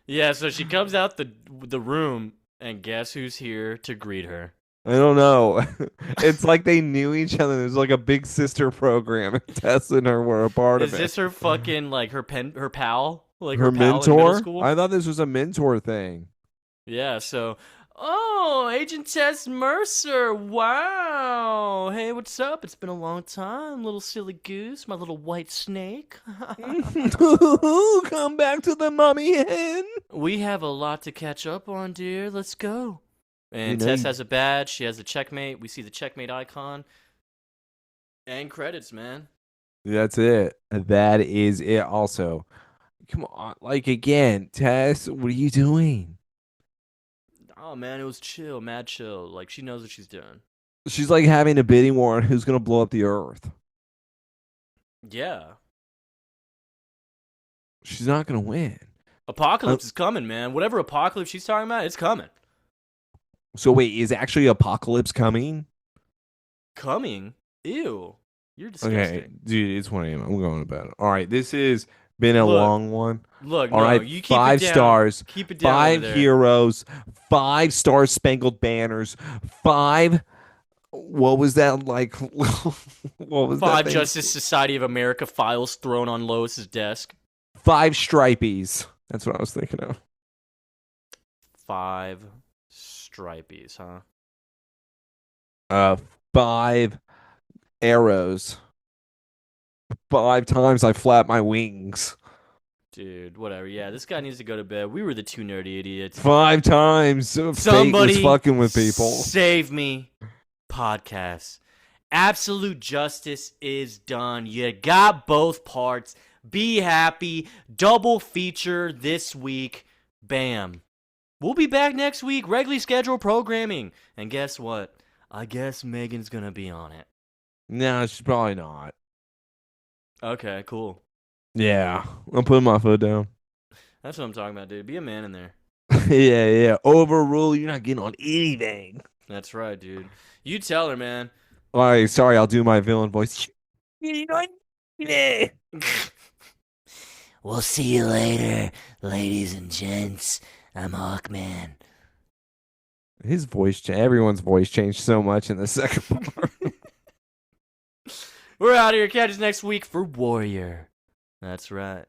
Yeah, so she comes out the room, and guess who's here to greet her? I don't know. It's like they knew each other. There's like a big sister program, and Tess and her were a part Is of this it. her fucking like her pal? Like Her her pal in middle mentor? school? I thought this was a mentor thing. Yeah, so Agent Tess Mercer. Wow. Hey, what's up? It's been a long time, little silly goose, my little white snake. Come back to the mummy hen. We have a lot to catch up on, dear. Let's go. And You know Tess you- has a badge. She has a checkmate. We see the checkmate icon. And credits, man. That's it. That is it. Also, come on. Like, again, Tess, what are you doing? Oh, man, it was chill, mad chill. Like, she knows what she's doing. She's like having a bidding war on who's going to blow up the earth. Yeah. She's not going to win. Apocalypse is coming, man. Whatever apocalypse she's talking about, it's coming. So, wait, is actually Apocalypse coming? Coming? Ew. You're disgusting. Okay, dude, it's 1 a.m. I'm going to bed. All right, this has been a Look, long one. Look, All no, right, you keep 5 it down. stars, Keep it down 5 over there. heroes, 5 Star Spangled Banners, 5. What was that like? What was that 5 thing? Justice Society of America files thrown on Lois's desk. 5 Stripies. That's what I was thinking of. 5 stripies, huh? 5 arrows. 5 times I flap my wings. Dude, whatever. Yeah, this guy needs to go to bed. We were the 2 nerdy idiots. 5 times fate Somebody was fucking with people. Save me. Podcast. Absolute justice is done. You got both parts. Be happy. Double feature this week. Bam. We'll be back next week. Regularly scheduled programming. And guess what? I guess Megan's gonna be on it. No, she's probably not. Okay, cool. Yeah, I'm putting my foot down. That's what I'm talking about, dude. Be a man in there. Yeah. Overrule. You're not getting on anything. That's right, dude. You tell her, man. All right, sorry. I'll do my villain voice. We'll see you later, ladies and gents. I'm Hawkman. His voice, everyone's voice changed so much in the second part. We're out of here. Catch us next week for Warrior. That's right.